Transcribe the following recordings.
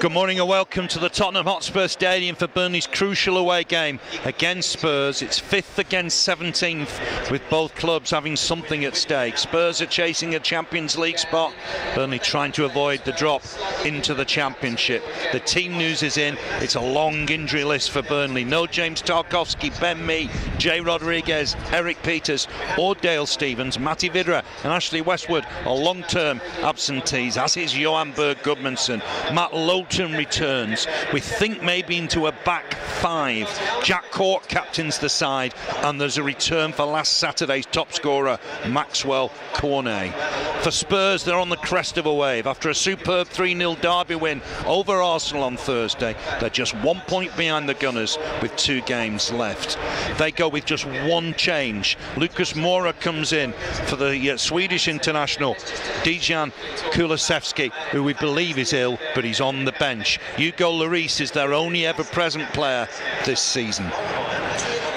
Good morning and welcome to the Tottenham Hotspur Stadium for Burnley's crucial away game against Spurs. It's 5th against 17th, with both clubs having something at stake. Spurs are chasing a Champions League spot, Burnley trying to avoid the drop into the Championship. The team news is in. It's a long injury list for Burnley. No James Tarkowski, Ben Mee, Jay Rodriguez, Eric Peters or Dale Stevens. Matty Vidra and Ashley Westwood are long-term absentees, as is Johan Berg Gudmundsson. Matt Lowton returns. We think maybe into a back five. Jack Cork captains the side, and there's a return for last Saturday's top scorer, Maxwell Cornet. For Spurs, they're on the crest of a wave. After a superb 3-0 derby win over Arsenal on Thursday, they're just 1 point behind the Gunners with 2 games left. They go with just one change. Lucas Moura comes in for the Swedish international, Dejan Kulusevski, who we believe is ill, but he's on the bench. Hugo Lloris is their only ever present player this season.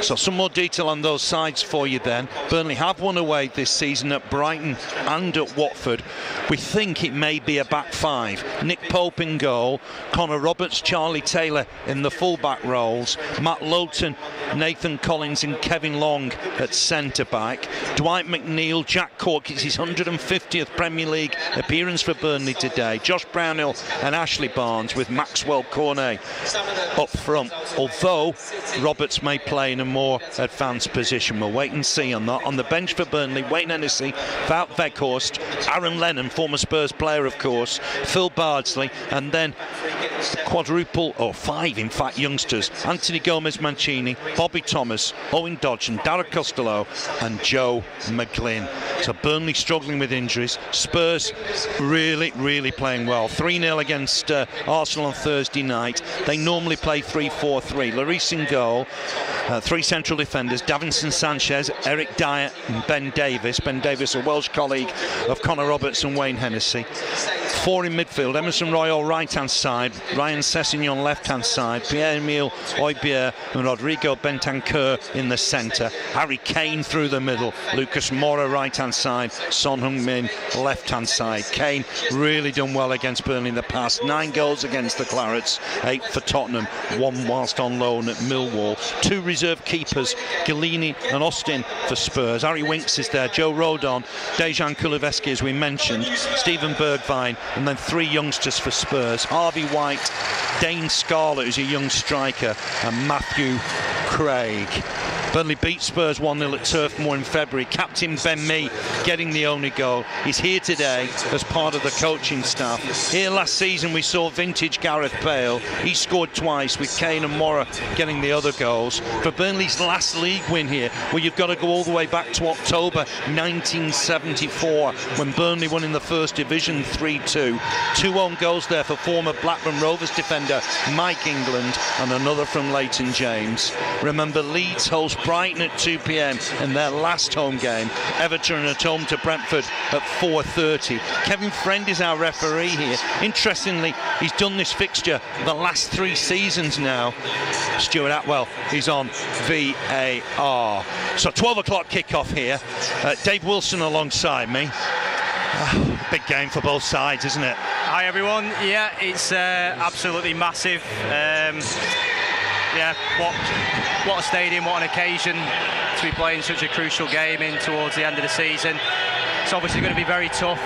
So some more detail on those sides for you then. Burnley have won away this season at Brighton and at Watford. We think it may be a back five. Nick Pope in goal, Connor Roberts, Charlie Taylor in the full-back roles, Matt Lowton, Nathan Collins and Kevin Long at centre-back, Dwight McNeil, Jack Cork, it's his 150th Premier League appearance for Burnley today, Josh Brownhill and Ashley Barnes with Maxwell Cornet up front, although Roberts may play in a more advanced position. We'll wait and see on that. On the bench for Burnley, Wayne Hennessy, Wout Weghorst, Aaron Lennon, former Spurs player of course, Phil Bardsley, and then quadruple, or 5 in fact, youngsters, Anthony Gomez-Mancini, Bobby Thomas, Owen Dodson, Darragh Costello and Joe McGlynn. So Burnley struggling with injuries. Spurs really playing well. 3-0 against Arsenal on Thursday night. They normally play 3-4-3. Lloris in goal, 3 central defenders, Davinson Sanchez, Eric Dyer and Ben Davis. Ben Davis, a Welsh colleague of Connor Roberts and Wayne Hennessy. 4 in midfield, Emerson Royal right hand side, Ryan Sessegnon left hand side, Pierre-Emile Højbjerg and Rodrigo Bentancur in the centre, Harry Kane through the middle, Lucas Moura right hand side, Son Heung-min left hand side. Kane really done well against Burnley in the past. 9 goals against the Clarets, 8 for Tottenham, 1 whilst on loan at Millwall. 2 reserve keepers, Galini and Austin for Spurs. Harry Winks is there, Joe Rodon, Dejan Kulusevski as we mentioned, Stephen Bergwijn, and then 3 youngsters for Spurs, Harvey White, Dane Scarlett who's a young striker, and Matthew Craig. Burnley beat Spurs 1-0 at Turf Moor in February. Captain Ben Mee getting the only goal. He's here today as part of the coaching staff. Here last season we saw vintage Gareth Bale. He scored twice with Kane and Moura getting the other goals. For Burnley's last league win here, well, you've got to go all the way back to October 1974 when Burnley won in the First Division 3-2. 2 own goals there for former Blackburn Rovers defender Mike England and another from Leighton James. Remember, Leeds host Brighton at 2 p.m. in their last home game. Everton at home to Brentford at 4:30. Kevin Friend is our referee here. Interestingly, he's done this fixture the last 3 seasons now. Stuart Atwell is on VAR. So 12 o'clock kickoff here. Dave Wilson alongside me. Big game for both sides, isn't it? Hi everyone. Yeah, it's absolutely massive. Yeah, what a stadium, what an occasion to be playing such a crucial game in towards the end of the season. It's obviously going to be very tough.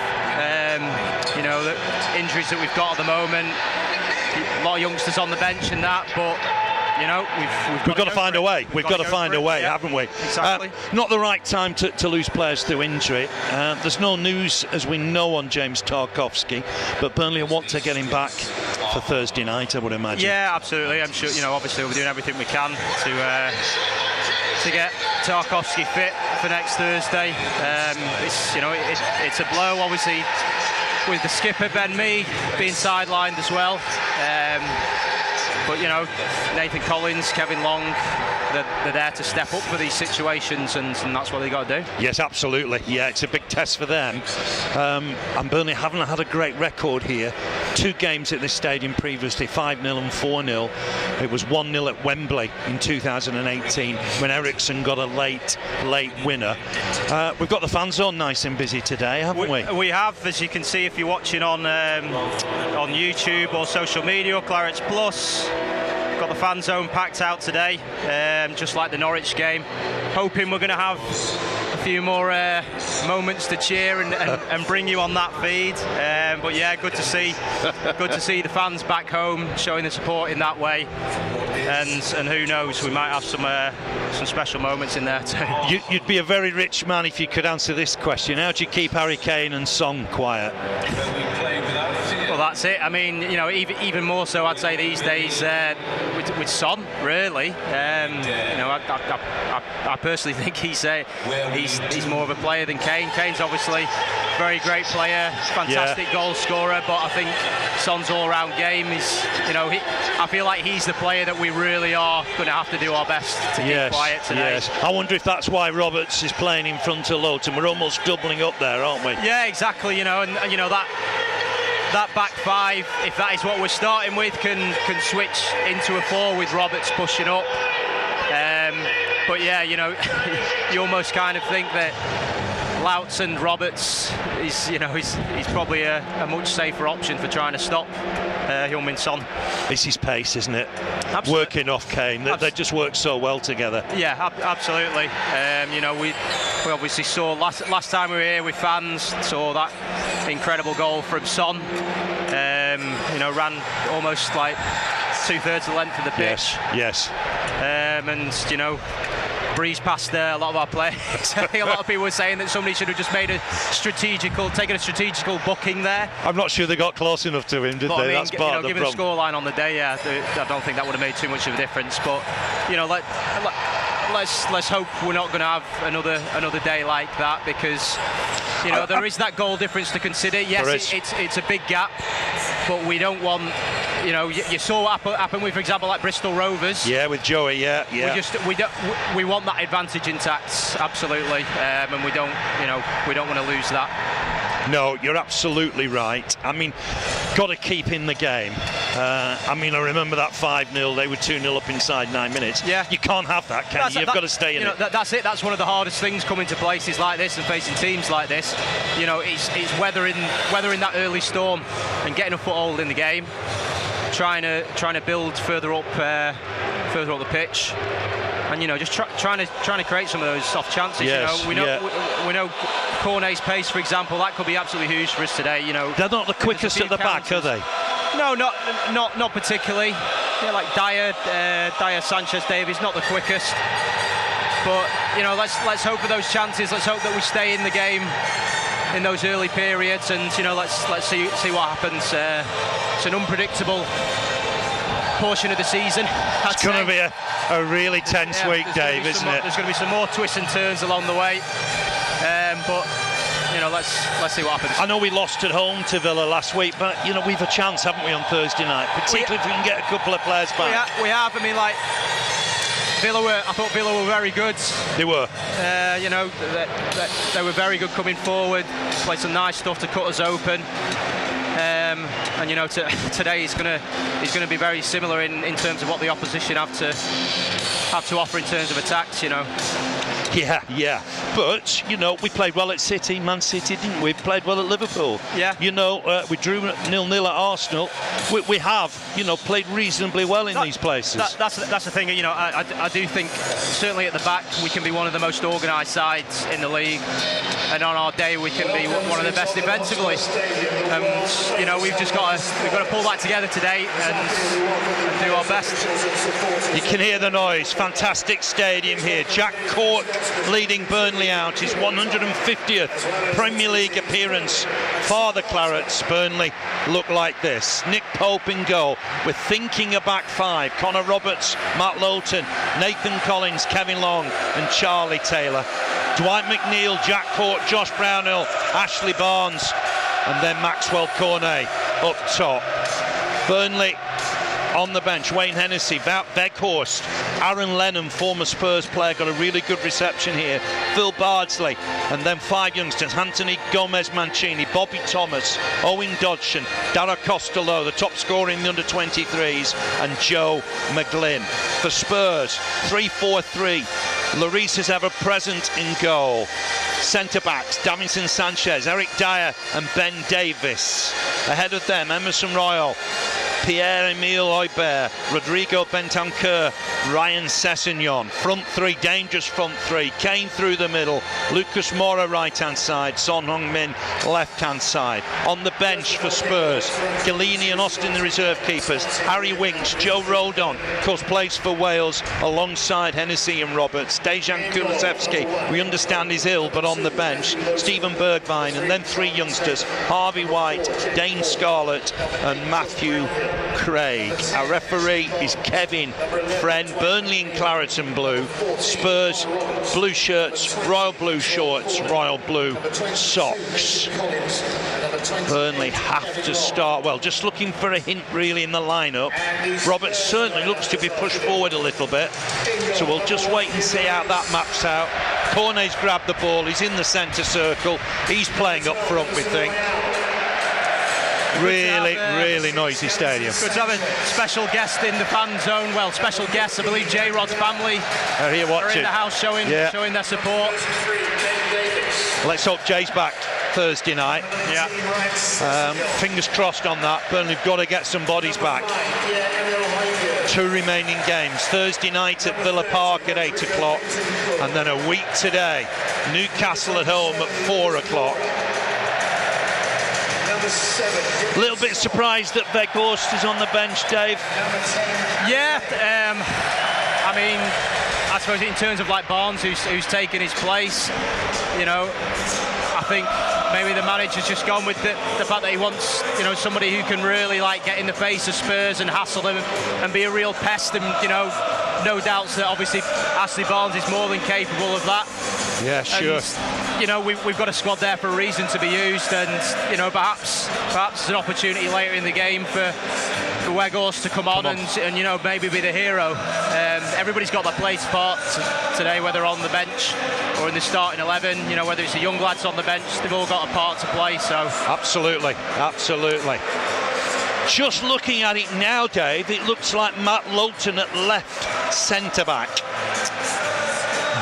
You know, the injuries that we've got at the moment, a lot of youngsters on the bench and that, but you know, we've got to find a way. We've got to find a way, haven't we? Exactly. Not the right time to lose players through injury. There's no news, as we know, on James Tarkowski, but Burnley want to get him back for Thursday night, I would imagine. Yeah, absolutely. I'm sure. You know, obviously we're doing everything we can to get Tarkowski fit for next Thursday. It's, you know, it's a blow, obviously, with the skipper Ben Mee being sidelined as well. But you know, Nathan Collins, Kevin Long, they're there to step up for these situations, and that's what they got to do. Yes, absolutely. Yeah, it's a big test for them. And Burnley haven't had a great record here. 2 games at this stadium previously, 5-0 and 4-0. It was 1-0 at Wembley in 2018 when Ericsson got a late winner. We've got the fan zone nice and busy today, haven't we? We have, as you can see if you're watching on YouTube or social media or Clarets Plus. Got the fan zone packed out today, just like the Norwich game. Hoping we're going to have a few more moments to cheer and bring you on that feed. But yeah, good to see the fans back home showing the support in that way. And who knows, we might have some special moments in there too. You'd be a very rich man if you could answer this question. How do you keep Harry Kane and Son quiet? Well, that's it. I mean, you know, even more so, I'd say these days with Son, really. You know, I personally think he's more of a player than Kane. Kane's obviously a very great player, fantastic goal scorer, but I think Son's all-round game is, you know, I feel like he's the player that we really are going to have to do our best to keep quiet today. Yes. I wonder if that's why Roberts is playing in front of Lowton. We're almost doubling up there, aren't we? Yeah, exactly. You know, and you know that back five, if that is what we're starting with, can switch into a 4 with Roberts pushing up. But yeah, you know, you almost kind of think that Louts and Roberts is, you know, he's probably a much safer option for trying to stop Heung-min Son. It's his pace, isn't it? Absolutely. Working off Kane, they just work so well together. Yeah, absolutely. You know, we obviously saw last time we were here with fans, saw that incredible goal from Son. You know, ran almost like 2/3 the length of the pitch. Yes. And you know, breezed past a lot of our players. I think a lot of people were saying that somebody should have just made taken a strategical booking there. I'm not sure they got close enough to him, did they? I mean, that's part of the given problem. the scoreline on the day, yeah, I don't think that would have made too much of a difference. But you know, let's hope we're not going to have another day like that, because you know there is that goal difference to consider. Yes, it's a big gap, but we don't want. You know, you saw what happened with, for example, like Bristol Rovers. Yeah, with Joey. Yeah. We want that advantage intact, absolutely, and we don't want to lose that. No, you're absolutely right. I mean, got to keep in the game. I mean, I remember that 5-0. They were 2-0 up inside 9 minutes. Yeah, you can't have that, can you? You've got to stay in it. That's it. That's one of the hardest things coming to places like this and facing teams like this. You know, it's weathering that early storm and getting a foothold in the game. Trying to build further up the pitch, and you know, just trying to create some of those soft chances. Yes, you know, we know Cornet's pace, for example, that could be absolutely huge for us today. You know, they're not the quickest at the back, are they? No, not particularly. Yeah, like Dyer, Sanchez, Davies, not the quickest. But you know, let's hope for those chances. Let's hope that we stay in the game in those early periods, and you know, let's see what happens. It's an unpredictable portion of the season. It's going to be a really tense week, Dave, isn't it? There's going to be some more twists and turns along the way, but you know, let's see what happens. I know we lost at home to Villa last week, but you know, we've a chance, haven't we, on Thursday night, particularly if we can get a couple of players back. We have. I mean, like, I thought Villa were very good. They were. You know, they were very good coming forward. Played some nice stuff to cut us open. And you know, today is going to be very similar in terms of what the opposition have to offer in terms of attacks. You know. Yeah. But, you know, we played well at City, Man City, didn't we? Played well at Liverpool. Yeah. You know, we drew 0-0 at Arsenal. We have, you know, played reasonably well in these places. That's the thing, you know, I do think, certainly at the back, we can be one of the most organised sides in the league. And on our day, we can be one of the best defensively. And, you know, we've got to pull that together today and do our best. You can hear the noise. Fantastic stadium here. Jack Cork leading Burnley out, his 150th Premier League appearance for the Clarets. Burnley look like this. Nick Pope in goal. We're thinking a back five. Connor Roberts, Matt Lowton, Nathan Collins, Kevin Long and Charlie Taylor. Dwight McNeil, Jack Cork, Josh Brownhill, Ashley Barnes and then Maxwell Cornet up top. Burnley On the bench, Wayne Hennessy, Wout Weghorst, Aaron Lennon, former Spurs player, got a really good reception here. Phil Bardsley, and then 5 youngsters: Anthony Gomez Mancini, Bobby Thomas, Owen Dodson, Dara Costello, the top scorer in the under-23s, and Joe McGlynn. For Spurs, 3-4-3. Lloris is ever present in goal. Centre-backs, Davinson Sanchez, Eric Dyer and Ben Davis. Ahead of them, Emerson Royal, Pierre-Emile Højbjerg, Rodrigo Bentancur, Ryan Sessegnon. Front three, dangerous front three. Kane through the middle, Lucas Moura right hand side, Son Heung-min left hand side. On the bench for Spurs, Galini and Austin the reserve keepers, Harry Winks, Joe Rodon, of course plays for Wales alongside Hennessy and Roberts. Dejan Kulusevski, we understand is ill, but on the bench, Stephen Bergwijn, and then 3 youngsters: Harvey White, Dane Scarlett and Matthew Craig. Our referee is Kevin Friend. Burnley in claret and blue, Spurs blue shirts, royal blue shorts, royal blue socks. Burnley have to start well, just looking for a hint really in the lineup. Roberts certainly looks to be pushed forward a little bit, so we'll just wait and see how that maps out. Cornet's grabbed the ball, he's in the centre circle, he's playing up front, we think. Really noisy stadium. Good to have a special guest in the fan zone. Well, special guests, I believe J-Rod's family are here watching. Are in the house showing their support. Let's hope Jay's back Thursday night. Yeah. Fingers crossed on that. Burnley have got to get some bodies back. 2 remaining games. Thursday night at Villa Park at 8 o'clock, and then a week today, Newcastle at home at 4 o'clock. A little bit surprised that Weghorst is on the bench, Dave. Yeah, I mean, I suppose in terms of like Barnes, who's taken his place, you know, I think maybe the manager's just gone with the fact that he wants, you know, somebody who can really like get in the face of Spurs and hassle them and be a real pest. And you know, no doubts that obviously Ashley Barnes is more than capable of that. Yeah, sure. And, you know, we've got a squad there for a reason to be used, and you know, perhaps it's an opportunity later in the game for Weghorst to come on. And you know, maybe be the hero. Everybody's got their place part today, whether on the bench or in the starting 11. You know, whether it's the young lads on the bench, they've all got a part to play. So absolutely. Just looking at it now, Dave, it looks like Matt Lowton at left centre-back.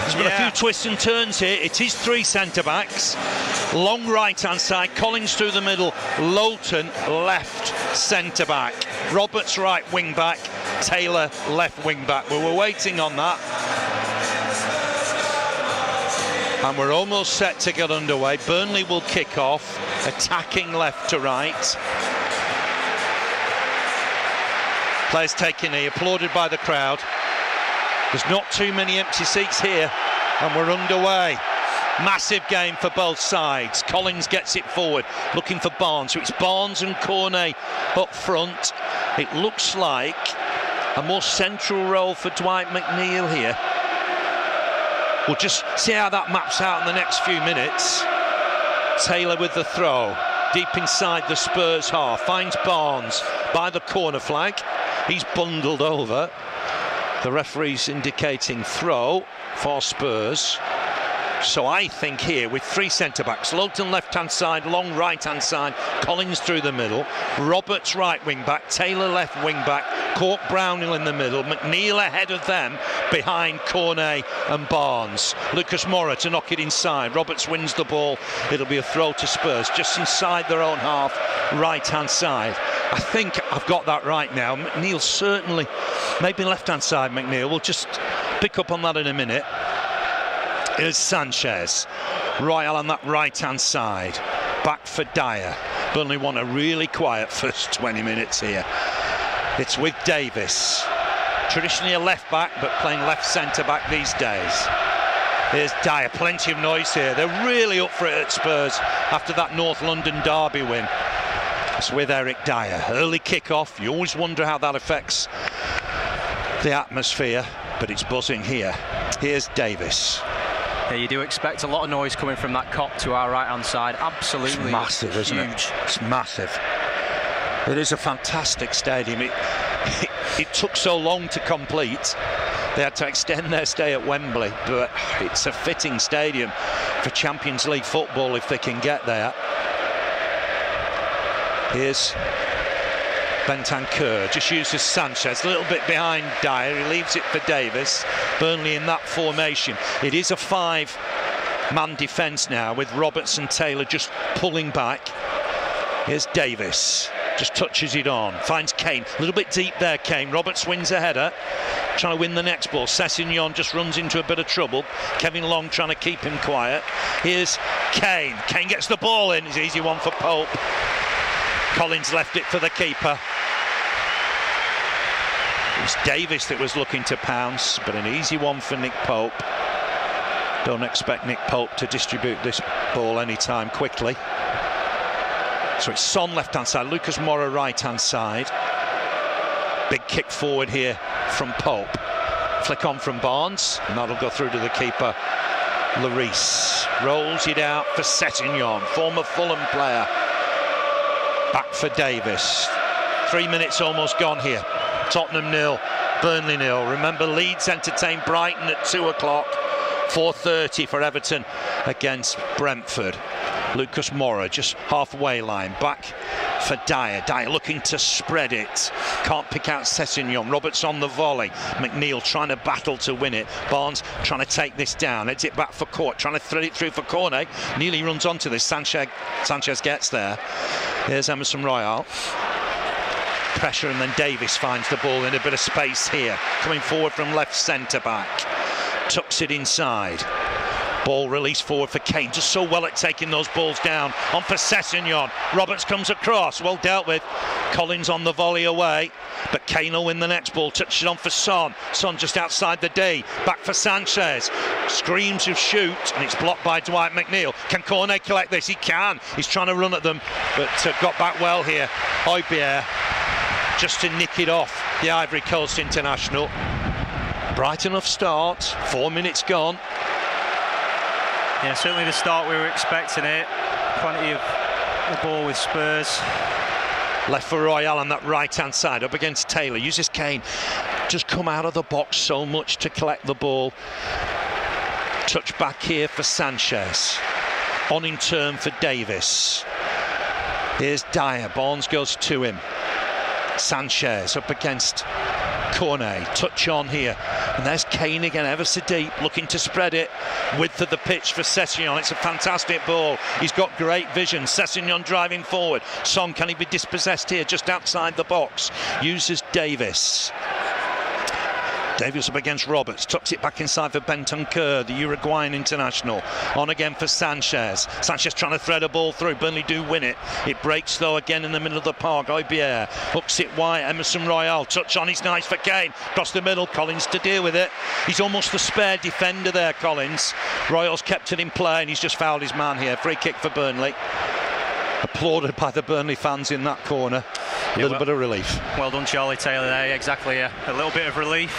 There's been a few twists and turns here. It is 3 centre-backs. Long right-hand side, Collins through the middle, Lowton left centre-back, Roberts right wing-back, Taylor left wing-back. We were waiting on that. And we're almost set to get underway. Burnley will kick off, attacking left to right. Players taking knee, applauded by the crowd. There's not too many empty seats here, and we're underway. Massive game for both sides. Collins gets it forward, looking for Barnes. So it's Barnes and Cornet up front. It looks like a more central role for Dwight McNeil here. We'll just see how that maps out in the next few minutes. Taylor with the throw, deep inside the Spurs half, finds Barnes by the corner flag. He's bundled over. The referee's indicating throw for Spurs. So I think here with 3 centre-backs, Lowton left-hand side, Long right-hand side, Collins through the middle, Roberts right wing-back, Taylor left wing-back, Cork Brownhill in the middle, McNeil ahead of them behind Cornet and Barnes. Lucas Moura to knock it inside. Roberts wins the ball. It'll be a throw to Spurs just inside their own half, right-hand side. I think I've got that right now. McNeil certainly, maybe left-hand side McNeil. We'll just pick up on that in a minute. Here's Sanchez. Royal on that right-hand side. Back for Dyer. Burnley want a really quiet first 20 minutes here. It's with Davis. Traditionally a left-back, but playing left centre-back these days. Here's Dyer. Plenty of noise here. They're really up for it at Spurs after that North London derby win. It's with Eric Dyer. Early kick-off. You always wonder how that affects the atmosphere, but it's buzzing here. Here's Davis. Yeah, you do expect a lot of noise coming from that cop to our right-hand side. Absolutely. It's massive, isn't it? It's massive. It is a fantastic stadium. it took so long to complete. They had to extend their stay at Wembley, but it's a fitting stadium for Champions League football if they can get there. Here's Bentancur, just uses Sanchez, a little bit behind Dyer, he leaves it for Davis. Burnley in that formation. It is a 5-man defence now, with Roberts and Taylor just pulling back. Here's Davis, just touches it on, finds Kane, a little bit deep there Kane. Roberts wins a header, trying to win the next ball. Sessegnon just runs into a bit of trouble. Kevin Long trying to keep him quiet. Here's Kane, Kane gets the ball in, it's an easy one for Pope. Collins left it for the keeper. It was Davis that was looking to pounce, but an easy one for Nick Pope. Don't expect Nick Pope to distribute this ball anytime quickly. So it's Son left hand side, Lucas Moura right hand side. Big kick forward here from Pope. Flick on from Barnes, and that'll go through to the keeper. Lloris rolls it out for Sessegnon, former Fulham player. Back for Davis. 3 minutes almost gone here. Tottenham 0, Burnley 0. Remember, Leeds entertain Brighton at 2 o'clock. 4:30 for Everton against Brentford. Lucas Moura just halfway line, back for Dyer. Dyer looking to spread it, can't pick out Sessegnon. Roberts on the volley, McNeil trying to battle to win it. Barnes trying to take this down, heads it back for Court, trying to thread it through for Cornet. Nearly runs onto this. Sanchez gets there. Here's Emerson Royal. Pressure, and then Davis finds the ball in a bit of space here, coming forward from left centre back, tucks it inside. Ball released forward for Kane, just so well at taking those balls down. On for Sessegnon, Roberts comes across, well dealt with. Collins on the volley away, but Kane will win the next ball, touches it on for Son. Son just outside the D, back for Sanchez. Screams of shoot, and it's blocked by Dwight McNeil. Can Cornet collect this? He can. He's trying to run at them, but got back well here. Højbjerg just to nick it off the Ivory Coast international. Bright enough start, 4 minutes gone. Yeah, certainly the start we were expecting it. Plenty of the ball with Spurs. Left for Royal on that right-hand side, up against Taylor. Uses Kane. Just come out of the box so much to collect the ball. Touch back here for Sanchez. On in turn for Davis. Here's Dyer. Barnes goes to him. Sanchez up against Cornet, touch on here, and there's Kane again, ever so deep, looking to spread it. Width of the pitch for Sessegnon. It's a fantastic ball, he's got great vision. Sessegnon driving forward. Son, can he be dispossessed here just outside the box? Uses Davis. Davis up against Roberts, tucks it back inside for Bentancur, the Uruguayan international. On again for Sanchez. Sanchez trying to thread a ball through. Burnley do win it. It breaks though again in the middle of the park. Højbjerg hooks it wide. Emerson Royal, touch on, he's nice for Kane. Across the middle, Collins to deal with it. He's almost the spare defender there, Collins. Royal's kept it in play, and he's just fouled his man here. Free kick for Burnley. Applauded by the Burnley fans in that corner. A little bit of relief. Well done, Charlie Taylor there. Exactly, a little bit of relief.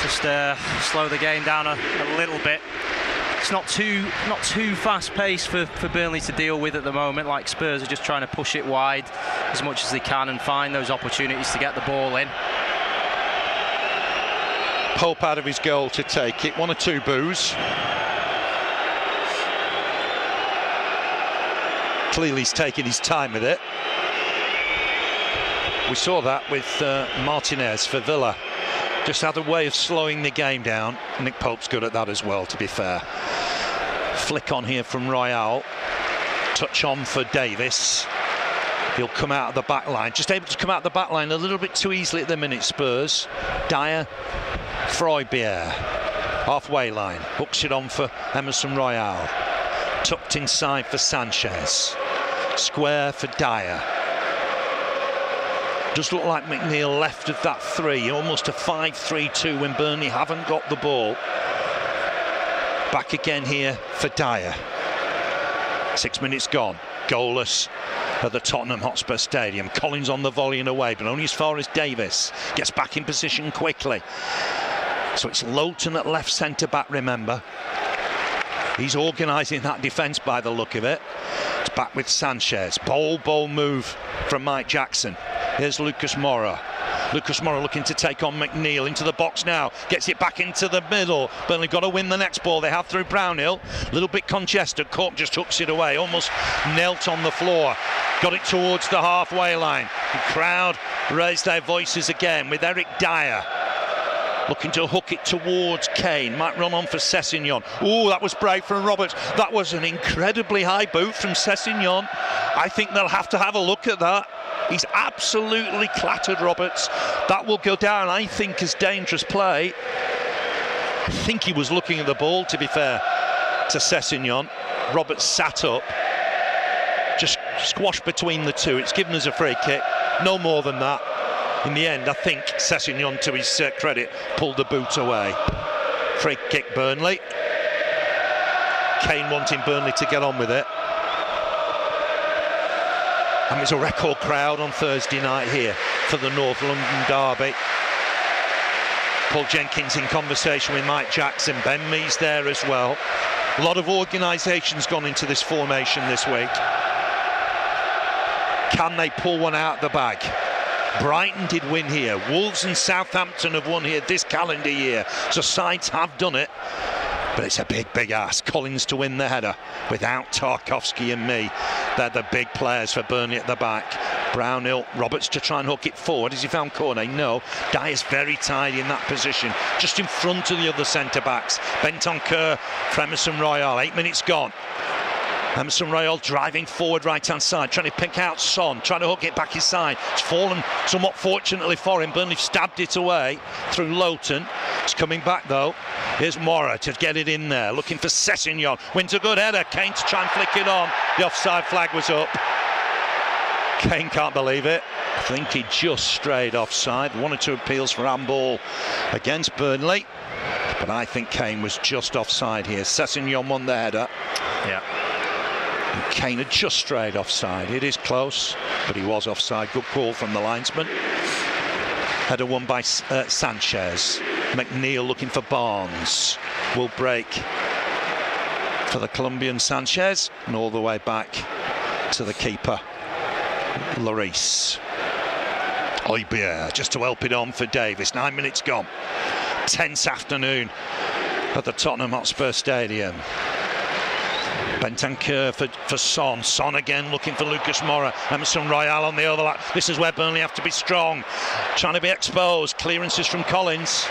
Just slow the game down a little bit. It's not too fast paced for Burnley to deal with at the moment. Like Spurs are just trying to push it wide as much as they can and find those opportunities to get the ball in. Pope out of his goal to take it. 1 or 2 boos. Clearly he's taking his time with it. We saw that with Martinez for Villa. Just had a way of slowing the game down. Nick Pope's good at that as well, to be fair. Flick on here from Royal. Touch on for Davis. He'll come out of the back line. Just able to come out of the back line a little bit too easily at the minute, Spurs. Dyer, Højbjerg. Halfway line. Hooks it on for Emerson Royal. Tucked inside for Sanchez. Square for Dyer. Does look like McNeil left of that 3, almost a 5-3-2 when Burnley haven't got the ball. Back again here for Dyer. 6 minutes gone. Goalless at the Tottenham Hotspur Stadium. Collins on the volley and away, but only as far as Davis. Gets back in position quickly. So it's Lowton at left centre-back, remember. He's organising that defence by the look of it. It's back with Sanchez. Bold move from Mike Jackson. Here's Lucas Moura. Lucas Moura looking to take on McNeil into the box now, gets it back into the middle. Burnley got to win the next ball. They have through Brownhill, a little bit congested. Cork just hooks it away, almost knelt on the floor. Got it towards the halfway line. The crowd raised their voices again with Eric Dyer looking to hook it towards Kane. Might run on for Sessegnon. Oh, that was brave from Roberts. That was an incredibly high boot from Sessegnon. I think they'll have to have a look at that. He's absolutely clattered Roberts. That will go down, I think, as dangerous play. I think he was looking at the ball, to be fair, to Sessegnon. Roberts sat up, just squashed between the two. It's given us a free kick, no more than that. In the end, I think Sessegnon, to his credit, pulled the boot away. Free kick, Burnley. Kane wanting Burnley to get on with it. And it's a record crowd on Thursday night here for the North London derby. Paul Jenkins in conversation with Mike Jackson. Ben Mee's there as well. A lot of organisation's gone into this formation this week. Can they pull one out of the bag? Brighton did win here. Wolves and Southampton have won here this calendar year. So sides have done it. But it's a big ask. Collins to win the header without Tarkowski and Mee. They're the big players for Burnley at the back. Brownhill, Roberts to try and hook it forward. Has he found Cornet? No. Dyer's very tidy in that position, just in front of the other centre-backs. Bentancur for Emerson Royal. 8 minutes gone. Emerson Royal driving forward right-hand side, trying to pick out Son, trying to hook it back inside. It's fallen somewhat fortunately for him. Burnley stabbed it away through Lowton. It's coming back though. Here's Moura to get it in there, looking for Sessegnon. Wins a good header. Kane to try and flick it on. The offside flag was up. Kane can't believe it. I think he just strayed offside. 1 or 2 appeals for handball against Burnley, but I think Kane was just offside here. Sessegnon won the header. Yeah. And Kane had just strayed offside. It is close, but he was offside. Good call from the linesman. Header won by Sanchez. McNeil looking for Barnes. Will break for the Colombian Sanchez, and all the way back to the keeper, Lloris. Oibier just to help it on for Davis. 9 minutes gone. Tense afternoon at the Tottenham Hotspur Stadium. Bentancur for Son. Son again looking for Lucas Moura. Emerson Royal on the overlap. This is where Burnley have to be strong. Trying to be exposed. Clearances from Collins.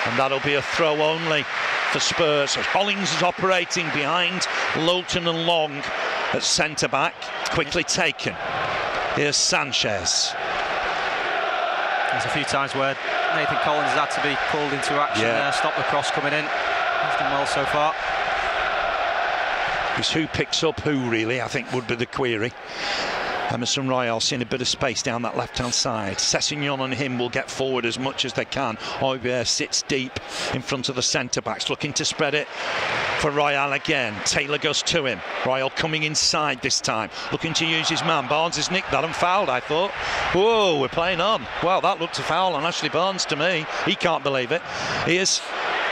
And that'll be a throw only for Spurs. So Collins is operating behind Lowton and Long at centre-back. Quickly taken. Here's Sanchez. There's a few times where Nathan Collins has had to be called into action there. Stop the cross coming in. He's done well so far. Because who picks up who, really, I think would be the query. Emerson Royal seeing a bit of space down that left-hand side. Sessegnon and him will get forward as much as they can. Oibier sits deep in front of the centre-backs, looking to spread it for Royal again. Taylor goes to him. Royal coming inside this time, looking to use his man. Barnes has nicked that and fouled, I thought. Whoa, we're playing on. Well, that looked a foul on Ashley Barnes to me. He can't believe it. Here's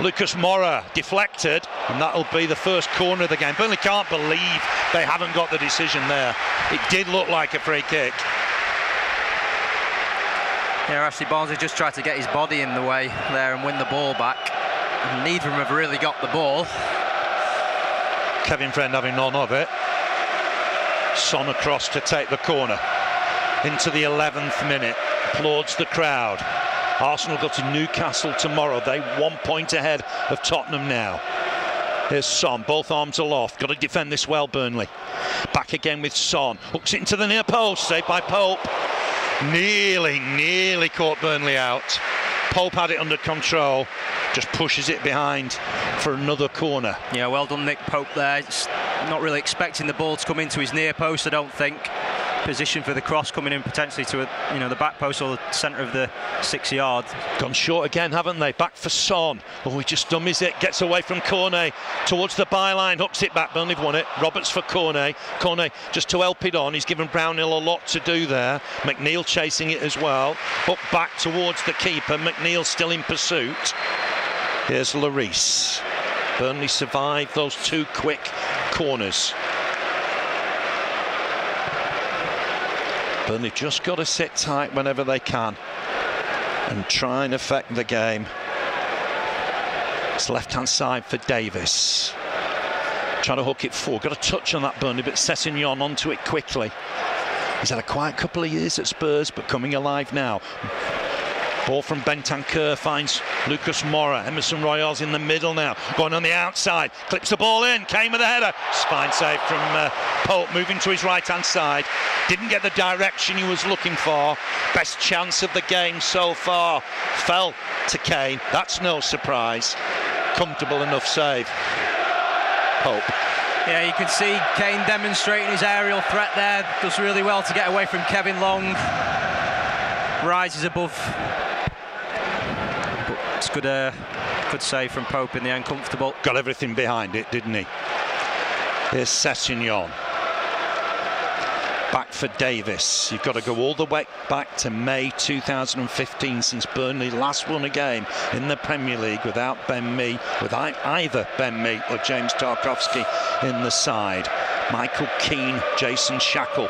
Lucas Moura, deflected, and that'll be the first corner of the game. Burnley can't believe they haven't got the decision there. It did look like a free kick. Yeah, Ashley Barnes has just tried to get his body in the way there and win the ball back. And neither of them have really got the ball. Kevin Friend having none of it. Son across to take the corner. Into the 11th minute. Applauds the crowd. Arsenal go to Newcastle tomorrow. They 1 point ahead of Tottenham now. Here's Son, both arms aloft. Got to defend this well, Burnley. Back again with Son. Hooks it into the near post. Saved by Pope. Nearly caught Burnley out. Pope had it under control. Just pushes it behind for another corner. Yeah, well done, Nick Pope there. Just not really expecting the ball to come into his near post, I don't think. Position for the cross coming in potentially to the back post or the centre of the 6 yard. Gone short again, haven't they? Back for Son. Oh, he just dummies it. Gets away from Cornet towards the byline. Hooks it back. Burnley have won it. Roberts for Cornet. Cornet just to help it on. He's given Brownhill a lot to do there. McNeil chasing it as well. Up back towards the keeper. McNeil still in pursuit. Here's Lloris. Burnley survived those 2 quick corners. Burnley just got to sit tight whenever they can and try and affect the game. It's left-hand side for Davis. Trying to hook it forward. Got a touch on that Burnley, but Sessegnon onto it quickly. He's had a quiet couple of years at Spurs, but coming alive now. Ball from Bentancur finds Lucas Moura. Emerson Royale's in the middle now. Going on the outside. Clips the ball in. Kane with a header. Fine save from Pope, moving to his right-hand side. Didn't get the direction he was looking for. Best chance of the game so far. Fell to Kane. That's no surprise. Comfortable enough save. Pope. Yeah, you can see Kane demonstrating his aerial threat there. Does really well to get away from Kevin Long. Rises above. But it's good save from Pope in the end. Comfortable. Got everything behind it, didn't he? Here's Sessegnon. Back for Davis. You've got to go all the way back to May 2015 since Burnley last won a game in the Premier League without Ben Mee, without either Ben Mee or James Tarkowski in the side. Michael Keane, Jason Shackle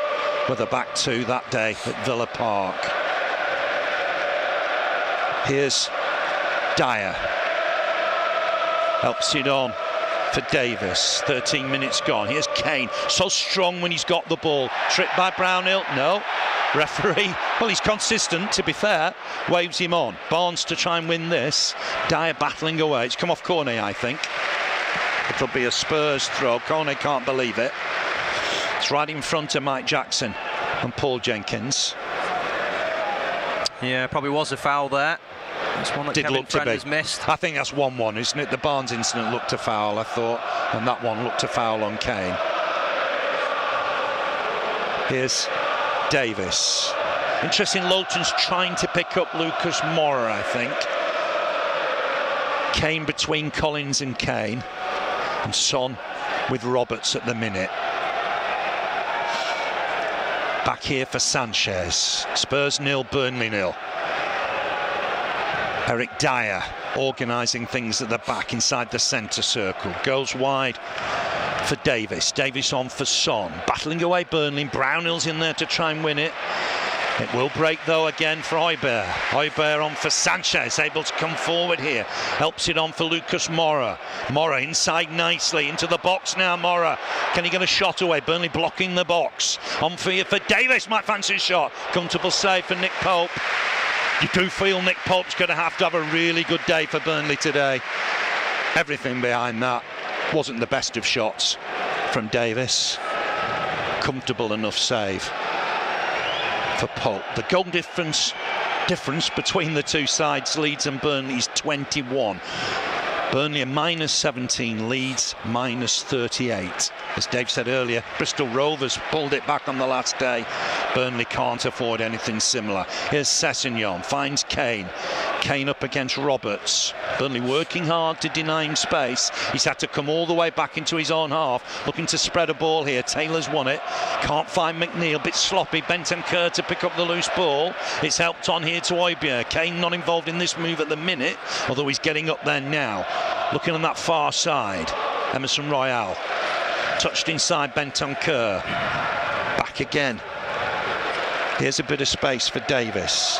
were the back two that day at Villa Park. Here's Dyer. Helps it on for Davis. 13 minutes gone. Here's Kane. So strong when he's got the ball. Tripped by Brownhill. No. Referee, well, he's consistent, to be fair. Waves him on. Barnes to try and win this. Dyer battling away. It's come off Cornet, I think. It'll be a Spurs throw. Cornet can't believe it. It's right in front of Mike Jackson and Paul Jenkins. Yeah, probably was a foul there. It's one that Kevin Friend has missed. I think that's 1-1, isn't it? The Barnes incident looked a foul, I thought, and that one looked a foul on Kane. Here's Davis. Interesting, Lowton's trying to pick up Lucas Moura, I think. Kane between Collins and Kane, and Son with Roberts at the minute. Back here for Sanchez. Spurs 0, Burnley 0. Eric Dyer organising things at the back inside the centre circle. Goes wide for Davis. Davis on for Son. Battling away Burnley. Brownhill's in there to try and win it. It will break though again for Højbjerg. Højbjerg on for Sanchez, able to come forward here. Helps it on for Lucas Moura. Moura inside nicely into the box now. Moura, can he get a shot away? Burnley blocking the box. On for you for Davis, might fancy a shot. Comfortable save for Nick Pope. You do feel Nick Pope's going to have a really good day for Burnley today. Everything behind that wasn't the best of shots from Davis. Comfortable enough save for Pope. The goal difference between the two sides, Leeds and Burnley, is 21. Burnley are -17, Leeds -38. As Dave said earlier, Bristol Rovers pulled it back on the last day. Burnley can't afford anything similar. Here's Sessegnon, finds Kane. Kane up against Roberts. Burnley working hard to deny him space. He's had to come all the way back into his own half, looking to spread a ball here. Taylor's won it. Can't find McNeil, bit sloppy. Bentancur to pick up the loose ball. It's helped on here to Højbjerg. Kane not involved in this move at the minute, although he's getting up there now. Looking on that far side, Emerson Royale. Touched inside Bentancur. Back again. Here's a bit of space for Davis.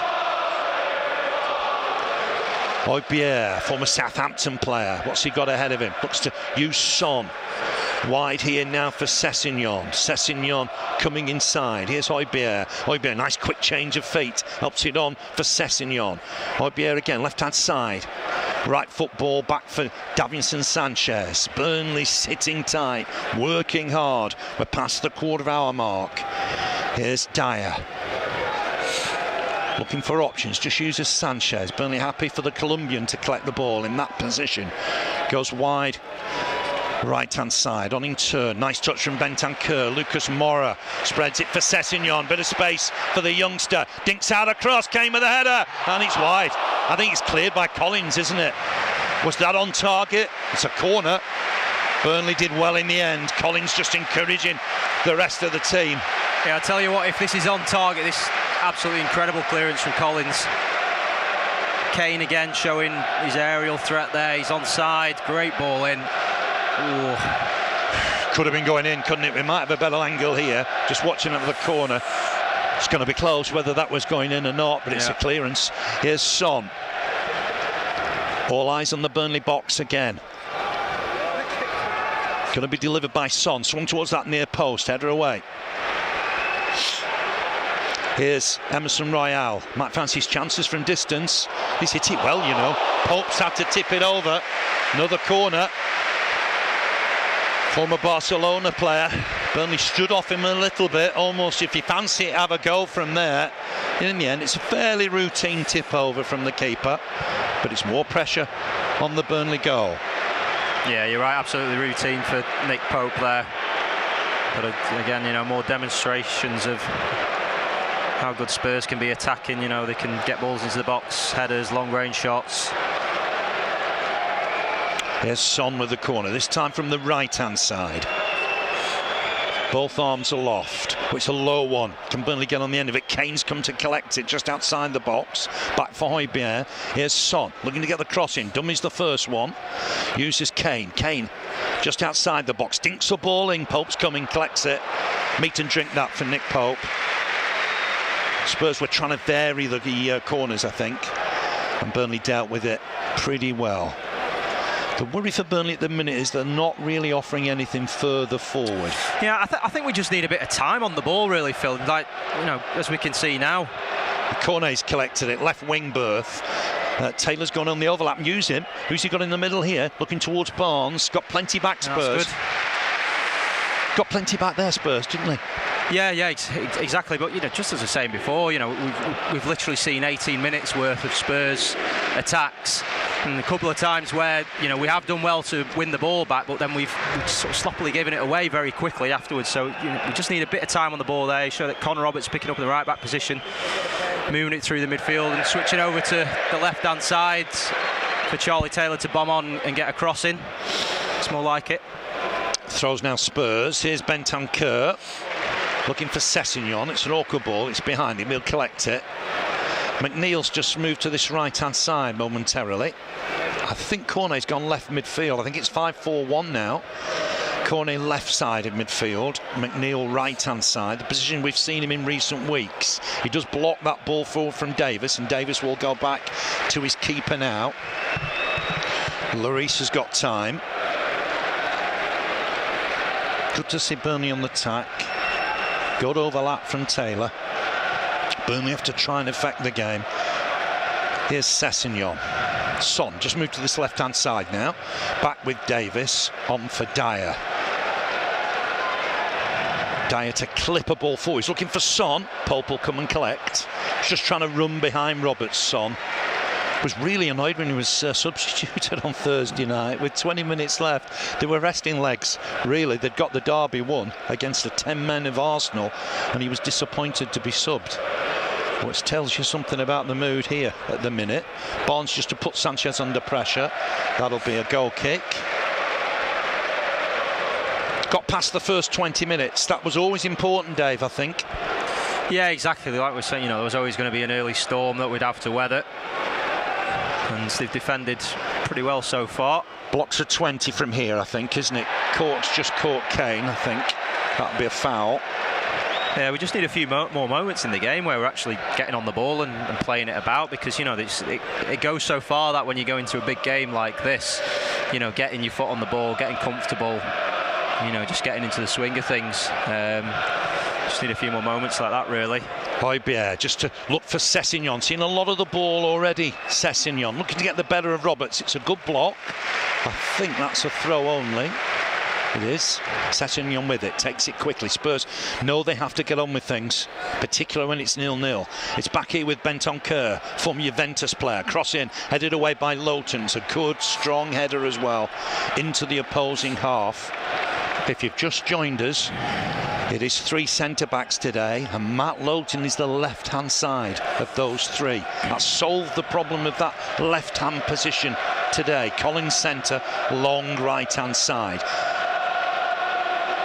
Højbjerg, former Southampton player. What's he got ahead of him? Looks to use Son. Wide here now for Sessegnon. Sessegnon coming inside. Here's Højbjerg. Højbjerg, nice quick change of feet. Helps it on for Sessegnon. Højbjerg again, left-hand side. Right foot ball back for Davinson Sanchez. Burnley sitting tight, working hard. We're past the quarter-hour mark. Here's Dyer. Looking for options, just uses Sanchez. Burnley happy for the Colombian to collect the ball in that position. Goes wide, right-hand side, on in turn. Nice touch from Bentancur. Lucas Moura spreads it for Sessegnon. Bit of space for the youngster. Dinks out across, came with a header, and it's wide. I think it's cleared by Collins, isn't it? Was that on target? It's a corner. Burnley did well in the end. Collins just encouraging the rest of the team. Yeah, I'll tell you what, if this is on target, this absolutely incredible clearance from Collins. Kane again showing his aerial threat there. He's onside. Great ball in. Ooh. Could have been going in, couldn't it? We might have a better angle here. Just watching at the corner. It's going to be close whether that was going in or not, but it's a clearance. Here's Son. All eyes on the Burnley box again. Going to be delivered by Son. Swung towards that near post. Header away. Here's Emerson Royale. Might fancy his chances from distance. He's hit it well, you know. Pope's had to tip it over. Another corner. Former Barcelona player. Burnley stood off him a little bit, almost if you fancy it, have a go from there. In the end, it's a fairly routine tip over from the keeper, but it's more pressure on the Burnley goal. Yeah, you're right, absolutely routine for Nick Pope there. But again, you know, more demonstrations of how good Spurs can be attacking. You know, they can get balls into the box, headers, long-range shots. Here's Son with the corner, this time from the right-hand side. Both arms aloft. It's a low one. Can Burnley get on the end of it? Kane's come to collect it just outside the box. Back for Højbjerg. Here's Son looking to get the cross in. Dummies the first one. Uses Kane. Kane just outside the box. Dinks the ball in. Pope's coming, collects it. Meet and drink that for Nick Pope. Spurs were trying to vary the corners, I think, and Burnley dealt with it pretty well. The worry for Burnley at the minute is they're not really offering anything further forward. Yeah, I think we just need a bit of time on the ball, really, Phil. Like, you know, as we can see now. Cornet's collected it, left wing berth. Taylor's gone on the overlap and use him. Who's he got in the middle here? Looking towards Barnes. Got plenty back, Spurs. Got plenty back there, Spurs, didn't they? Yeah, exactly. But, you know, just as I was saying before, you know, we've literally seen 18 minutes worth of Spurs attacks. And a couple of times where, you know, we have done well to win the ball back, but then we've sort of sloppily given it away very quickly afterwards. So, you know, we just need a bit of time on the ball there. Show that Connor Roberts picking up in the right back position, moving it through the midfield and switching over to the left-hand side for Charlie Taylor to bomb on and get a cross in. It's more like it. Throws now Spurs. Here's Bentancur looking for Sessegnon. It's an awkward ball. It's behind him. He'll collect it. McNeil's just moved to this right-hand side momentarily. I think Cornet's gone left midfield. I think it's 5-4-1 now. Cornet left side of midfield, McNeil right-hand side. The position we've seen him in recent weeks. He does block that ball forward from Davis, and Davis will go back to his keeper now. Lloris has got time. Good to see Burnley on the tack. Good overlap from Taylor. Burnley have to try and affect the game. Here's Sessegnon. Son just moved to this left-hand side now. Back with Davis, on for Dyer. Dyer to clip a ball forward. He's looking for Son. Pope will come and collect. He's just trying to run behind Roberts. Son was really annoyed when he was substituted on Thursday night with 20 minutes left. They were resting legs, really. They'd got the derby won against the 10 men of Arsenal, and he was disappointed to be subbed, which tells you something about the mood here at the minute. Barnes just to put Sanchez under pressure. That'll be a goal kick. Got past the first 20 minutes. That was always important, Dave, I think. Yeah, exactly. Like we're saying, you know, there was always going to be an early storm that we'd have to weather. And they've defended pretty well so far. Blocks a 20 from here, I think, isn't it? Court's just caught Kane, I think. That'll be a foul. Yeah, we just need a few more moments in the game where we're actually getting on the ball and playing it about, because, you know, it goes so far that when you go into a big game like this, you know, getting your foot on the ball, getting comfortable, you know, just getting into the swing of things. Just need a few more moments like that, really. Højbjerg just to look for Sessegnon. Seen a lot of the ball already. Sessegnon looking to get the better of Roberts. It's a good block. I think that's a throw only. It is. Sessegnon with it, takes it quickly. Spurs know they have to get on with things, particularly when it's 0-0. It's back here with Bentancur, former Juventus player. Cross in, headed away by Lowton. It's a good, strong header as well into the opposing half. If you've just joined us, it is 3 centre-backs today, and Matt Lowton is the left-hand side of those 3. That solved the problem of that left-hand position today. Collins centre, long right-hand side.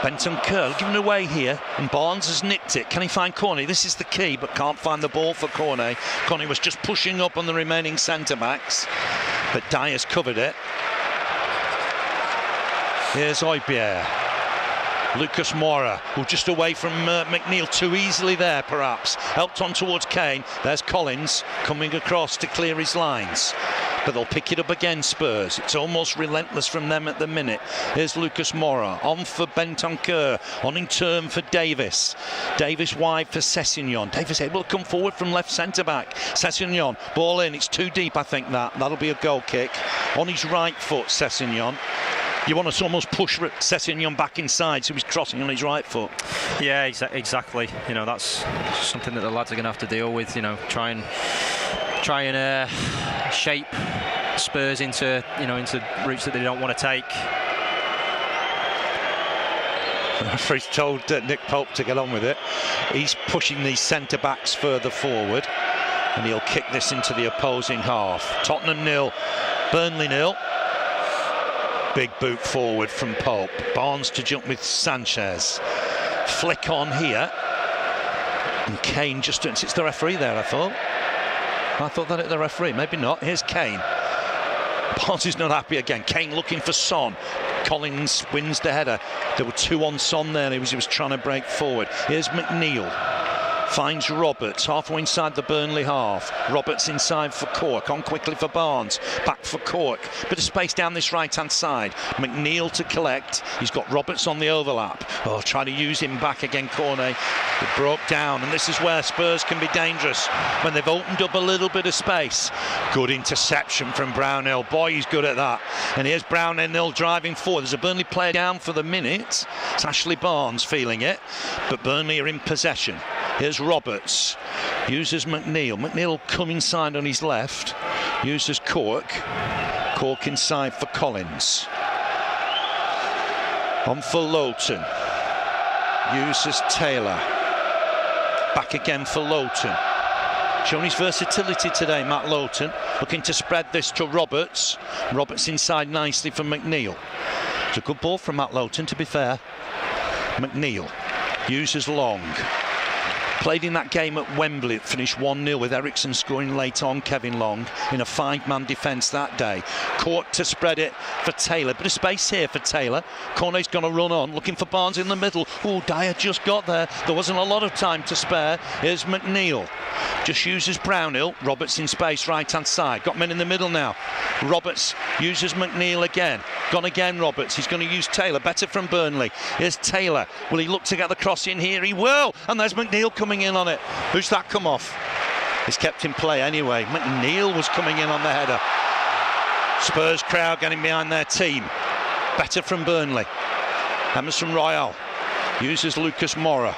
Bentancur giving away here, and Barnes has nicked it. Can he find Cornet? This is the key, but can't find the ball for Cornet. Cornet was just pushing up on the remaining centre-backs, but Dyer's covered it. Here's Højbjerg. Lucas Moura, who just away from McNeil too easily there, perhaps. Helped on towards Kane. There's Collins coming across to clear his lines. But they'll pick it up again, Spurs. It's almost relentless from them at the minute. Here's Lucas Moura, on for Bentancur, on in turn for Davis. Davis wide for Sessegnon. Davis able to come forward from left centre-back. Sessegnon, ball in, it's too deep, I think that'll be a goal kick. On his right foot, Sessegnon. You want to almost push Sessegnon back inside, so he's crossing on his right foot. Yeah, exactly. You know, that's something that the lads are going to have to deal with. You know, try and shape Spurs into routes that they don't want to take. The referee's told Nick Pope to get on with it. He's pushing these centre-backs further forward, and he'll kick this into the opposing half. Tottenham 0, Burnley 0. Big boot forward from Pope. Barnes to jump with Sanchez. Flick on here. And Kane just... It's the referee there, I thought. That it the referee. Maybe not. Here's Kane. Barnes is not happy again. Kane looking for Son. Collins wins the header. There were two on Son there. He was trying to break forward. Here's McNeil. Finds Roberts halfway inside the Burnley half. Roberts inside for Cork. On quickly for Barnes. Back for Cork. Bit of space down this right-hand side. McNeil to collect. He's got Roberts on the overlap. Oh, try to use him back again, Cornet. It broke down, and this is where Spurs can be dangerous when they've opened up a little bit of space. Good interception from Brownhill. Boy, he's good at that. And here's Brownhill driving forward. There's a Burnley player down for the minute. It's Ashley Barnes feeling it, but Burnley are in possession. Here's Roberts, uses McNeil. McNeil come inside on his left, uses Cork. Cork inside for Collins. On for Lowton, uses Taylor. Back again for Lowton. Showing his versatility today, Matt Lowton. Looking to spread this to Roberts. Roberts inside nicely for McNeil. It's a good ball from Matt Lowton, to be fair. McNeil uses Long. Played in that game at Wembley. It finished 1-0 with Ericsson scoring late on, Kevin Long, in a 5-man defence that day. Cork to spread it for Taylor. Bit of space here for Taylor. Cornet's going to run on, looking for Barnes in the middle. Oh, Dyer just got there. There wasn't a lot of time to spare. Here's McNeil. Just uses Brownhill. Roberts in space, right-hand side. Got men in the middle now. Roberts uses McNeil again. Gone again, Roberts. He's going to use Taylor. Better from Burnley. Here's Taylor. Will he look to get the cross in here? He will. And there's McNeil coming in on it. Who's that come off? It's kept in play anyway. McNeil was coming in on the header. Spurs crowd getting behind their team. Better from Burnley. Emerson Royal uses Lucas Moura.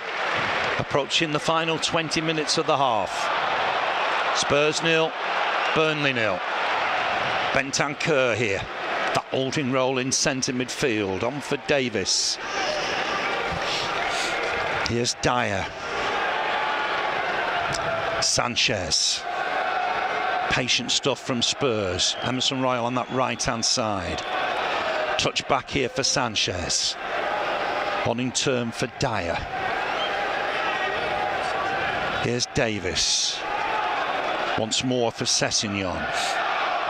Approaching the final 20 minutes of the half. Spurs 0, Burnley 0. Bentancur here. That holding role in centre midfield. On for Davis. Here's Dyer. Sanchez. Patient stuff from Spurs. Emerson Royal on that right-hand side. Touch back here for Sanchez. On in turn for Dyer. Here's Davis. Once more for Sessegnon.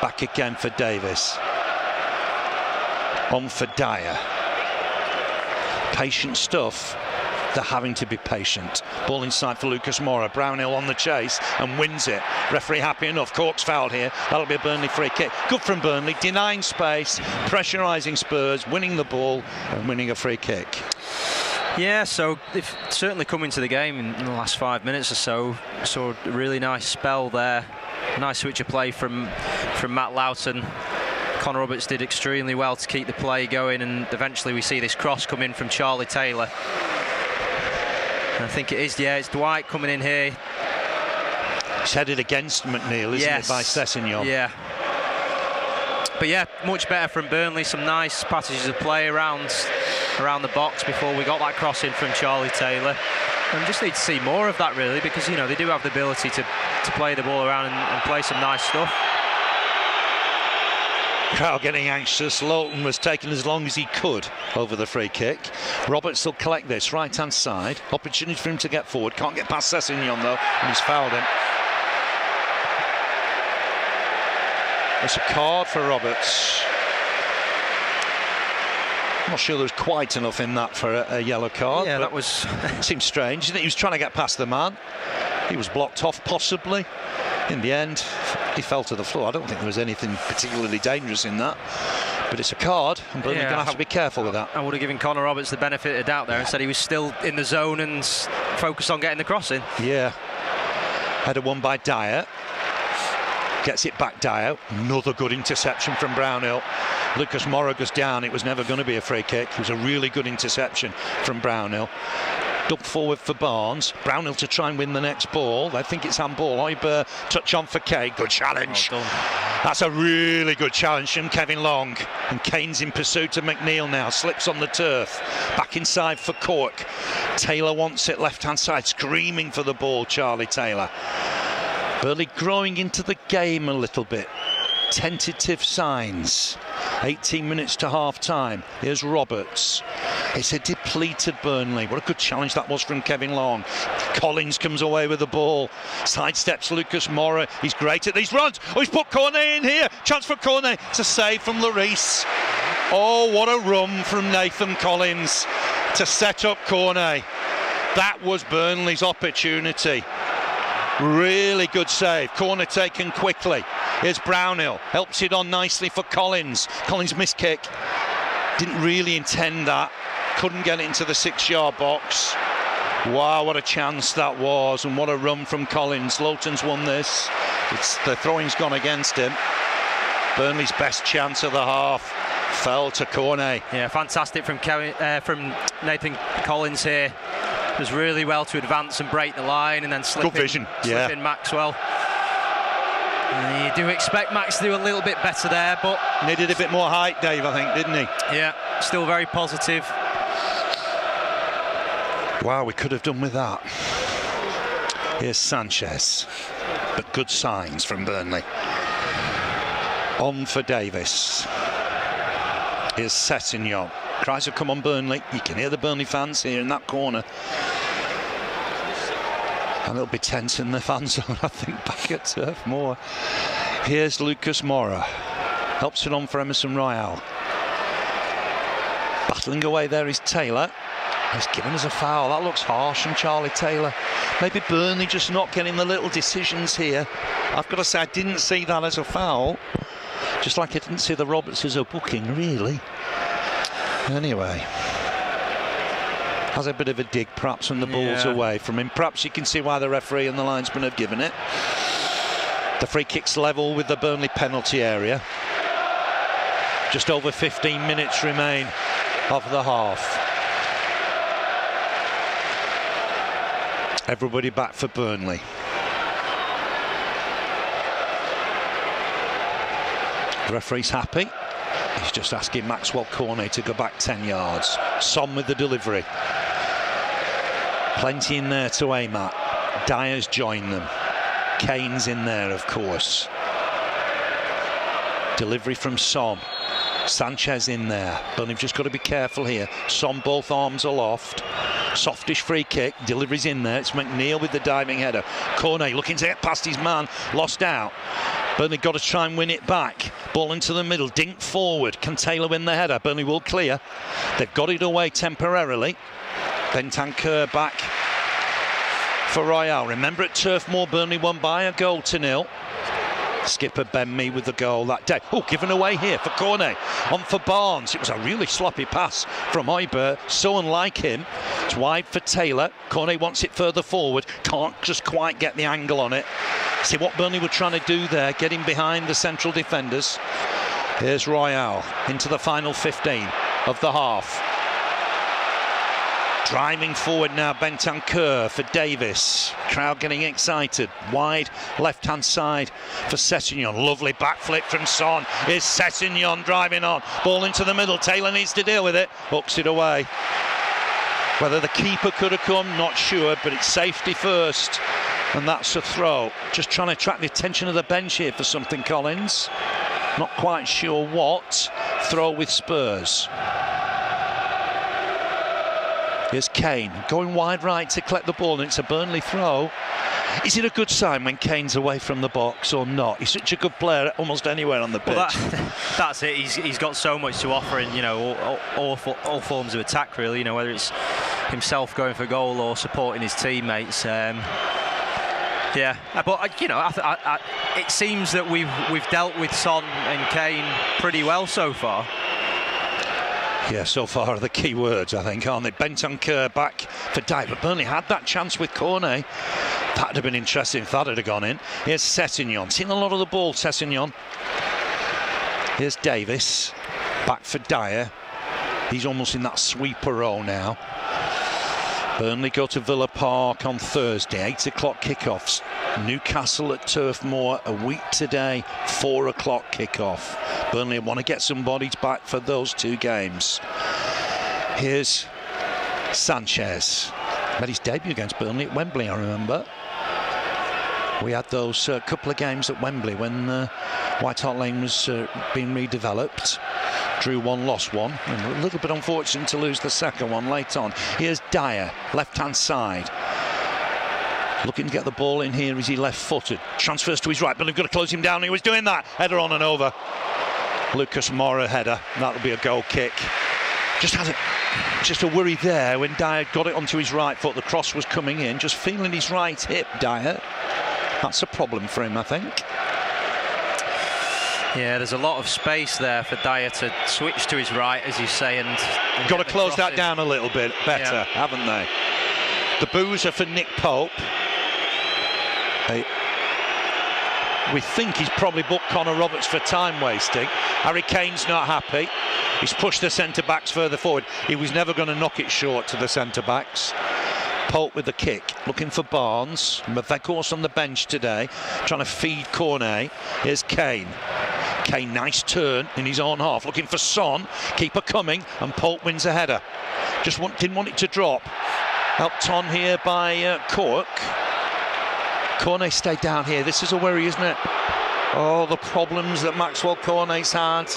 Back again for Davis. On for Dyer. Patient stuff. They're having to be patient. Ball inside for Lucas Moura. Brownhill on the chase and wins it. Referee happy enough. Cork's fouled here. That'll be a Burnley free kick. Good from Burnley. Denying space. Pressurising Spurs. Winning the ball and winning a free kick. Yeah, so they've certainly come into the game in the last 5 minutes or so. Saw a really nice spell there. Nice switch of play from Matt Lowton. Connor Roberts did extremely well to keep the play going, and eventually we see this cross come in from Charlie Taylor. And I think it is, yeah, it's Dwight coming in here. It's headed against McNeil, isn't it, by Sessegnon? Yeah. But yeah, much better from Burnley. Some nice passages of play around the box before we got that cross in from Charlie Taylor. And we just need to see more of that, really, because, you know, they do have the ability to play the ball around and play some nice stuff. Crowd getting anxious. Lowton was taking as long as he could over the free kick. Roberts will collect this right-hand side. Opportunity for him to get forward. Can't get past Sessegnon, though, and he's fouled him. It's a card for Roberts. I'm not sure there was quite enough in that for a yellow card. Yeah, that was... seemed strange, didn't it? He was trying to get past the man. He was blocked off, possibly. In the end, he fell to the floor. I don't think there was anything particularly dangerous in that. But it's a card, and Burnley going to have to be careful with that. I would have given Connor Roberts the benefit of the doubt there and said he was still in the zone and focused on getting the cross in. Yeah. Header won by Dyer. Gets it back, Dyer. Another good interception from Brownhill. Lucas Moura goes down. It was never going to be a free kick. It was a really good interception from Brownhill. Duck forward for Barnes. Brownhill to try and win the next ball. I think it's handball. Hojbjerg touch on for Kane. Good challenge. Well done. That's a really good challenge from Kevin Long. And Kane's in pursuit of McNeil now. Slips on the turf. Back inside for Cork. Taylor wants it left hand side. Screaming for the ball, Charlie Taylor. Burnley growing into the game a little bit. Tentative signs. 18 minutes to half time. Here's Roberts. It's a depleted Burnley. What a good challenge that was from Kevin Long. Collins comes away with the ball. Sidesteps Lucas Moura. He's great at these runs. Oh, he's put Cornet in here. Chance for Cornet. It's a save from Lloris. Oh, what a run from Nathan Collins to set up Cornet. That was Burnley's opportunity. Really good save. Corner taken quickly. Here's Brownhill. Helps it on nicely for Collins. Collins missed kick. Didn't really intend that. Couldn't get it into the 6-yard box. Wow, what a chance that was. And what a run from Collins. Lowton's won this. The throwing's gone against him. Burnley's best chance of the half fell to Cornet. Yeah, fantastic from Nathan Collins here. Does really well to advance and break the line and then slip in Maxwell. You do expect Max to do a little bit better there, but needed a bit more height, Dave, I think, didn't he? Yeah, still very positive. Wow, we could have done with that. Here's Sanchez, but good signs from Burnley. On for Davis. Here's Sessegnon. Cries have come on Burnley. You can hear the Burnley fans here in that corner. And it'll be tense in the fan zone, I think, back at Turf Moor. Here's Lucas Moura. Helps it on for Emerson Royale. Battling away there is Taylor. He's given us a foul. That looks harsh from Charlie Taylor. Maybe Burnley just not getting the little decisions here. I've got to say, I didn't see that as a foul. Just like I didn't see the Roberts as a booking, really. Anyway, has a bit of a dig perhaps when the ball's away from him. Perhaps you can see why the referee and the linesman have given it. The free kick's level with the Burnley penalty area. Just over 15 minutes remain of the half. Everybody back for Burnley. The referee's happy. He's just asking Maxwell Cornet to go back 10 yards. Son with the delivery. Plenty in there to aim at. Dyer's joined them. Kane's in there, of course. Delivery from Son. Sanchez in there. Burnley have just got to be careful here. Son both arms aloft. Softish free kick. Delivery's in there. It's McNeil with the diving header. Cornet looking to get past his man. Lost out. Burnley got to try and win it back. Ball into the middle. Dink forward. Can Taylor win the header? Burnley will clear. They've got it away temporarily. Bentancur back for Royale. Remember at Turf Moor, Burnley won by a goal to 0. Skipper Ben Mee with the goal that day. Oh, given away here for Cornet. On for Barnes. It was a really sloppy pass from Hojbjerg. So unlike him. It's wide for Taylor. Cornet wants it further forward. Can't just quite get the angle on it. See what Burnley were trying to do there, getting behind the central defenders. Here's Royale into the final 15 of the half. Driving forward now, Bentancur for Davis. Crowd getting excited. Wide left-hand side for Sessegnon. Lovely backflip from Son. Here's Sessegnon driving on. Ball into the middle. Taylor needs to deal with it. Hooks it away. Whether the keeper could have come, not sure, but it's safety first. And that's a throw. Just trying to attract the attention of the bench here for something, Collins. Not quite sure what. Throw with Spurs. Here's Kane going wide right to collect the ball, and it's a Burnley throw. Is it a good sign when Kane's away from the box or not? He's such a good player almost anywhere on the pitch. Well, that's it. He's got so much to offer in, you know, all forms of attack, really. You know, whether it's himself going for goal or supporting his teammates. Yeah, but you know, it seems that we've dealt with Son and Kane pretty well so far. Yeah, so far are the key words, I think, aren't they? Bentancur back for Dyer, but Burnley had that chance with Cornet. That'd have been interesting if that had gone in. Here's Sessegnon, seen a lot of the ball, Sessegnon. Here's Davis, back for Dyer. He's almost in that sweeper role now. Burnley go to Villa Park on Thursday, 8 o'clock kickoffs. Newcastle at Turf Moor a week today, 4 o'clock kickoff. Burnley want to get some bodies back for those two games. Here's Sanchez. Made his debut against Burnley at Wembley, I remember. We had those couple of games at Wembley when White Hart Lane was being redeveloped. Drew one, lost one, and a little bit unfortunate to lose the second one late on. Here's Dyer, left-hand side. Looking to get the ball in here. Is he left-footed? Transfers to his right, but they've got to close him down. He was doing that. Header on and over. Lucas Moura header. That'll be a goal kick. Just a worry there when Dyer got it onto his right foot. The cross was coming in. Just feeling his right hip, Dyer. That's a problem for him, I think. Yeah, there's a lot of space there for Dyer to switch to his right, as you say, and got to close that down a little bit better, haven't they? The boos are for Nick Pope. We think he's probably booked Connor Roberts for time wasting. Harry Kane's not happy. He's pushed the centre-backs further forward. He was never going to knock it short to the centre-backs. Pope with the kick, looking for Barnes. Maveco's on the bench today, trying to feed Cornet. Here's Kane. Kane, nice turn in his own half, looking for Son. Keeper coming, and Pope wins a header. Didn't want it to drop. Helped on here by Cork. Cornet stayed down here. This is a worry, isn't it? Oh, the problems that Maxwell Cornet's had.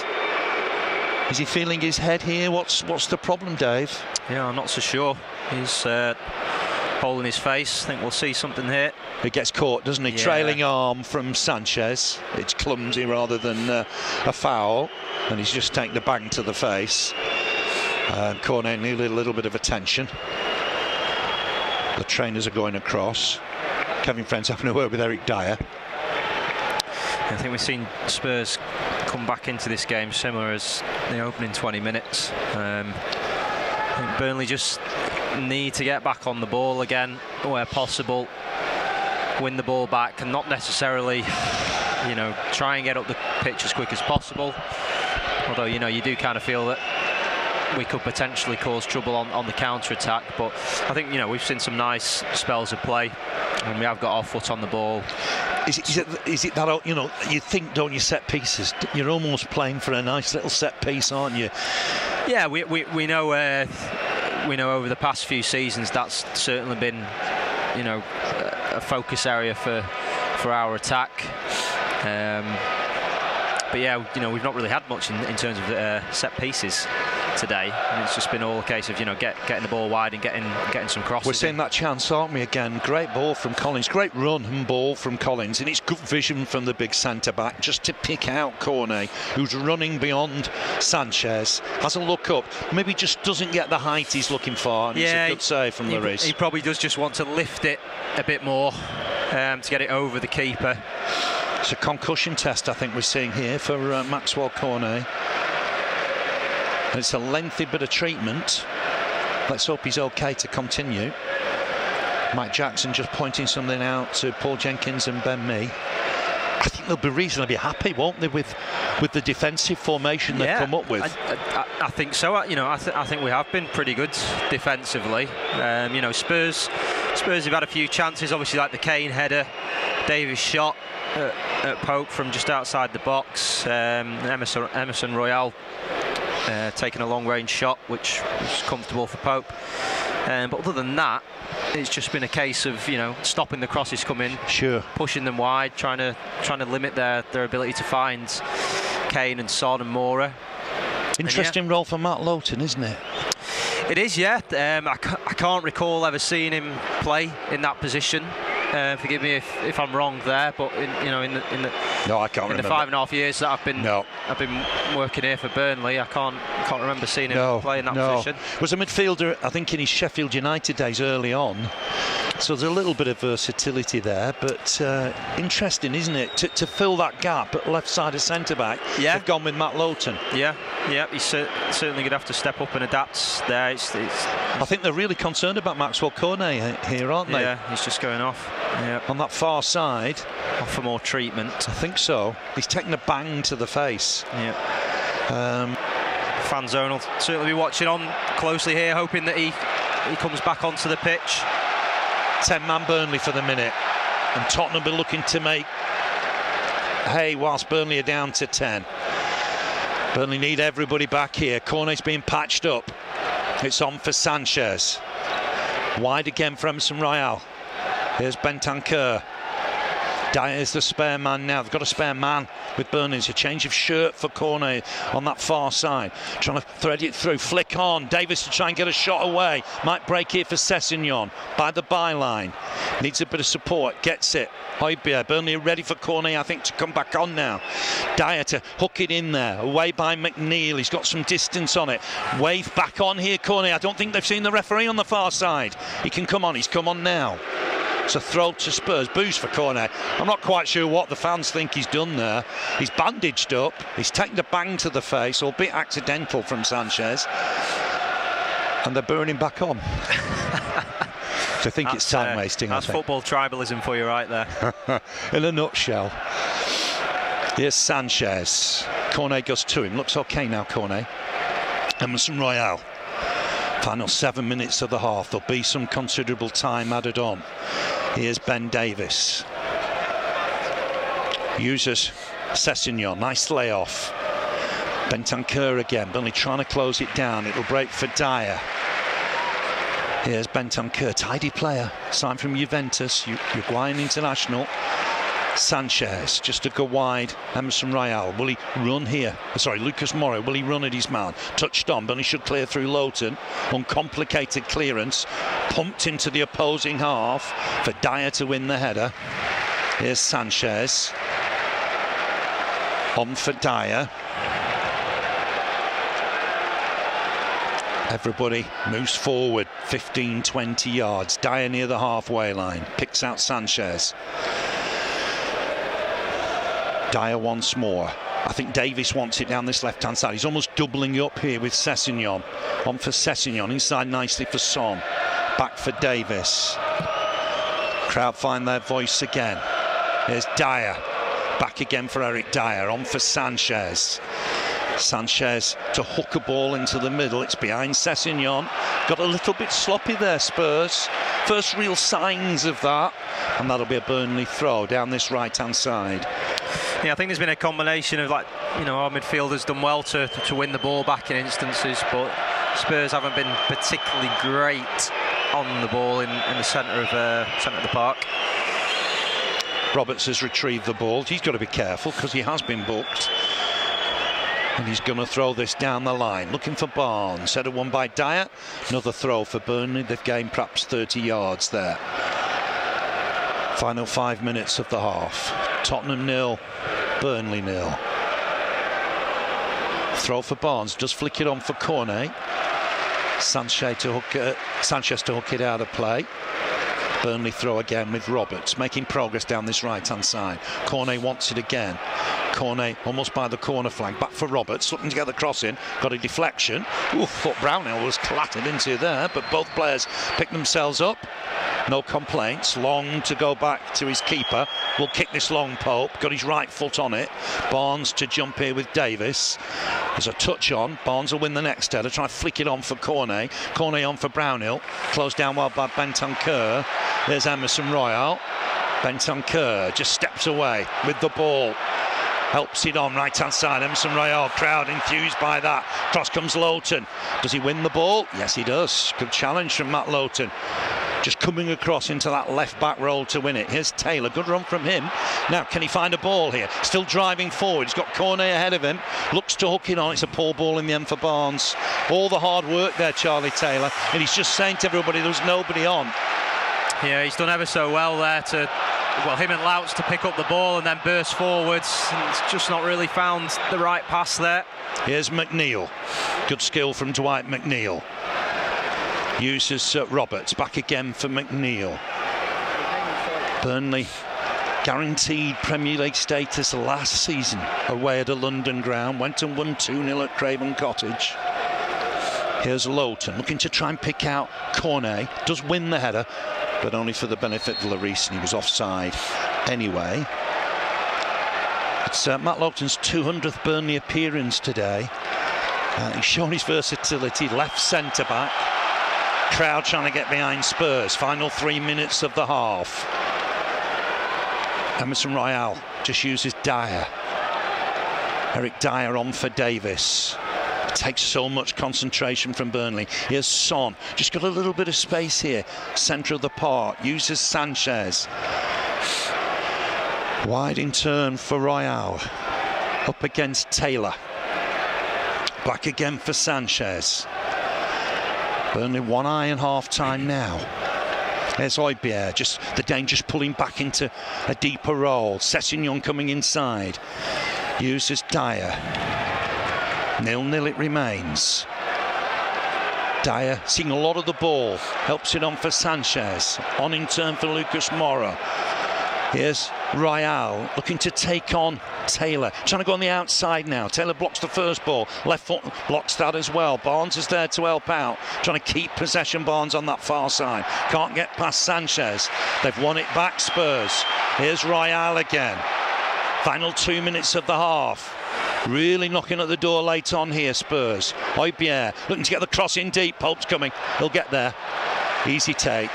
Is he feeling his head here? What's the problem, Dave? Yeah, I'm not so sure. He's hole in his face. I think we'll see something here. He gets caught, doesn't he? Yeah. Trailing arm from Sanchez. It's clumsy rather than a foul, and he's just taken the bang to the face. Cornet needed a little bit of attention. The trainers are going across. Kevin Friends having a word with Eric Dyer. I think we've seen Spurs come back into this game similar as the opening 20 minutes. I think Burnley just need to get back on the ball again where possible, win the ball back, and not necessarily, you know, try and get up the pitch as quick as possible. Although, you know, you do kind of feel that we could potentially cause trouble on the counter-attack, but I think, you know, we've seen some nice spells of play and we have got our foot on the ball. Is it that, you know, you think, don't you, set pieces, you're almost playing for a nice little set piece, aren't you? Yeah, we know over the past few seasons that's certainly been, you know, a focus area for our attack. But yeah, you know, we've not really had much in terms of set pieces today, and it's just been all a case of, you know, getting the ball wide and getting some crosses. We're seeing that chance, aren't we, again? Great ball from Collins, great run and ball from Collins, and it's good vision from the big centre-back just to pick out Cornet, who's running beyond Sanchez, has a look up, maybe just doesn't get the height he's looking for, and it's a good save from Lloris. He probably does just want to lift it a bit more to get it over the keeper. It's a concussion test, I think we're seeing here for Maxwell Cornet. And it's a lengthy bit of treatment. Let's hope he's okay to continue. Mike Jackson just pointing something out to Paul Jenkins and Ben Mee. I think they'll be reasonably happy, won't they, with the defensive formation they've come up with? I think so. You know, I think we have been pretty good defensively. You know, Spurs have had a few chances, obviously, like the Kane header, Davis shot at Pope from just outside the box, Emerson Royale taking a long-range shot, which was comfortable for Pope. But other than that, it's just been a case of, you know, stopping the crosses coming, pushing them wide, trying to limit their ability to find Kane and Son and Moura. Interesting role for Matt Lowton, isn't it? It is, yeah. I can't recall ever seeing him play in that position. Forgive me if I'm wrong there, but in the no, I can't in remember. the 5.5 years that I've been working here for Burnley, I can't remember seeing him play in that position. Was a midfielder, I think, in his Sheffield United days early on. So there's a little bit of versatility there, but interesting, isn't it, to fill that gap at left side of centre back? Yeah, they've gone with Matt Lowton. Yeah, he's certainly going to have to step up and adapt there. I think they're really concerned about Maxwell Cornet here, aren't they? Yeah, he's just going off. Yeah, on that far side. Off for more treatment. I think so. He's taken a bang to the face. Yeah. Fan zone will certainly be watching on closely here, hoping that he comes back onto the pitch. 10-man Burnley for the minute, and Tottenham are looking to make hay whilst Burnley are down to 10. Burnley need everybody back here. Cornet's being patched up. It's on for Sanchez. Wide again for Emerson Royal. Here's Bentancur. Dyer's the spare man now. They've got a spare man with Burnley. It's a change of shirt for Cornet on that far side. Trying to thread it through. Flick on. Davis to try and get a shot away. Might break here for Sessegnon by the byline. Needs a bit of support. Gets it. Højbjerg. Burnley ready for Cornet, I think, to come back on now. Dyer to hook it in there. Away by McNeil. He's got some distance on it. Wave back on here, Cornet. I don't think they've seen the referee on the far side. He can come on. He's come on now. It's a throw to Spurs. Boost for Cornet. I'm not quite sure what the fans think he's done there. He's bandaged up. He's taken a bang to the face, albeit accidental from Sanchez. And they're burning back on. So I think it's time wasting. That's football tribalism for you right there. In a nutshell. Here's Sanchez. Cornet goes to him. Looks okay now, Cornet. Emerson Royal. Final 7 minutes of the half. There'll be some considerable time added on. Here's Ben Davis. Uses Sessegnon. Nice layoff. Bentancur again. Burnley trying to close it down. It'll break for Dyer. Here's Bentancur. Tidy player. Signed from Juventus. Uruguayan international. Sanchez just to go wide. Emerson Royal, will he run here? Sorry, Lucas Moura, will he run at his man? Touched on, but he should clear through Lowton. Uncomplicated clearance, pumped into the opposing half for Dyer to win the header. Here's Sanchez on for Dyer. Everybody moves forward 15-20 yards. Dyer near the halfway line, picks out Sanchez. Dyer once more. I think Davis wants it down this left-hand side. He's almost doubling up here with Sessegnon. On for Sessegnon. Inside nicely for Son. Back for Davis. Crowd find their voice again. Here's Dyer. Back again for Eric Dyer. On for Sanchez. Sanchez to hook a ball into the middle. It's behind Sessegnon. Got a little bit sloppy there, Spurs. First real signs of that. And that'll be a Burnley throw down this right-hand side. Yeah, I think there's been a combination of, like, our midfielders done well to win the ball back in instances, but Spurs haven't been particularly great on the ball in the centre of the park. Roberts has retrieved the ball. He's got to be careful because he has been booked. And he's going to throw this down the line. Looking for Barnes. Header won by Dyer. Another throw for Burnley. They've gained perhaps 30 yards there. Final 5 minutes of the half. Tottenham 0, Burnley 0. Throw for Barnes. Does flick it on for Cornet. Sanchez to hook it out of play. Burnley throw again with Roberts, making progress down this right-hand side. Cornet wants it again. Cornet almost by the corner flank. Back for Roberts, looking to get the cross in. Got a deflection. Ooh, thought Brownhill was clattered into there, but both players pick themselves up. No complaints. Long to go back to his keeper. Will kick this long, Pope. Got his right foot on it. Barnes to jump here with Davis. There's a touch on. Barnes will win the next header. Try to flick it on for Cornet. Cornet on for Brownhill. Closed down well by Bentancur. There's Emerson Royal. Bentancur just steps away with the ball. Helps it on right-hand side. Emerson Royal, crowd enthused by that. Cross comes Lowton. Does he win the ball? Yes, he does. Good challenge from Matt Lowton. Just coming across into that left-back role to win it. Here's Taylor. Good run from him. Now, can he find a ball here? Still driving forward. He's got Cornet ahead of him. Looks to hook it on. It's a poor ball in the end for Barnes. All the hard work there, Charlie Taylor. And he's just saying to everybody, there's nobody on. Yeah, he's done ever so well there to, well, him and Louts to pick up the ball and then burst forwards. And it's just not really found the right pass there. Here's McNeil. Good skill from Dwight McNeil. Uses Roberts. Back again for McNeil. Burnley guaranteed Premier League status last season away at a London ground. Went and won 2-0 at Craven Cottage. Here's Lowton looking to try and pick out Cornet. Does win the header, but only for the benefit of Lloris, and he was offside anyway. It's Matt Lowton's 200th Burnley appearance today. He's shown his versatility, left centre-back. Crowd trying to get behind Spurs. Final 3 minutes of the half. Emerson Royal just uses Dyer. Eric Dyer on for Davis. Takes so much concentration from Burnley. Here's Son, just got a little bit of space here, centre of the park, uses Sanchez. Wide in turn for Royal, up against Taylor. Back again for Sanchez. Burnley 1 eye in half time now. There's Oibier, just the dangerous pulling back into a deeper role. Sessegnon coming inside, uses Dyer. 0-0 it remains. Dyer seeing a lot of the ball, helps it on for Sanchez, on in turn for Lucas Moura. Here's Royal looking to take on Taylor, trying to go on the outside now. Taylor blocks the first ball, left foot blocks that as well. Barnes is there to help out, trying to keep possession. Barnes on that far side, can't get past Sanchez. They've won it back, Spurs. Here's Royal again. Final 2 minutes of the half. Really knocking at the door late on here, Spurs. Oibier looking to get the cross in deep. Pope's coming, he'll get there. Easy take.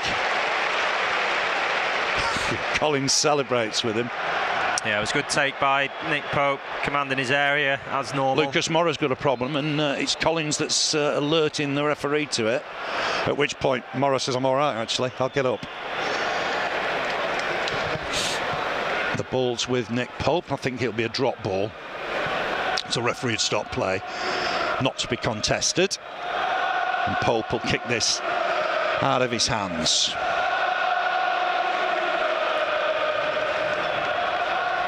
Collins celebrates with him. Yeah, it was a good take by Nick Pope, commanding his area as normal. Lucas Moura's got a problem, and it's Collins that's alerting the referee to it. At which point Moura says, I'm all right, actually, I'll get up. The ball's with Nick Pope. I think it'll be a drop ball. So referee would stop play, not to be contested. And Pope will kick this out of his hands.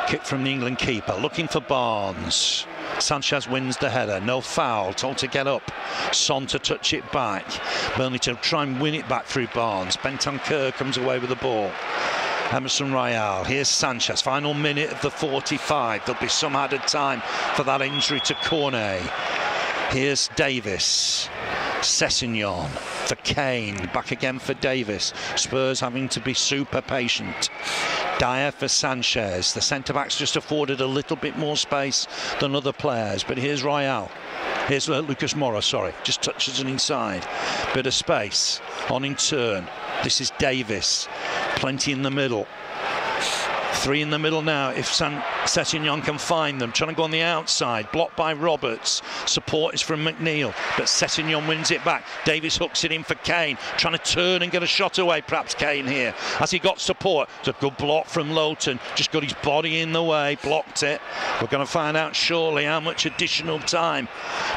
Kick from the England keeper, looking for Barnes. Sanchez wins the header, no foul, told to get up. Son to touch it back. Burnley to try and win it back through Barnes. Bentancur comes away with the ball. Emerson Royal, here's Sanchez, final minute of the 45. There'll be some added time for that injury to Cornet. Here's Davis. Sessegnon for Kane, back again for Davis. Spurs having to be super patient. Dyer for Sanchez. The centre-backs just afforded a little bit more space than other players, but here's Royal. Here's Lucas Moura, sorry, just touches it inside. Bit of space, on in turn. This is Davis, plenty in the middle. 3 in the middle now if Sessegnon can find them. Trying to go on the outside, blocked by Roberts. Support is from McNeil, but Sessegnon wins it back. Davis hooks it in for Kane, trying to turn and get a shot away, perhaps Kane here. Has he got support? It's a good block from Lowton, just got his body in the way, blocked it. We're going to find out shortly how much additional time.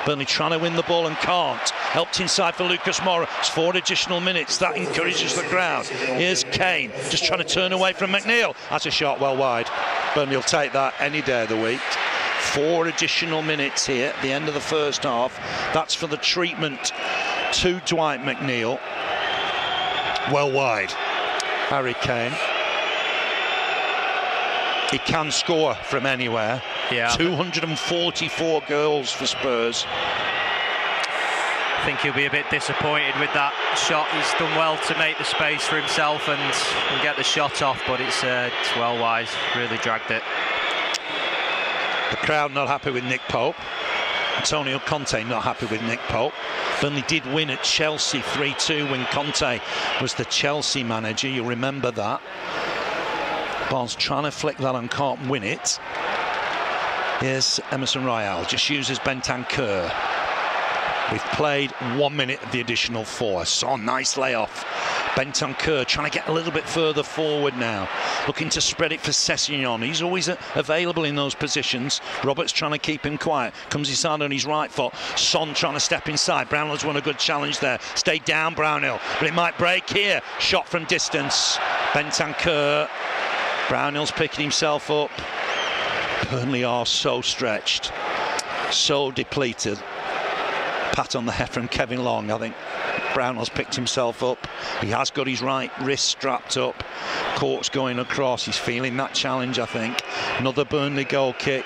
Burnley trying to win the ball and can't. Helped inside for Lucas Moura. It's 4 additional minutes, that encourages the crowd. Here's Kane, just trying to turn away from McNeil. That's a shot well wide. Burnley will take that any day of the week. 4 additional minutes here at the end of the first half. That's for the treatment to Dwight McNeil. Well wide. Harry Kane. He can score from anywhere. Yeah. 244 goals for Spurs. I think he'll be a bit disappointed with that shot. He's done well to make the space for himself and get the shot off, but it's well wide. Really dragged it. The crowd not happy with Nick Pope. Antonio Conte not happy with Nick Pope. Burnley did win at Chelsea 3-2 when Conte was the Chelsea manager. You'll remember that. Barnes trying to flick that and can't win it. Here's Emerson Royal, just uses Bentancur. We've played 1 minute of the additional 4. Son, nice layoff. Bentancur trying to get a little bit further forward now, looking to spread it for Sessegnon. He's always available in those positions. Roberts trying to keep him quiet. Comes inside on his right foot. Son trying to step inside. Brownhill's won a good challenge there. Stay down, Brownhill, but it might break here. Shot from distance. Bentancur. Brownhill's picking himself up. Burnley are so stretched, so depleted. Pat on the head from Kevin Long. I think Brownhill's picked himself up. He has got his right wrist strapped up. Court's going across. He's feeling that challenge, I think. Another Burnley goal kick.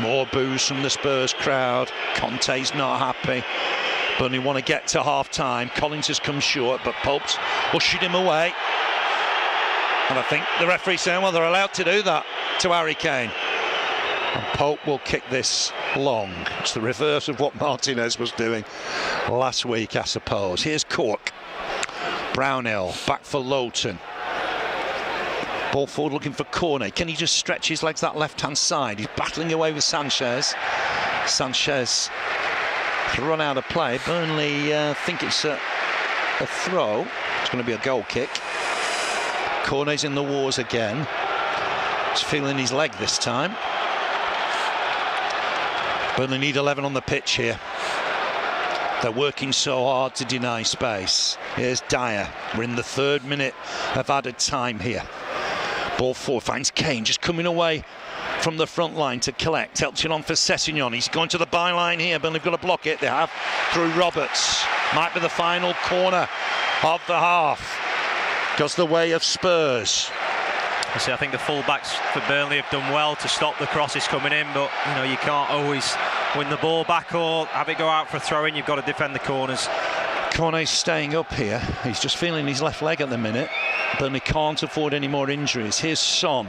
More boos from the Spurs crowd. Conte's not happy. Burnley want to get to half-time. Collins has come short, but Pope's ushered him away. And I think the referee's saying, well, they're allowed to do that to Harry Kane. And Pope will kick this long. It's the reverse of what Martinez was doing last week, I suppose. Here's Cork. Brownhill back for Lowton. Ball forward looking for Cornet. Can he just stretch his legs that left-hand side? He's battling away with Sanchez. Sanchez run out of play. Burnley think it's a throw. It's going to be a goal kick. Cornet's in the wars again. He's feeling his leg this time. Burnley need 11 on the pitch here. They're working so hard to deny space. Here's Dyer. We're in the 3rd minute of added time here. Ball forward, finds Kane, just coming away from the front line to collect. Helps it on for Sessegnon. He's going to the byline here, but they've got to block it. They have through Roberts. Might be the final corner of the half. Goes the way of Spurs. I think the full-backs for Burnley have done well to stop the crosses coming in, but you know, you can't always win the ball back or have it go out for a throw-in. You've got to defend the corners. Cornet's staying up here. He's just feeling his left leg at the minute. Burnley can't afford any more injuries. Here's Son.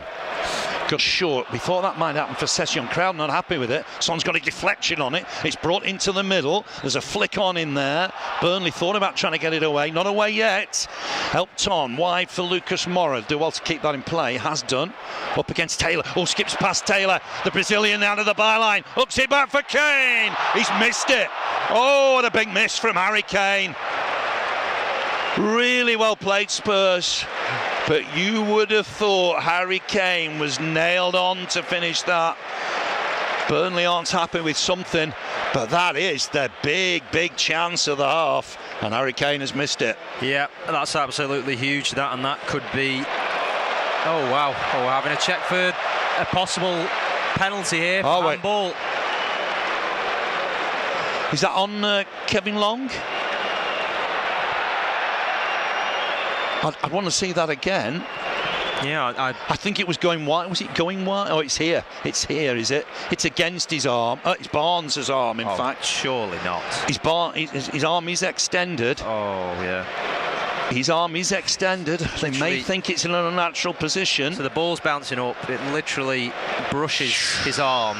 Got short. We thought that might happen for Sessegnon. Crowd not happy with it. Son's got a deflection on it. It's brought into the middle. There's a flick on in there. Burnley thought about trying to get it away. Not away yet. Helped on. Wide for Lucas Moura. Do well to keep that in play. Has done. Up against Taylor. Oh, skips past Taylor. The Brazilian out of the byline. Hooks it back for Kane. He's missed it. Oh, what a big miss from Harry Kane. Really well played, Spurs. But you would have thought Harry Kane was nailed on to finish that. Burnley aren't happy with something, but that is the big chance of the half, and Harry Kane has missed it. Yeah, that's absolutely huge, that, and that could be... Oh, wow. Oh, we're having a check for a possible penalty here. Oh, wait. Ball. Is that on Kevin Long? I'd want to see that again. Yeah, I think it was going wide. Was it going wide? Oh, it's here. It's here, is it? It's against his arm. It's Barnes' arm, in fact. Surely not. His arm is extended. Oh, yeah. His arm is extended. They may think it's in an unnatural position. So the ball's bouncing up. It literally brushes his arm.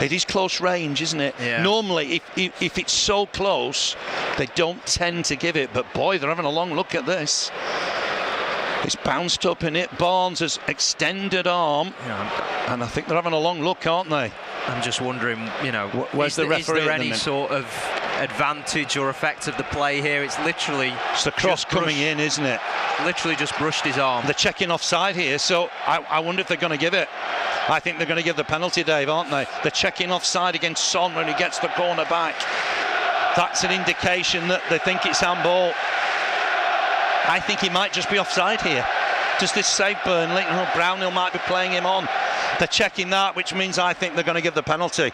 It is close range, isn't it? Yeah. Normally, if it's so close, they don't tend to give it. But boy, they're having a long look at this. It's bounced up in it. Barnes has extended arm. Yeah. And I think they're having a long look, aren't they? I'm just wondering, you know, where's the referee? Is there any sort of advantage or effect of the play here? It's literally... It's the cross coming in, isn't it? Literally just brushed his arm. They're checking offside here, so I wonder if they're going to give it. I think they're going to give the penalty, Dave, aren't they? They're checking offside against Son when he gets the corner back. That's an indication that they think it's handball. I think he might just be offside here. Does this save Burnley? Oh, Brownhill might be playing him on. They're checking that, which means I think they're going to give the penalty.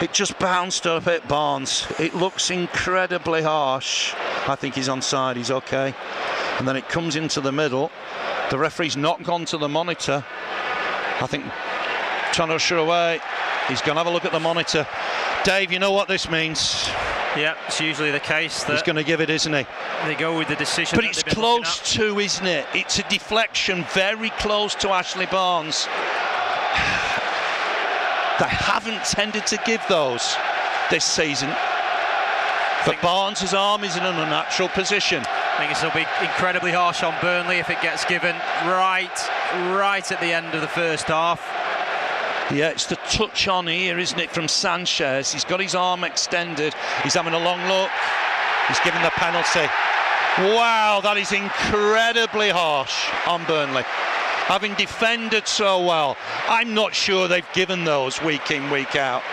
It just bounced up at Barnes. It looks incredibly harsh. I think he's onside, he's okay. And then it comes into the middle. The referee's not gone to the monitor. I think trying to usher away. He's going to have a look at the monitor. Dave, you know what this means? Yeah, it's usually the case that he's going to give it, isn't he? They go with the decision. But it's close to, isn't it? It's a deflection very close to Ashley Barnes. They haven't tended to give those this season. But Barnes' arm is in an unnatural position. I think this will be incredibly harsh on Burnley if it gets given right at the end of the first half. Yeah, it's the touch on here, isn't it, from Sanchez. He's got his arm extended. He's having a long look. He's given the penalty. Wow, that is incredibly harsh on Burnley. Having defended so well, I'm not sure they've given those week in, week out.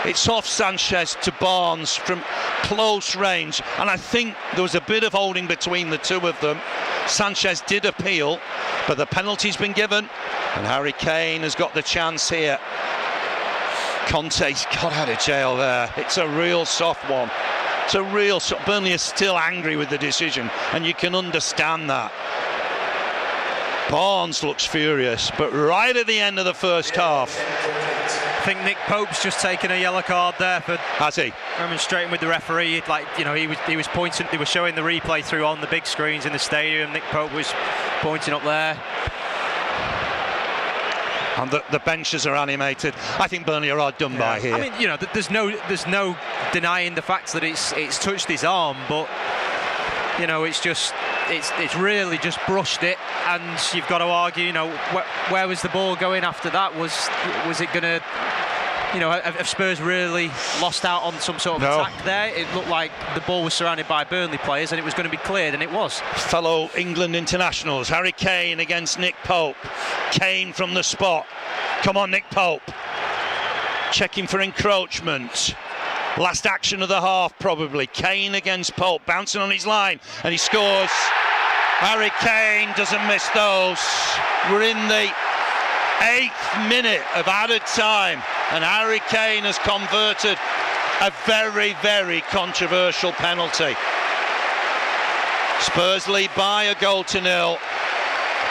It's off Sanchez to Barnes from close range, and I think there was a bit of holding between the two of them. Sanchez did appeal, but the penalty's been given, and Harry Kane has got the chance here. Conte's got out of jail there. It's a real soft one. It's a real soft. Burnley is still angry with the decision, and you can understand that. Barnes looks furious, but right at the end of the first half. I think Nick Pope's just taken a yellow card there for demonstrating with the referee. Like, you know, he was pointing. They were showing the replay through on the big screens in the stadium. Nick Pope was pointing up there. And the benches are animated. I think Burnley are done by here. I mean, you know, there's no denying the fact that it's touched his arm, but you know, it's really just brushed it, and you've got to argue, you know, where was the ball going after that? Was it going to, you know, have Spurs really lost out on some sort of attack there? It looked like the ball was surrounded by Burnley players and it was going to be cleared, and it was. Fellow England internationals, Harry Kane against Nick Pope. Kane from the spot. Come on, Nick Pope. Checking for encroachment. Last action of the half, probably. Kane against Pope, bouncing on his line, and he scores. Harry Kane doesn't miss those. We're in the 8th minute of added time, and Harry Kane has converted a very, very controversial penalty. Spurs lead by a 1-0.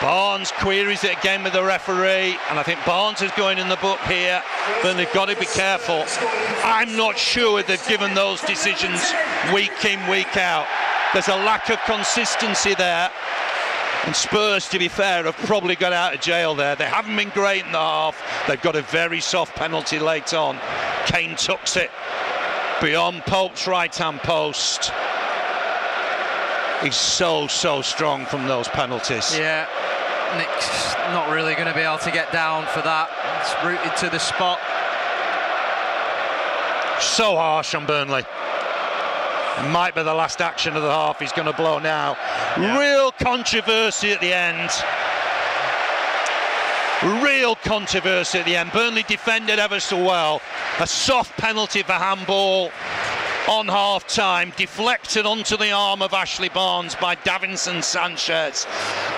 Barnes queries it again with the referee, and I think Barnes is going in the book here, but they've got to be careful. I'm not sure they've given those decisions week in, week out. There's a lack of consistency there, and Spurs, to be fair, have probably got out of jail there. They haven't been great in the half. They've got a very soft penalty late on. Kane tucks it beyond Pope's right-hand post. He's so strong from those penalties. Yeah, Nick's not really going to be able to get down for that. It's rooted to the spot. So harsh on Burnley. It might be the last action of the half. He's going to blow now. Yeah. Real controversy at the end. Real controversy at the end. Burnley defended ever so well. A soft penalty for handball on half-time, deflected onto the arm of Ashley Barnes by Davinson Sanchez.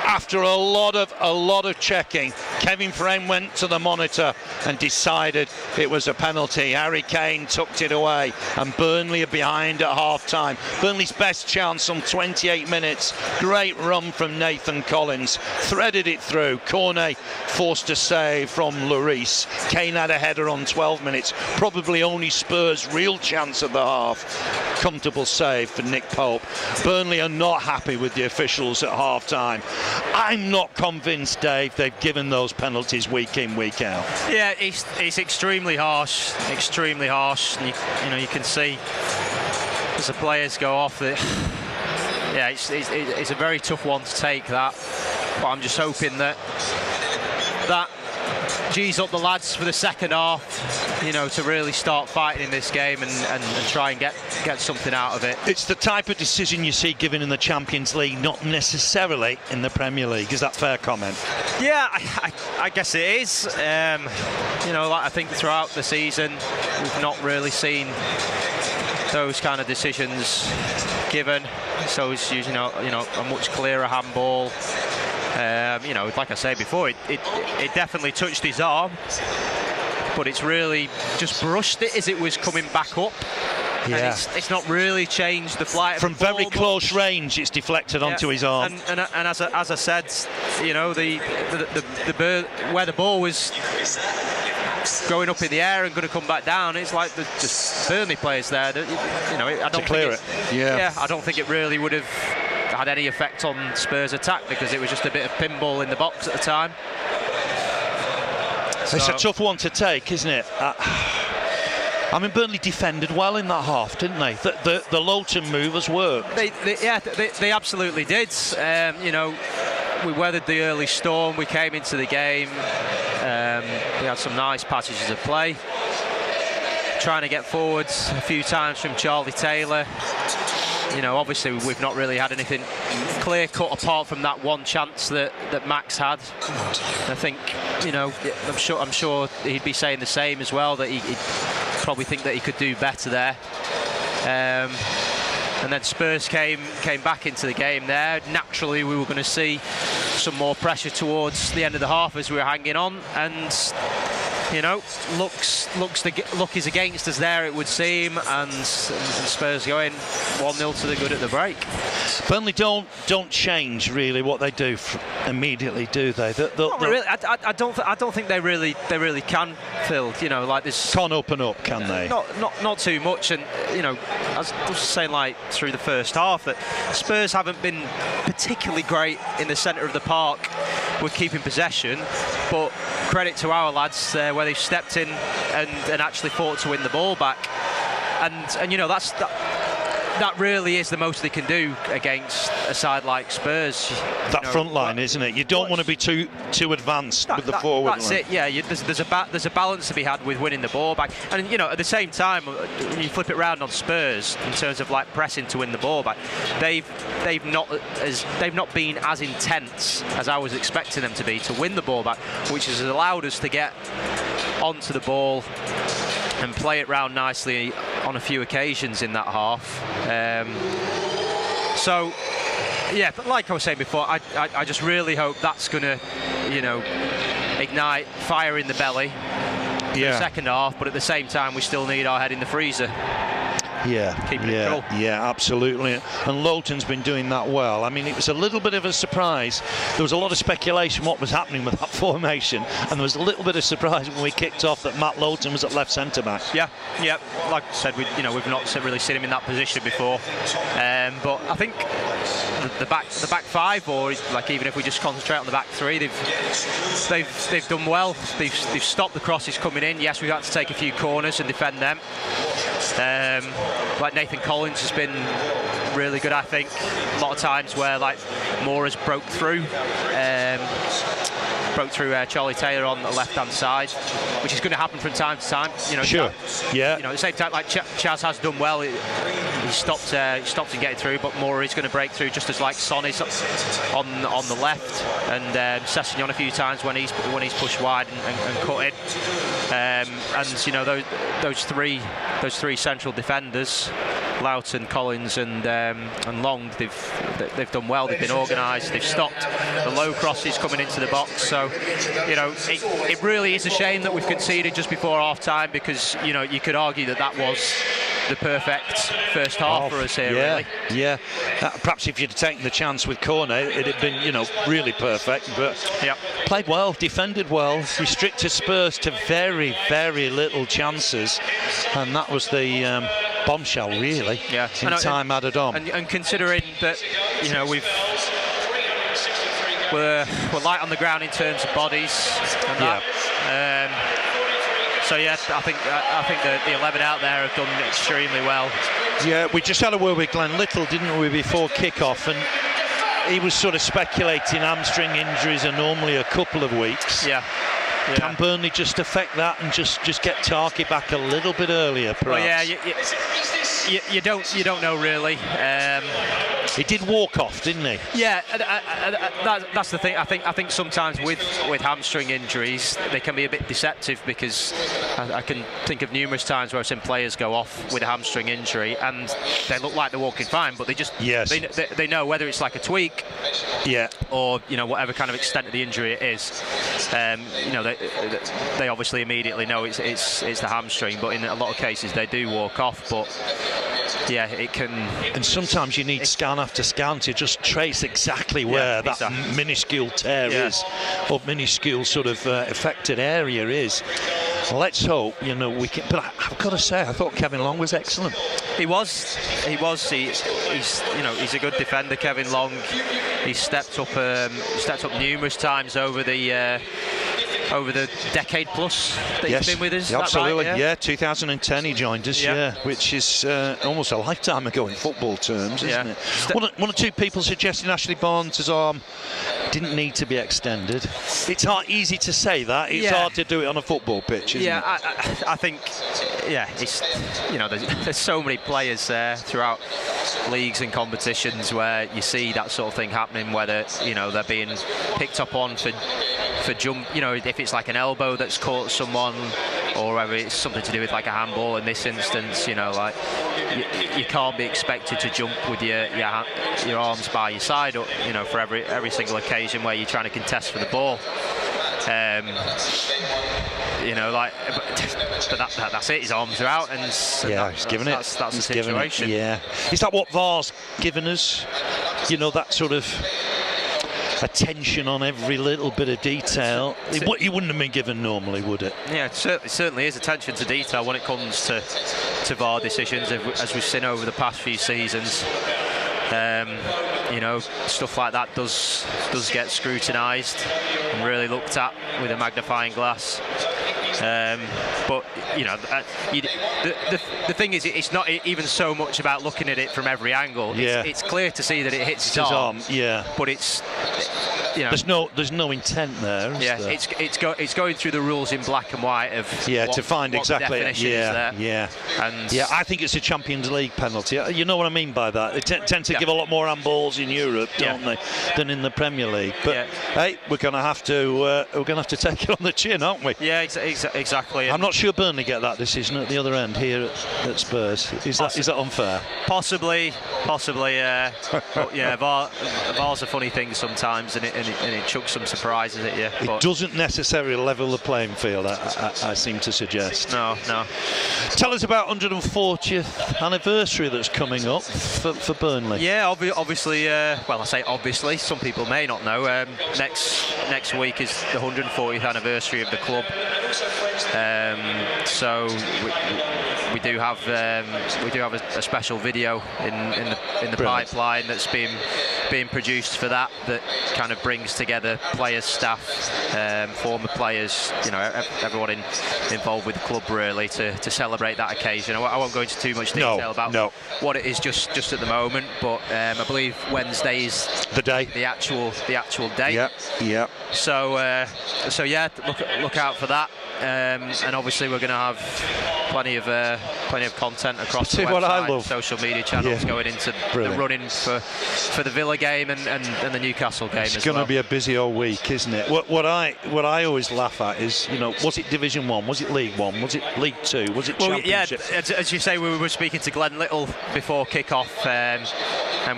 After a lot of checking, Kevin Friend went to the monitor and decided it was a penalty. Harry Kane tucked it away, and Burnley are behind at half-time. Burnley's best chance on 28 minutes. Great run from Nathan Collins, threaded it through. Cornet forced a save from Lloris. Kane had a header on 12 minutes. Probably only Spurs' real chance at the half. Comfortable save for Nick Pope. Burnley are not happy with the officials at half-time. I'm not convinced, Dave, they've given those penalties week in, week out. Yeah, it's extremely harsh, extremely harsh. And you know, you can see as the players go off that. Yeah, it's a very tough one to take, that. But I'm just hoping that G's up the lads for the second half, you know, to really start fighting in this game and try and get something out of it. It's the type of decision you see given in the Champions League, not necessarily in the Premier League. Is that fair comment? Yeah, I guess it is. You know, like I think throughout the season we've not really seen those kind of decisions given. So it's usually, you know, a much clearer handball. You know, like I said before, it definitely touched his arm, but it's really just brushed it as it was coming back up. Yeah. And it's not really changed the flight from of the ball very close range. It's deflected onto his arm. And as I said, you know, where the ball was going up in the air and going to come back down, it's like the Burnley players there. You know, I don't clear it. Yeah, I don't think it really would have had any effect on Spurs' attack because it was just a bit of pinball in the box at the time. It's a tough one to take, isn't it? I mean, Burnley defended well in that half, didn't they? The Lowton move has worked. They absolutely did. You know, we weathered the early storm. We came into the game. We had some nice passages of play. Trying to get forwards a few times from Charlie Taylor. You know, obviously we've not really had anything clear cut apart from that one chance that Max had. I think, you know, I'm sure he'd be saying the same as well, that he'd probably think that he could do better there. And then Spurs came back into the game there. Naturally, we were going to see some more pressure towards the end of the half as we were hanging on, and you know, luck is against us there, it would seem, and Spurs going 1-0 to the good at the break. Burnley don't change really what they do immediately, do they? Not really. I don't think they really can, Phil. You know, like this. Can't open up, can they? Not too much, and you know, I was saying like through the first half that Spurs haven't been particularly great in the centre of the park with keeping possession, but credit to our lads where they've stepped in and actually fought to win the ball back, and you know, that really is the most they can do against a side like Spurs. That front line, isn't it? You don't want to be too advanced with the forward that's line. It, yeah. There's a balance to be had with winning the ball back, and you know, at the same time, when you flip it round on Spurs in terms of like pressing to win the ball back, they've not been as intense as I was expecting them to be to win the ball back, which has allowed us to get onto the ball and play it round nicely on a few occasions in that half. So, yeah, but like I was saying before, I just really hope that's going to, you know, ignite fire in the belly for the second half, but at the same time, we still need our head in the freezer. Keeping it cool. Yeah, absolutely. And Lowton's been doing that well. I mean, it was a little bit of a surprise. There was a lot of speculation what was happening with that formation, and there was a little bit of surprise when we kicked off that Matt Lowton was at left centre back. Yeah. Like I said, we've not really seen him in that position before. But I think the back five, or like even if we just concentrate on the back three, they've done well. They've stopped the crosses coming in. Yes, we've had to take a few corners and defend them. Like Nathan Collins has been really good, I think. A lot of times where like Moore has broke through Charlie Taylor on the left-hand side, which is going to happen from time to time. You know, sure. Yeah. You know, at the same time, like Chaz has done well. He stopped in getting through, but Moore is going to break through just as like Son is on the left, and Sessegnon a few times when he's pushed wide and cut in. And you know, those three central defenders, Lowton, Collins, and Long, they've done well. They've been organised. They've stopped the low crosses coming into the box. So, you know, it really is a shame that we've conceded just before half time, because you know, you could argue that was the perfect first half for us here. Really. Yeah. Perhaps if you'd taken the chance with corner, it'd have been, you know, really perfect. But played well, defended well, restricted Spurs to very, very little chances, and that was the bombshell, really. Yeah. In time added on. And considering that, you know, we're light on the ground in terms of bodies. And that. So yes, I think the 11 out there have done extremely well. Yeah, we just had a word with Glenn Little, didn't we, before kick-off, and he was sort of speculating hamstring injuries are normally a couple of weeks. Yeah. Can Burnley just affect that and just get Tarky back a little bit earlier, perhaps? Well, you don't know really. He did walk off, didn't he? Yeah, that's the thing. I think sometimes with hamstring injuries they can be a bit deceptive, because I can think of numerous times where I've seen players go off with a hamstring injury and they look like they're walking fine, but they just they know whether it's like a tweak, or you know, whatever kind of extent of the injury it is. You know, they obviously immediately know it's the hamstring, but in a lot of cases they do walk off. But yeah, it can. And sometimes you need scan after scan to just trace exactly where that minuscule tear is, or minuscule sort of affected area is. Let's hope, you know, we can. But I've got to say, I thought Kevin Long was excellent. He was. He's you know, he's a good defender, Kevin Long. He's stepped up numerous times over the over the decade plus that yes. he's been with us. Absolutely, right? yeah. 2010 he joined us, which is almost a lifetime ago in football terms, isn't it? One or two people suggesting Ashley Barnes' arm didn't need to be extended. It's easy to say that. It's hard to do it on a football pitch, isn't it? I think, it's, there's so many players there throughout leagues and competitions where you see that sort of thing happening, whether they're being picked up on for jump, if it's like an elbow that's caught someone, or whether it's something to do with like a handball in this instance. Like you can't be expected to jump with your arms by your side, or for every single occasion where you're trying to contest for the ball. But that's it. His arms are out, and he's given it. That's the situation. Is that what VAR's given us? That sort of attention on every little bit of detail. What you wouldn't have been given normally, would it? Yeah, it certainly is attention to detail when it comes to VAR decisions, as we've seen over the past few seasons. Stuff like that does get scrutinised and really looked at with a magnifying glass. But the thing is, it's not even so much about looking at it from every angle. It's clear to see that it hits his arm. But it's there's no intent there. There? It's going through the rules in black and white of to find what exactly. The definition is there. And I think it's a Champions League penalty. You know what I mean by that? They tend to give a lot more handballs in Europe, don't they, than in the Premier League. But hey, we're going to have to take it on the chin, aren't we? Yeah, exactly. I'm not sure Burnley get that decision at the other end here at Spurs. Is that unfair? Possibly. But VAR's a funny thing sometimes, and it chucks some surprises at you. It doesn't necessarily level the playing field, I seem to suggest. No. Tell us about 140th anniversary that's coming up for Burnley. Yeah, obviously. Well, I say obviously. Some people may not know. Next week is the 140th anniversary of the club. So we do have a special video in the pipeline that's being produced for that kind of brings together players, staff, former players, everyone involved with the club really to celebrate that occasion. I won't go into too much detail about what it is just at the moment, but I believe Wednesday is the day, the actual day. Yeah. So look out for that. And obviously we're going to have plenty of content across the website, social media channels going into the run-in for the Villa game and the Newcastle game as well. It's going to be a busy old week, isn't it? What I always laugh at is, was it Division 1? Was it League 1? Was it League 2? Was it Championship? Yeah, as you say, we were speaking to Glenn Little before kick-off, and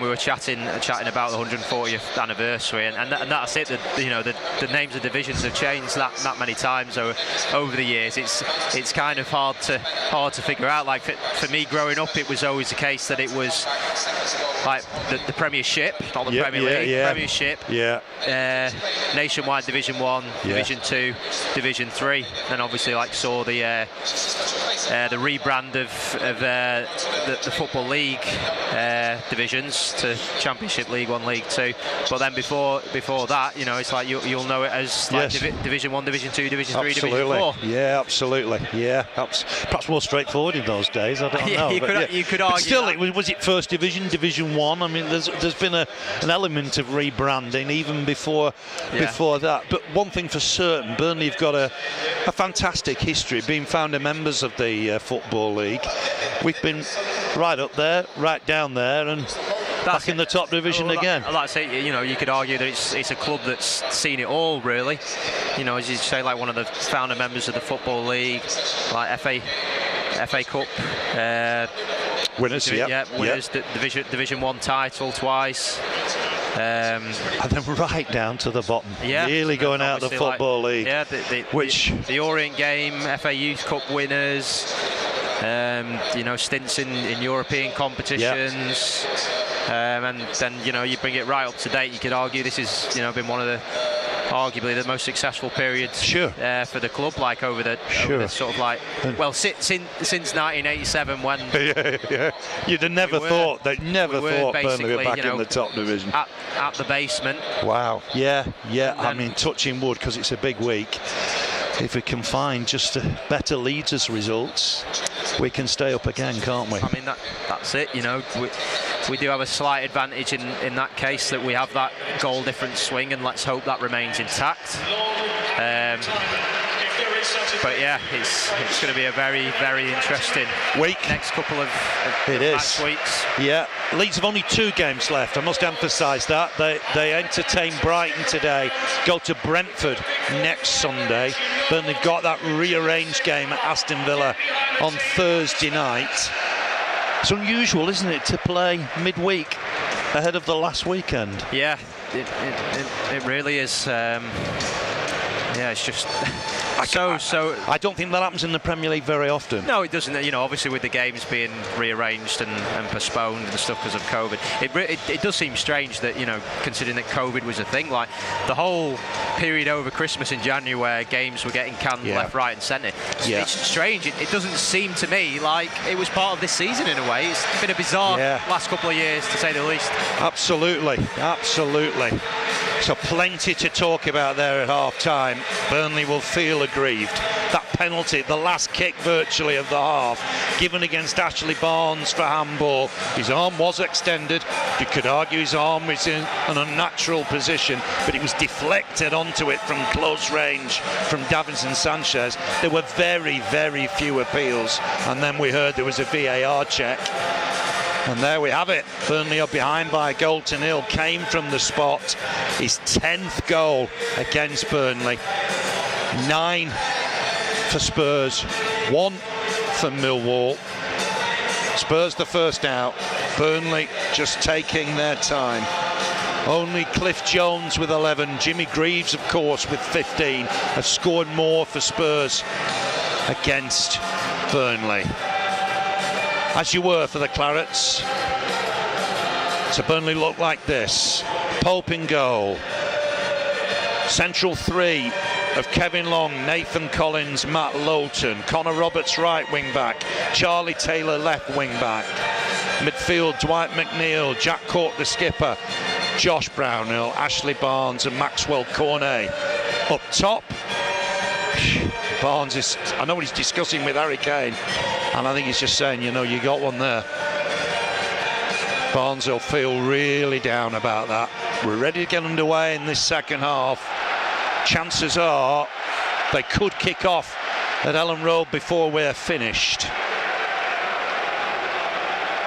we were chatting about the 140th anniversary, and that's it. The names of divisions have changed that many times over the years. It's kind of hard to figure out. Like for me growing up, it was always the case that it was like the Premiership, not the Premier League, Premiership, nationwide Division 1, Division 2, Division 3. Then obviously saw the rebrand of the Football League divisions to Championship, League 1, League 2. But then before that, it's like you'll know it as Division 1, Division 2, Division 3, Division 4. Yeah, absolutely. Yeah, perhaps more straightforward in those days. I don't know. You could argue. But still, was it First Division, Division 1? I mean, there's been an element of rebranding even before that. But one thing for certain, Burnley have got a fantastic history, being founder members of the Football League. We've been right up there, right down there, and back in the top division again. Like I say, you could argue that it's a club that's seen it all, really. As you say, like one of the founder members of the Football League, like FA Cup winners, winners, Division 1 title twice. And then right down to the bottom, really going out the Football League. Yeah, the Orient game, FA Youth Cup winners, stints in European competitions. And then you bring it right up to date. You could argue this has been one of arguably the most successful period for the club, like over the sort of like, well, since 1987 when you'd have never thought Burnley were back in the top division at the basement. Wow. I mean, touching wood, because it's a big week. If we can find just better Leeds as results, we can stay up again, can't we? I mean, that's it. You know, we do have a slight advantage in that case, that we have that goal difference swing, and let's hope that remains intact. But yeah, it's going to be a very, very interesting week. Next couple of match weeks. Yeah, Leeds have only 2 games left. I must emphasise that. They entertain Brighton today, go to Brentford next Sunday. Burnley have got that rearranged game at Aston Villa on Thursday night. It's unusual, isn't it, to play midweek ahead of the last weekend? Yeah, it really is. It's just I don't think that happens in the Premier League very often. No, it doesn't. You know, obviously with the games being rearranged and postponed and stuff because of COVID, it does seem strange that, you know, considering that COVID was a thing, like the whole period over Christmas in January where games were getting canned left, right and centre. It's strange. It doesn't seem to me like it was part of this season in a way. It's been a bizarre last couple of years, to say the least. Absolutely. So plenty to talk about there at half-time. Burnley will feel aggrieved. That penalty, the last kick virtually of the half, given against Ashley Barnes for handball. His arm was extended. You could argue his arm was in an unnatural position, but it was deflected onto it from close range from Davinson Sanchez. There were very, very few appeals, and then we heard there was a VAR check. And there we have it. Burnley are behind by a goal to nil. Came from the spot. His 10th goal against Burnley. 9 for Spurs. 1 for Millwall. Spurs the first out. Burnley just taking their time. Only Cliff Jones with 11. Jimmy Greaves, of course, with 15. Have scored more for Spurs against Burnley. As you were for the Clarets. So Burnley look like this. Pope in goal. Central 3 of Kevin Long, Nathan Collins, Matt Lowton. Connor Roberts right wing back. Charlie Taylor left wing back. Midfield, Dwight McNeil, Jack Cork the skipper, Josh Brownhill, Ashley Barnes and Maxwell Cornet. Up top, Barnes is, I know what he's discussing with Harry Kane, and I think he's just saying, you know, you got one there. Barnes will feel really down about that. We're ready to get underway in this second half. Chances are they could kick off at Ellen Road before we're finished.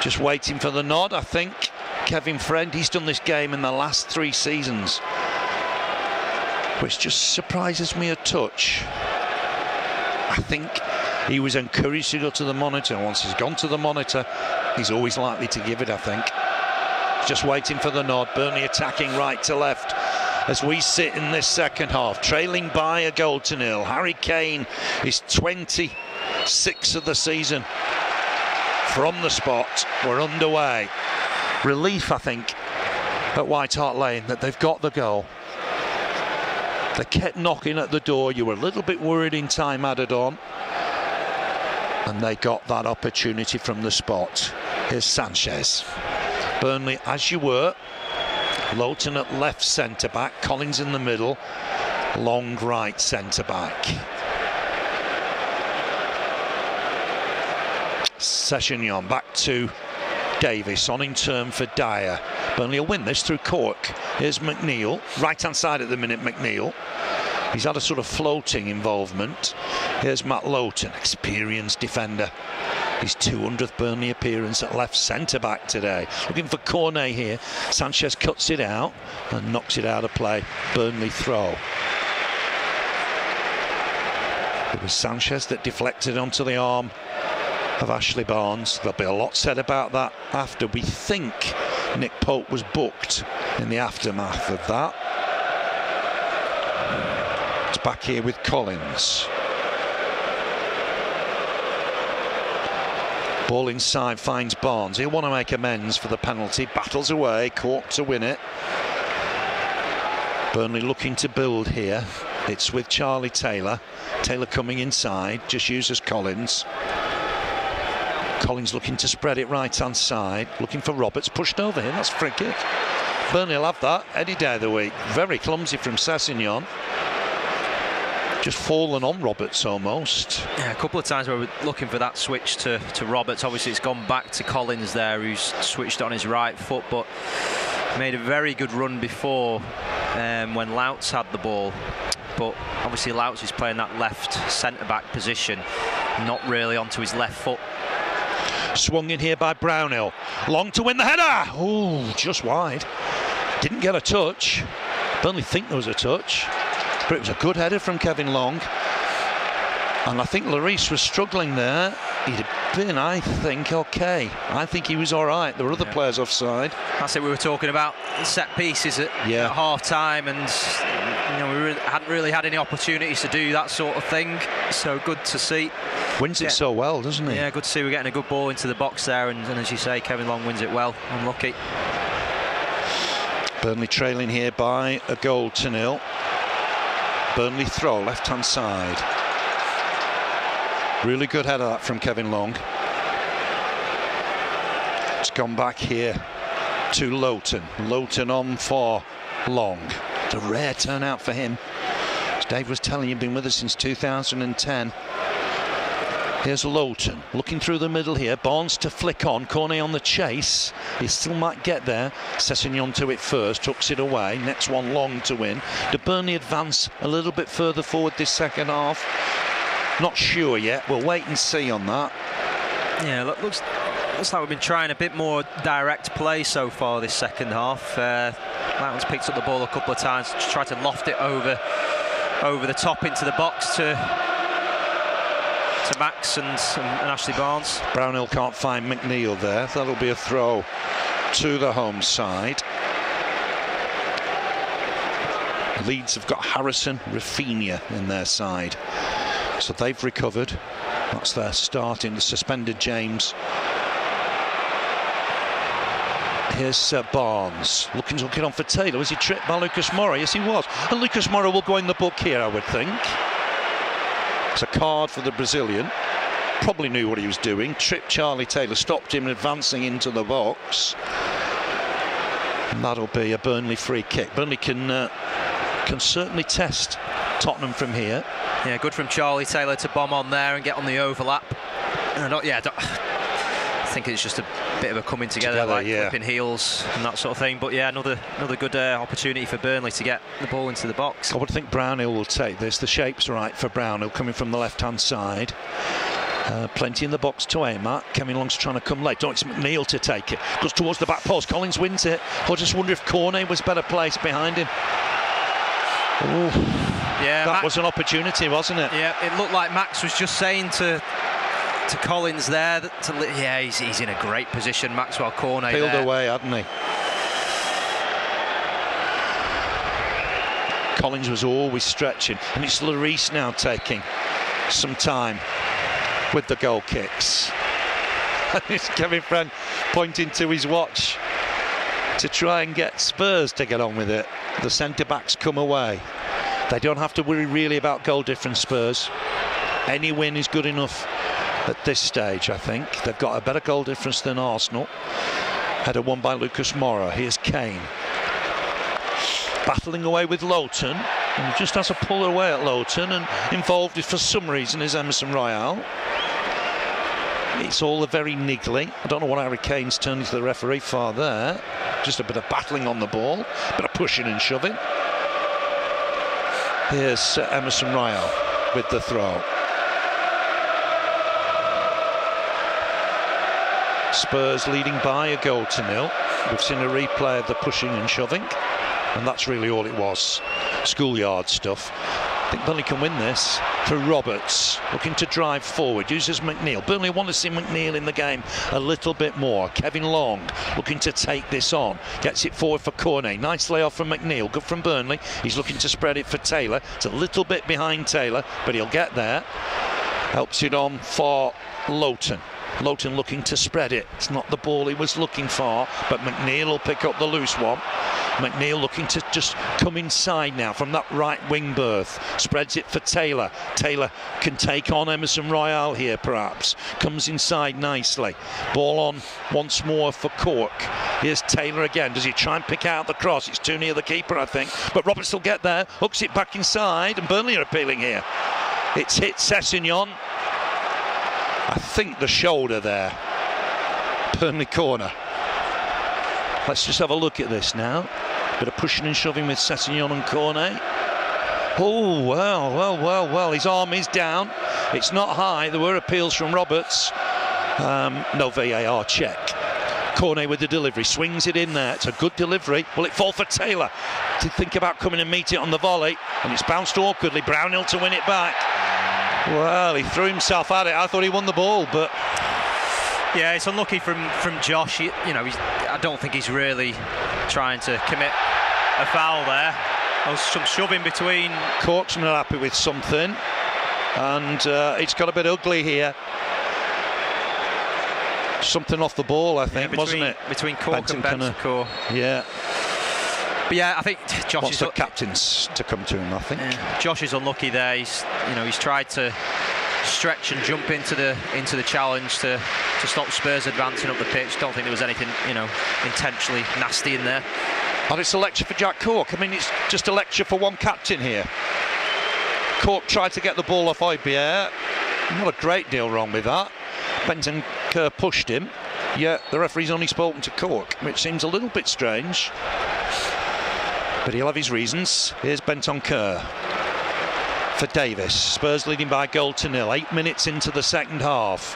Just waiting for the nod, I think. Kevin Friend, he's done this game in the last 3 seasons, which just surprises me a touch. I think he was encouraged to go to the monitor. Once he's gone to the monitor, he's always likely to give it, I think. Just waiting for the nod. Burnley attacking right to left as we sit in this second half, trailing by a goal to nil. Harry Kane is 26 of the season. From the spot, we're underway. Relief, I think, at White Hart Lane that they've got the goal. They kept knocking at the door. You were a little bit worried in time added on. And they got that opportunity from the spot. Here's Sanchez. Burnley, as you were. Lowton at left centre-back. Collins in the middle. Long right centre-back. Sessegnon back to Davis, on in turn for Dyer. Burnley will win this through Cork. Here's McNeil, right hand side at the minute. McNeil, he's had a sort of floating involvement. Here's Matt Lowton, experienced defender, his 200th Burnley appearance at left centre back today. Looking for Cornet here. Sanchez cuts it out and knocks it out of play. Burnley throw. It was Sanchez that deflected onto the arm of Ashley Barnes. There'll be a lot said about that after. We think Nick Pope was booked in the aftermath of that. It's back here with Collins. Ball inside, finds Barnes. He'll want to make amends for the penalty. Battles away, Cork to win it. Burnley looking to build here. It's with Charlie Taylor. Taylor coming inside, just uses Collins. Collins looking to spread it right hand side, looking for Roberts, pushed over him. That's a free kick. Burnley will have that any day of the week. Very clumsy from Sessegnon. Just fallen on Roberts almost. Yeah, a couple of times where we're looking for that switch to Roberts. Obviously it's gone back to Collins there, who's switched on his right foot, but made a very good run before when Louts had the ball. But obviously Louts is playing that left centre-back position, not really onto his left foot. Swung in here by Brownhill. Long to win the header. Oh, just wide. Didn't get a touch. Burnley think there was a touch, but it was a good header from Kevin Long. And I think Lloris was struggling there. He'd have been, I think, okay. I think he was all right. There were other players offside. That's it. We were talking about set pieces at half-time, and we hadn't really had any opportunities to do that sort of thing. So good to see. Wins it so well, doesn't he? Yeah, good to see we're getting a good ball into the box there, and as you say, Kevin Long wins it well. Unlucky. Burnley trailing here by a goal to nil. Burnley throw, left-hand side. Really good header that from Kevin Long. It's gone back here to Lowton. Lowton on for Long. It's a rare turnout for him. As Dave was telling you, been with us since 2010. Here's Lowton looking through the middle here. Barnes to flick on. Cornet on the chase. He still might get there. Sessegnon to it first. Tucks it away. Next one Long to win. Do Burnley advance a little bit further forward this second half? Not sure yet. We'll wait and see on that. Yeah, looks like we've been trying a bit more direct play so far this second half. Louton's picked up the ball a couple of times to try to loft it over the top into the box to Max and Ashley Barnes. Brownhill can't find McNeil there. That'll be a throw to the home side. Leeds have got Harrison, Rafinha in their side. So they've recovered. That's their start in the suspended James. Here's Barnes looking on for Taylor. Was he tripped by Lucas Moura? Yes, he was. And Lucas Moura will go in the book here, I would think. It's a card for the Brazilian. Probably knew what he was doing. Tripped Charlie Taylor, stopped him advancing into the box. And that'll be a Burnley free kick. Burnley can certainly test Tottenham from here. Yeah, good from Charlie Taylor to bomb on there and get on the overlap. I think it's just a bit of a coming together like flipping heels and that sort of thing. But yeah, another good opportunity for Burnley to get the ball into the box. I would think Brownhill will take this. The shape's right for Brownhill, coming from the left-hand side. Plenty in the box to aim at. Kevin Long's trying to come late. It's McNeil to take it. Goes towards the back post. Collins wins it. I just wonder if Cornet was better placed behind him. Ooh. Yeah, that was an opportunity, wasn't it? Yeah, it looked like Max was just saying to Collins there that he's in a great position. Maxwell Cornet peeled away, hadn't he? Collins was always stretching, and it's Lloris now taking some time with the goal kicks. And it's Kevin Friend pointing to his watch to try and get Spurs to get on with it. The centre-backs come away. They don't have to worry really about goal difference, Spurs. Any win is good enough at this stage, I think. They've got a better goal difference than Arsenal. Header won by Lucas Moura. Here's Kane. Battling away with Lowton. And just has a pull away at Lowton, and involved for some reason is Emerson Royale. It's all very niggly. I don't know what Harry Kane's turning to the referee for there. Just a bit of battling on the ball, a bit of pushing and shoving. Here's Emerson Royale with the throw. Spurs leading by a goal to nil. We've seen a replay of the pushing and shoving, and that's really all it was. Schoolyard stuff. I think Burnley can win this through Roberts, looking to drive forward, uses McNeil. Burnley want to see McNeil in the game a little bit more. Kevin Long looking to take this on, gets it forward for Cornet. Nice layoff from McNeil, good from Burnley. He's looking to spread it for Taylor. It's a little bit behind Taylor, but he'll get there. Helps it on for Lowton. Lowton looking to spread it. It's not the ball he was looking for, but McNeil will pick up the loose one. McNeil looking to just come inside now from that right wing berth. Spreads it for Taylor. Taylor can take on Emerson Royale here, perhaps. Comes inside nicely. Ball on once more for Cork. Here's Taylor again. Does he try and pick out the cross? It's too near the keeper, I think. But Roberts will get there. Hooks it back inside. And Burnley are appealing here. It's hit Sessegnon. I think the shoulder there. Burnley corner. Let's just have a look at this now. Bit of pushing and shoving with Sessegnon and Cornet. Oh, well. His arm is down. It's not high. There were appeals from Roberts. No VAR check. Cornet with the delivery. Swings it in there. It's a good delivery. Will it fall for Taylor to think about coming and meet it on the volley? And it's bounced awkwardly. Brownhill to win it back. Well, he threw himself at it. I thought he won the ball, but... Yeah, it's unlucky from Josh. I don't think he's really trying to commit a foul there. There was some shoving between. Cork's not happy with something, and it's got a bit ugly here. Something off the ball, I think, wasn't it? Between Cork and Bentancur. Yeah. But yeah, I think Josh wants the captains to come to him, I think. Yeah. Josh is unlucky there. He's tried to stretch and jump into the challenge to stop Spurs advancing up the pitch. Don't think there was anything intentionally nasty in there. And it's a lecture for Jack Cork. I mean, it's just a lecture for one captain here. Cork tried to get the ball off Højbjerg. Not a great deal wrong with that. Bentancur pushed him. Yeah, the referee's only spoken to Cork, which seems a little bit strange. But he'll have his reasons. Here's Bentancur for Davis. Spurs leading by a goal to nil. 8 minutes into the second half.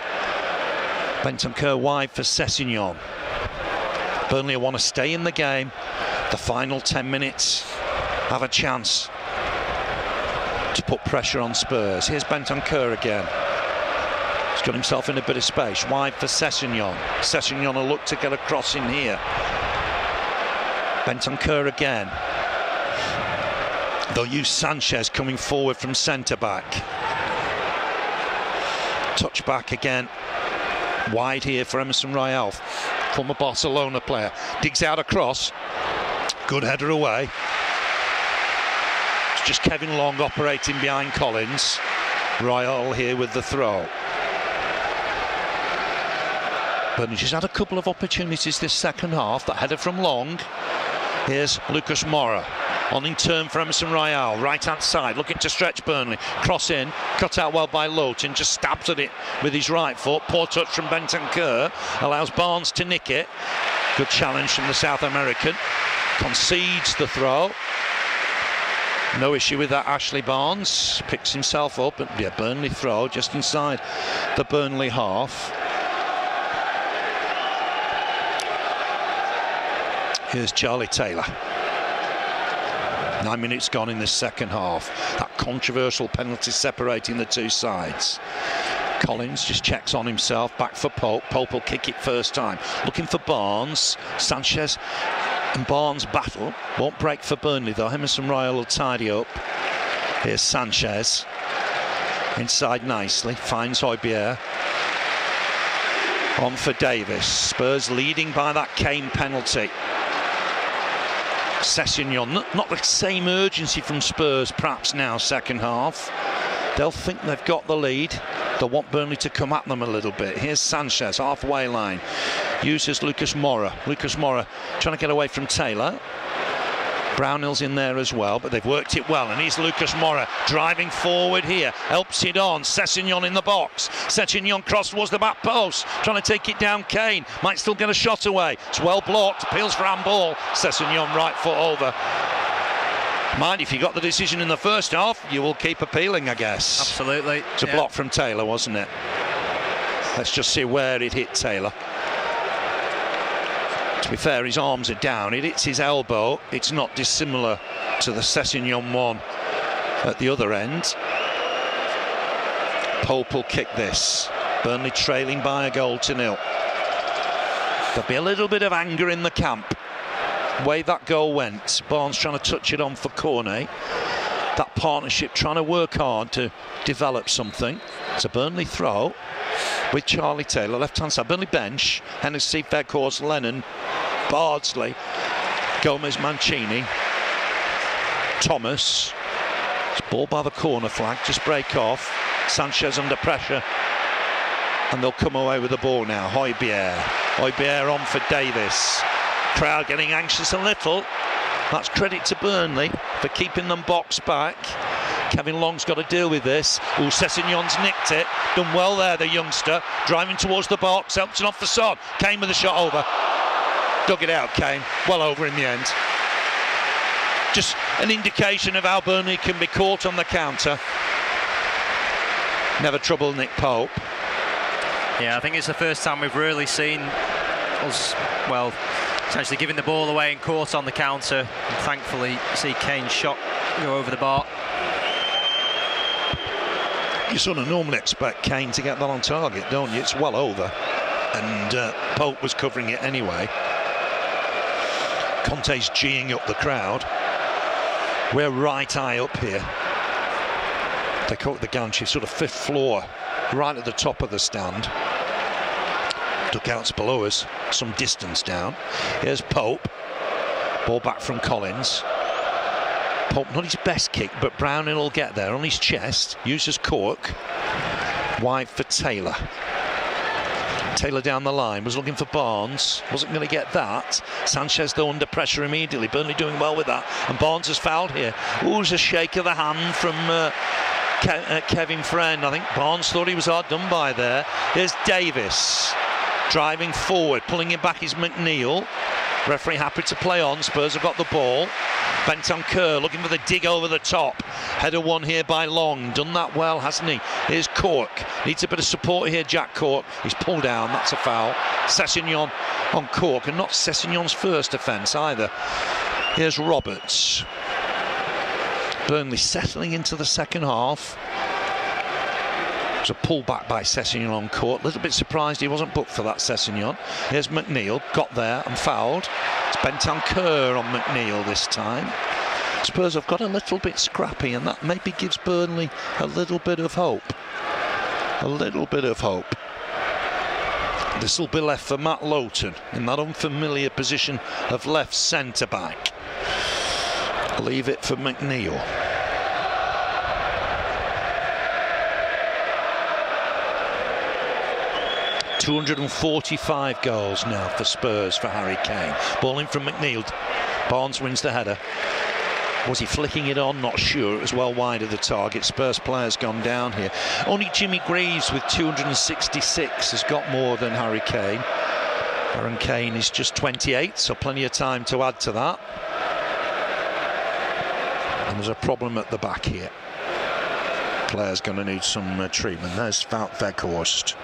Bentancur wide for Sessegnon. Burnley want to stay in the game. The final 10 minutes have a chance to put pressure on Spurs. Here's Bentancur again. He's got himself in a bit of space. Wide for Sessegnon. Sessegnon will look to get across in here. Bentancur again. They'll use Sanchez coming forward from centre-back. Touch back again. Wide here for Emerson Royale, former Barcelona player. Digs out across. Good header away. It's just Kevin Long operating behind Collins. Royale here with the throw. Burnley has had a couple of opportunities this second half. That header from Long. Here's Lucas Moura. On in turn for Emerson Royale, right hand side, looking to stretch Burnley. Cross in, cut out well by Lowton, just stabs at it with his right foot. Poor touch from Bentancur, allows Barnes to nick it. Good challenge from the South American. Concedes the throw. No issue with that, Ashley Barnes. Picks himself up, and yeah, Burnley throw just inside the Burnley half. Here's Charlie Taylor. 9 minutes gone in the second half. That controversial penalty separating the two sides. Collins just checks on himself. Back for Pope. Pope will kick it first time. Looking for Barnes. Sanchez and Barnes battle. Won't break for Burnley though. Emerson Royale will tidy up. Here's Sanchez. Inside nicely. Finds Højbjerg. On for Davis. Spurs leading by that Kane penalty. Sessegnon, not the same urgency from Spurs perhaps now, second half. They'll think they've got the lead. They'll want Burnley to come at them a little bit. Here's Sanchez, halfway line. Uses Lucas Moura. Lucas Moura trying to get away from Taylor. Brownhill's in there as well, but they've worked it well. And here's Lucas Moura driving forward here. Helps it on. Sessegnon in the box. Sessegnon cross towards the back post. Trying to take it down Kane. Might still get a shot away. It's well blocked. Appeals for handball. Sessegnon right foot over. Mind, if you got the decision in the first half, you will keep appealing, I guess. Absolutely. It's a block from Taylor, wasn't it? Let's just see where it hit Taylor. To be fair, his arms are down. It hits his elbow. It's not dissimilar to the Sessegnon one at the other end. Pope will kick this. Burnley trailing by a goal to nil. There'll be a little bit of anger in the camp. Way that goal went. Barnes trying to touch it on for Cornet. That partnership trying to work hard to develop something. It's a Burnley throw. with Charlie Taylor, left-hand side. Burnley bench, Hennessy, Veghorst, Lennon, Bardsley, Gomez, Mancini, Thomas. It's ball by the corner flag, just break off. Sanchez under pressure. And they'll come away with the ball now. Højbjerg on for Davis. Crowd getting anxious a little. That's credit to Burnley for keeping them boxed back. Kevin Long's got to deal with this. Sessegnon's nicked it. Done well there, the youngster. Driving towards the box. Helps it off for Son. Kane with a shot over. Dug it out, Kane. Well over in the end. Just an indication of how Burnley can be caught on the counter. Never trouble Nick Pope. Yeah, I think it's the first time we've really seen us, well, essentially giving the ball away and caught on the counter. And thankfully, see Kane's shot go over the bar. You sort of normally expect Kane to get that on target, don't you? It's well over. And Pope was covering it anyway. Conte's geeing up the crowd. We're right high up here. They call it the gantry, sort of 5th floor, right at the top of the stand. Dugouts below us, some distance down. Here's Pope. Ball back from Collins. Pope, not his best kick, but Browning will get there on his chest. Uses Cork. Wide for Taylor. Taylor down the line, was looking for Barnes. Wasn't going to get that. Sanchez, though, under pressure immediately. Burnley doing well with that. And Barnes has fouled here. There's a shake of the hand from Kevin Friend. I think Barnes thought he was hard done by there. Here's Davis. Driving forward, pulling him back is McNeil. Referee happy to play on. Spurs have got the ball. Bentancur looking for the dig over the top. Header one here by Long. Done that well, hasn't he? Here's Cork. Needs a bit of support here, Jack Cork. He's pulled down. That's a foul. Sessegnon on Cork, and not Sessegnon's first offence either. Here's Roberts. Burnley settling into the second half. It's a pullback by Sessegnon on Court. A little bit surprised he wasn't booked for that, Sessegnon. Here's McNeil, got there and fouled. It's Bentancur on McNeil this time. Spurs have got a little bit scrappy, and that maybe gives Burnley a little bit of hope. A little bit of hope. This will be left for Matt Lowton in that unfamiliar position of left centre-back. Leave it for McNeil. $245 goals now for Spurs for Harry Kane. Ball in from McNeil. Barnes wins the header. Was he flicking it on? Not sure. It was well wide of the target. Spurs players gone down here. Only Jimmy Greaves with 266 has got more than Harry Kane. Aaron Kane is just 28, so plenty of time to add to that. And there's a problem at the back here. Players going to need some treatment. There's Veghorst.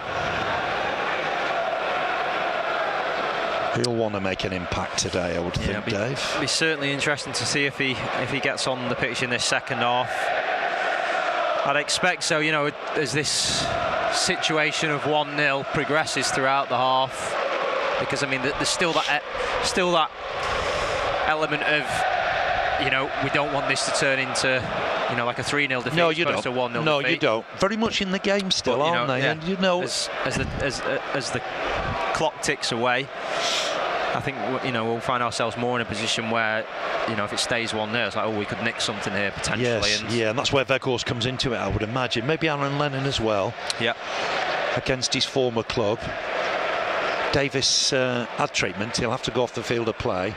He'll want to make an impact today, I would think, Dave. It'll be certainly interesting to see if he gets on the pitch in this second half. I'd expect so, you know, as this situation of 1-0 progresses throughout the half, because I mean there's still that element of, you know, we don't want this to turn into, you know, like a 3-0 defeat. No, you don't. To a 1-0 no, defeat. You don't. Very much in the game still, but, aren't they? Yeah, and you know, as the clock ticks away, I think, you know, we'll find ourselves more in a position where, you know, if it stays 1-0, it's like, oh, we could nick something here potentially. Yes, and that's where Veghorst comes into it, I would imagine. Maybe Aaron Lennon as well. Yeah. Against his former club. Davis had treatment. He'll have to go off the field of play.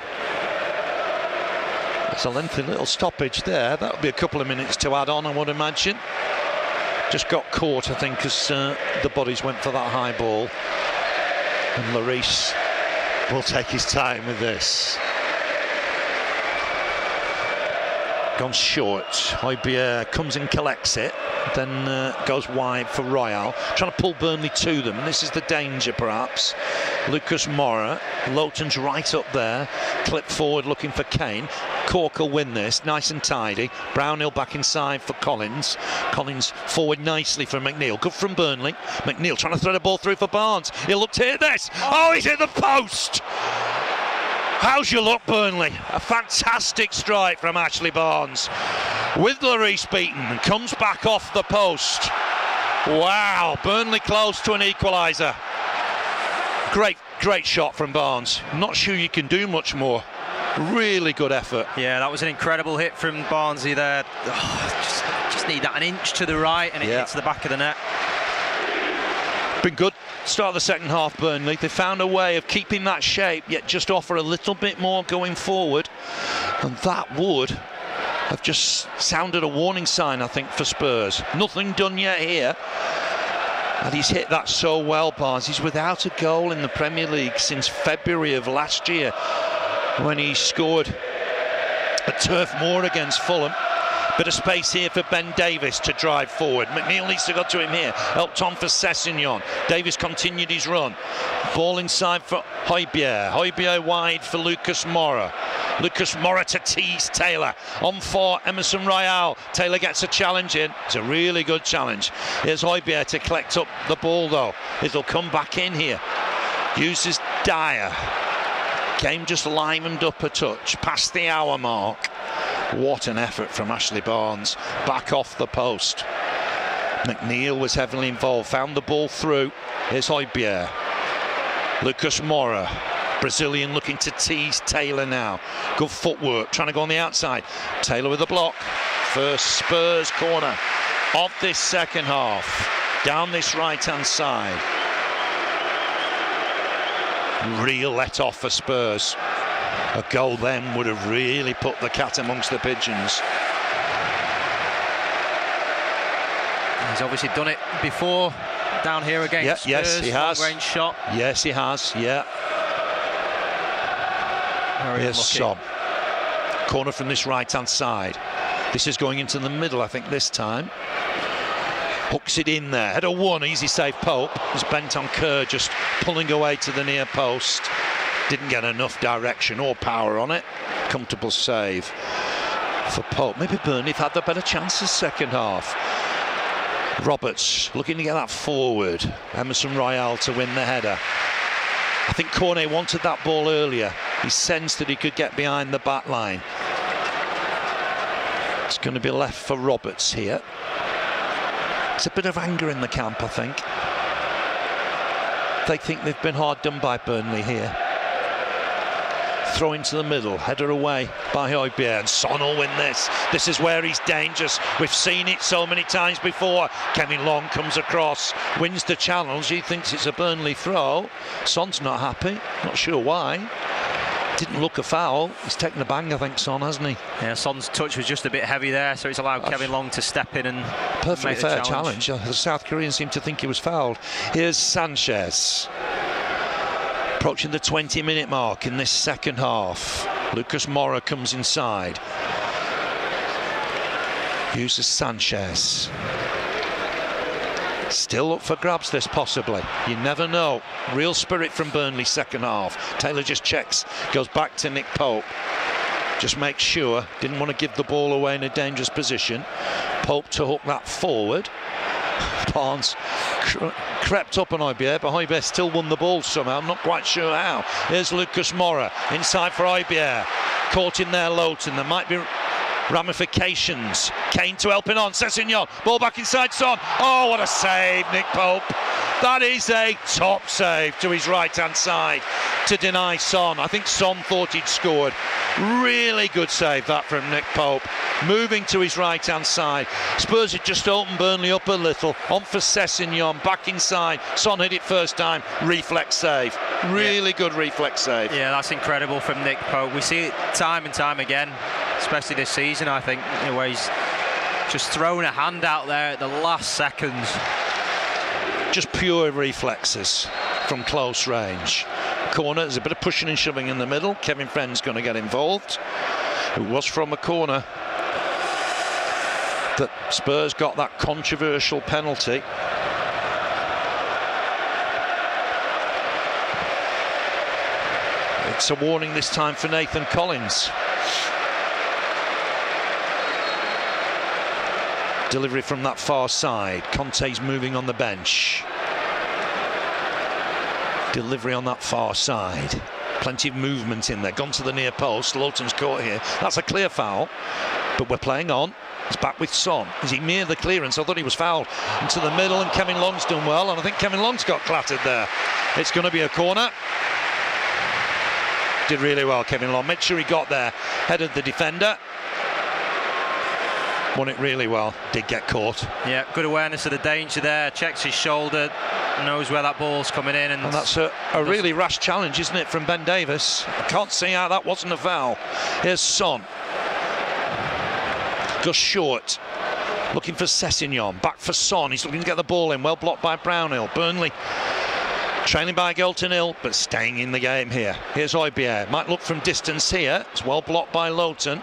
It's a lengthy little stoppage there. That'll be a couple of minutes to add on, I would imagine. Just got caught, I think, as the bodies went for that high ball. And Lloris will take his time with this. Gone short. Højbjerg comes and collects it, then goes wide for Royal, trying to pull Burnley to them. And this is the danger, perhaps. Lucas Moura, Lowton's right up there, clip forward looking for Kane. Cork will win this, nice and tidy. Brownhill back inside for Collins. Collins forward nicely for McNeil. Good from Burnley. McNeil trying to thread a ball through for Barnes. He'll look to hit this. Oh, he's hit the post. How's your luck, Burnley? A fantastic strike from Ashley Barnes. With Lloris beaten, and comes back off the post. Wow, Burnley close to an equaliser. Great shot from Barnes. Not sure you can do much more. Really good effort. Yeah, that was an incredible hit from Barnsley there. Oh, just need that an inch to the right, and it hits the back of the net. Been good start of the second half, Burnley. They found a way of keeping that shape, yet just offer a little bit more going forward, and that would have just sounded a warning sign, I think, for Spurs. Nothing done yet here, and he's hit that so well, Barnes. He's without a goal in the Premier League since February of last year, when he scored at Turf Moor against Fulham. Bit of space here for Ben Davies to drive forward. McNeil needs to go to him here. Helped on for Sessegnon. Davies continued his run. Ball inside for Højbjerg. Højbjerg wide for Lucas Moura. Lucas Moura to tease Taylor. On for Emerson Royal. Taylor gets a challenge in. It's a really good challenge. Here's Højbjerg to collect up the ball though. It'll come back in here. Uses Dyer. Game just livened up a touch. Past the hour mark. What an effort from Ashley Barnes. Back off the post. McNeil was heavily involved. Found the ball through. Here's Højbjerg. Lucas Moura. Brazilian looking to tease Taylor now. Good footwork. Trying to go on the outside. Taylor with a block. First Spurs corner of this second half. Down this right-hand side. Real let off for Spurs. A goal then would have really put the cat amongst the pigeons. He's obviously done it before down here against Spurs. Yes, he has. Long-range shot. Yes, he has. Yeah. Here's Son. Corner from this right-hand side. This is going into the middle, I think, this time. Hooks it in there. Header one, easy save. Pope was bent on Kerr, just pulling away to the near post. Didn't get enough direction or power on it. Comfortable save for Pope. Maybe Burnley have had the better chances second half. Roberts looking to get that forward. Emerson Royal to win the header. I think Cornet wanted that ball earlier. He sensed that he could get behind the back line. It's going to be left for Roberts here. It's a bit of anger in the camp, I think. They think they've been hard done by Burnley here. Throw into the middle, header away by Højbjerg, and Son will win this. This is where he's dangerous. We've seen it so many times before. Kevin Long comes across, wins the challenge. He thinks it's a Burnley throw. Son's not happy, not sure why. Didn't look a foul. He's taken a bang, I think, Son, hasn't he? Yeah, Son's touch was just a bit heavy there, so he's allowed Kevin Long to step in and perfectly make the fair challenge. The South Koreans seem to think he was fouled. Here's Sanchez. Approaching the 20-minute mark in this second half. Lucas Moura comes inside. Uses Sanchez. Still up for grabs this, possibly. You never know. Real spirit from Burnley second half. Taylor just checks, goes back to Nick Pope. Just makes sure, didn't want to give the ball away in a dangerous position. Pope to hook that forward. Barnes crept up on Højbjerg, but Højbjerg still won the ball somehow. I'm not quite sure how. Here's Lucas Moura inside for Højbjerg. Caught in there, Lowton. There might be ramifications. Kane to helping on. Sessegnon. Ball back inside Son. Oh, what a save, Nick Pope. That is a top save to his right-hand side to deny Son. I think Son thought he'd scored. Really good save that from Nick Pope. Moving to his right-hand side. Spurs had just opened Burnley up a little. On for Sessegnon. Back inside. Son hit it first time. Reflex save. Really good reflex save. Yeah, that's incredible from Nick Pope. We see it time and time again, especially this season, I think, where he's just thrown a hand out there at the last seconds. Just pure reflexes from close range. Corner, there's a bit of pushing and shoving in the middle. Kevin Friend's going to get involved. It was from a corner that Spurs got that controversial penalty. It's a warning this time for Nathan Collins. Delivery from that far side. Conte's moving on the bench. Delivery on that far side. Plenty of movement in there. Gone to the near post. Lowton's caught here. That's a clear foul. But we're playing on. He's back with Son. Is he near the clearance? I thought he was fouled into the middle, and Kevin Long's done well. And I think Kevin Long's got clattered there. It's going to be a corner. Did really well, Kevin Long. Made sure he got there. Headed the defender. Won it really well. Did get caught. Yeah, good awareness of the danger there. Checks his shoulder. Knows where that ball's coming in. And that's a really rash challenge, isn't it, from Ben Davies? I can't see how that wasn't a foul. Here's Son. Goes short. Looking for Sessegnon. Back for Son. He's looking to get the ball in. Well blocked by Brownhill. Burnley trailing by a goal to nil, but staying in the game here. Here's Højbjerg. Might look from distance here. It's well blocked by Lowton.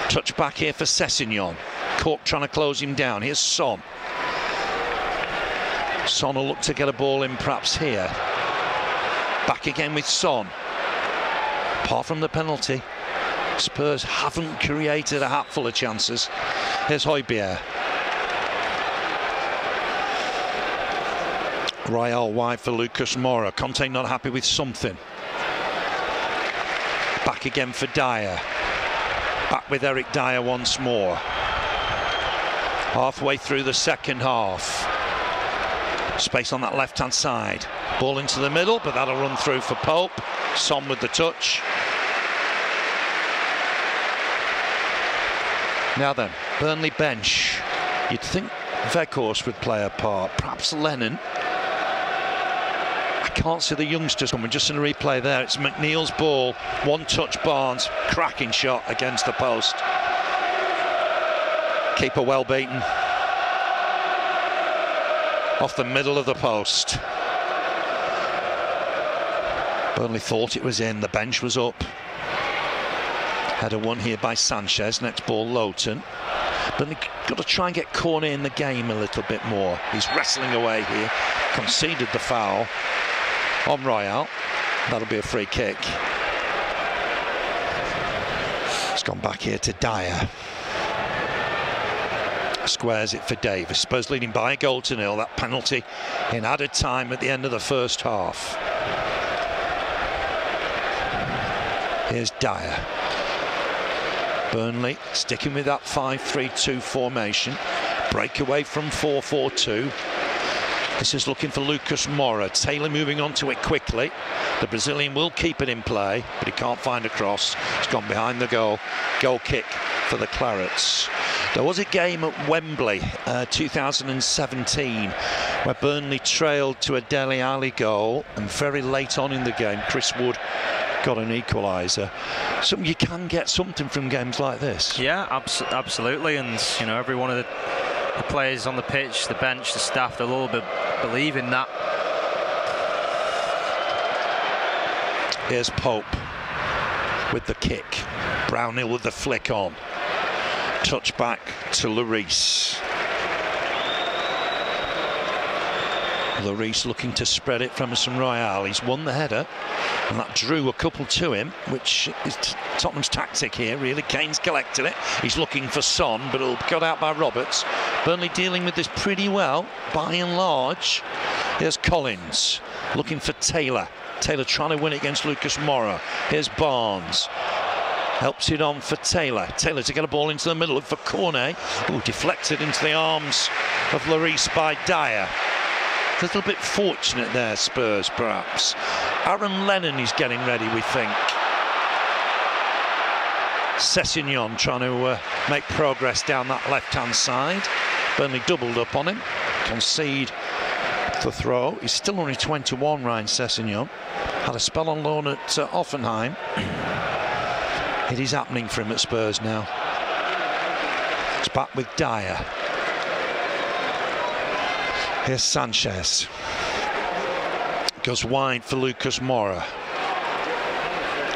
Touch back here for Sessegnon. Cork trying to close him down. Here's Son. Son will look to get a ball in perhaps here. Back again with Son. Apart from the penalty, Spurs haven't created a hatful of chances. Here's Højbjerg. Royal wide for Lucas Moura. Conte not happy with something. Back again for Dyer. Back with Eric Dyer once more. Halfway through the second half. Space on that left-hand side. Ball into the middle, but that'll run through for Pope. Son with the touch. Now then, Burnley bench. You'd think Weghorst would play a part. Perhaps Lennon. I can't see the youngsters coming. Just in a replay there. It's McNeil's ball. One touch Barnes. Cracking shot against the post. Keeper well beaten. Off the middle of the post. Burnley thought it was in. The bench was up. Header won here by Sanchez. Next ball Lowton. Burnley got to try and get Cornet in the game a little bit more. He's wrestling away here. Conceded the foul on Royal. That'll be a free kick. It's gone back here to Dyer. Squares it for Davis. Spurs leading by a goal to nil. That penalty in added time at the end of the first half. Here's Dyer. Burnley sticking with that 5-3-2 formation. Breakaway from 4-4-2. This is looking for Lucas Moura. Taylor moving on to it quickly. The Brazilian will keep it in play, but he can't find a cross. It's gone behind the goal. Goal kick for the Clarets. There was a game at Wembley 2017 where Burnley trailed to a Dele Alli goal, and very late on in the game Chris Wood got an equaliser. So you can get something from games like this. Yeah, absolutely. And you know, every one of the players on the pitch, the bench, the staff, they'll all believe in that. Here's Pope with the kick. Brownhill with the flick on. Touch back to Lloris. Lloris looking to spread it from Royal. He's won the header, and that drew a couple to him, which is Tottenham's tactic here, really. Kane's collected it. He's looking for Son, but it'll be got out by Roberts. Burnley dealing with this pretty well, by and large. Here's Collins, looking for Taylor. Taylor trying to win it against Lucas Moura. Here's Barnes. Helps it on for Taylor. Taylor to get a ball into the middle for Cornet. Oh, deflected into the arms of Lloris by Dyer. A little bit fortunate there, Spurs, perhaps. Aaron Lennon is getting ready, we think. Sessegnon trying to make progress down that left-hand side. Burnley doubled up on him. Concede the throw. He's still only 21, Ryan Sessegnon. Had a spell on loan at Offenheim. It is happening for him at Spurs now. It's back with Dyer. Here's Sanchez. Goes wide for Lucas Moura.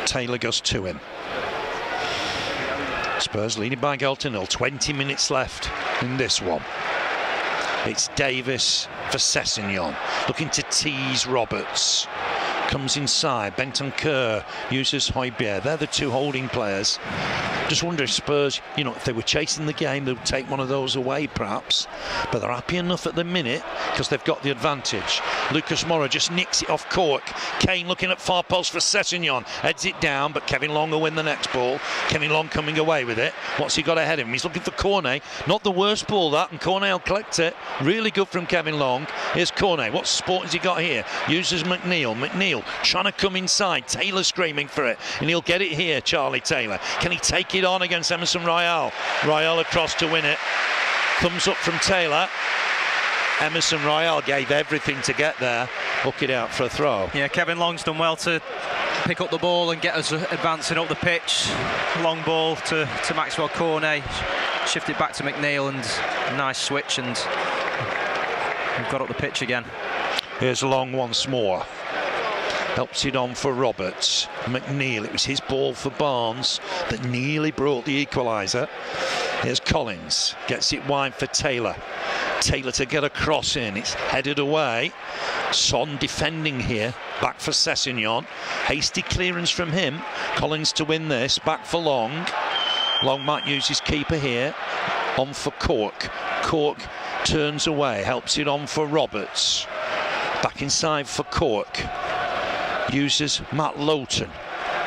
Taylor goes to him. Spurs leading by a goal to nil. 20 minutes left in this one. It's Davis for Sessegnon. Looking to tease Roberts. comes inside. Bentancur uses Højbjerg. They're the two holding players. Just wonder if Spurs, you know, if they were chasing the game, they would take one of those away perhaps, but they're happy enough at the minute because they've got the advantage. Lucas Moura just nicks it off Cork. Kane looking at far post for Sessegnon, heads it down, but Kevin Long will win the next ball. Kevin Long coming away with it. What's he got ahead of him? He's looking for Cornet. Not the worst ball that, and Cornet will collect it. Really good from Kevin Long. Here's Cornet. What sport has he got here? Uses McNeil. McNeil trying to come inside. Taylor screaming for it, and he'll get it here. Charlie Taylor. Can he take it on against Emerson Royal? Royal across to win it. Thumbs up from Taylor. Emerson Royal gave everything to get there. Hook it out for a throw. Yeah, Kevin Long's done well to pick up the ball and get us advancing up the pitch. Long ball to Maxwell Cornet. Shift it back to McNeil, and nice switch, and we've got up the pitch again. Here's Long once more. Helps it on for Roberts. McNeil, it was his ball for Barnes that nearly brought the equaliser. Here's Collins, gets it wide for Taylor. Taylor to get a cross in, it's headed away. Son defending here, back for Sessegnon. Hasty clearance from him. Collins to win this, back for Long. Long might use his keeper here. On for Cork. Cork turns away, helps it on for Roberts. Back inside for Cork. Uses Matt Lowton.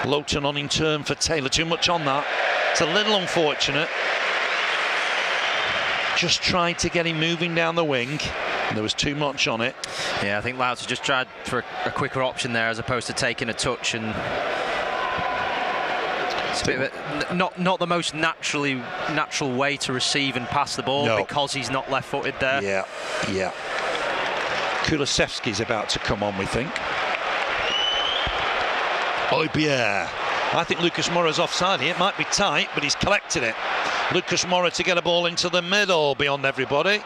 Lowton on in turn for Taylor. Too much on that. It's a little unfortunate. Just tried to get him moving down the wing. There was too much on it. Yeah, I think Louts just tried for a quicker option there as opposed to taking a touch, and it's a bit of a, not the most natural way to receive and pass the ball, because he's not left-footed there. Yeah. Kulusevski's about to come on, we think. Højbjerg. I think Lucas Moura's offside here. It might be tight, but he's collected it. Lucas Moura to get a ball into the middle beyond everybody,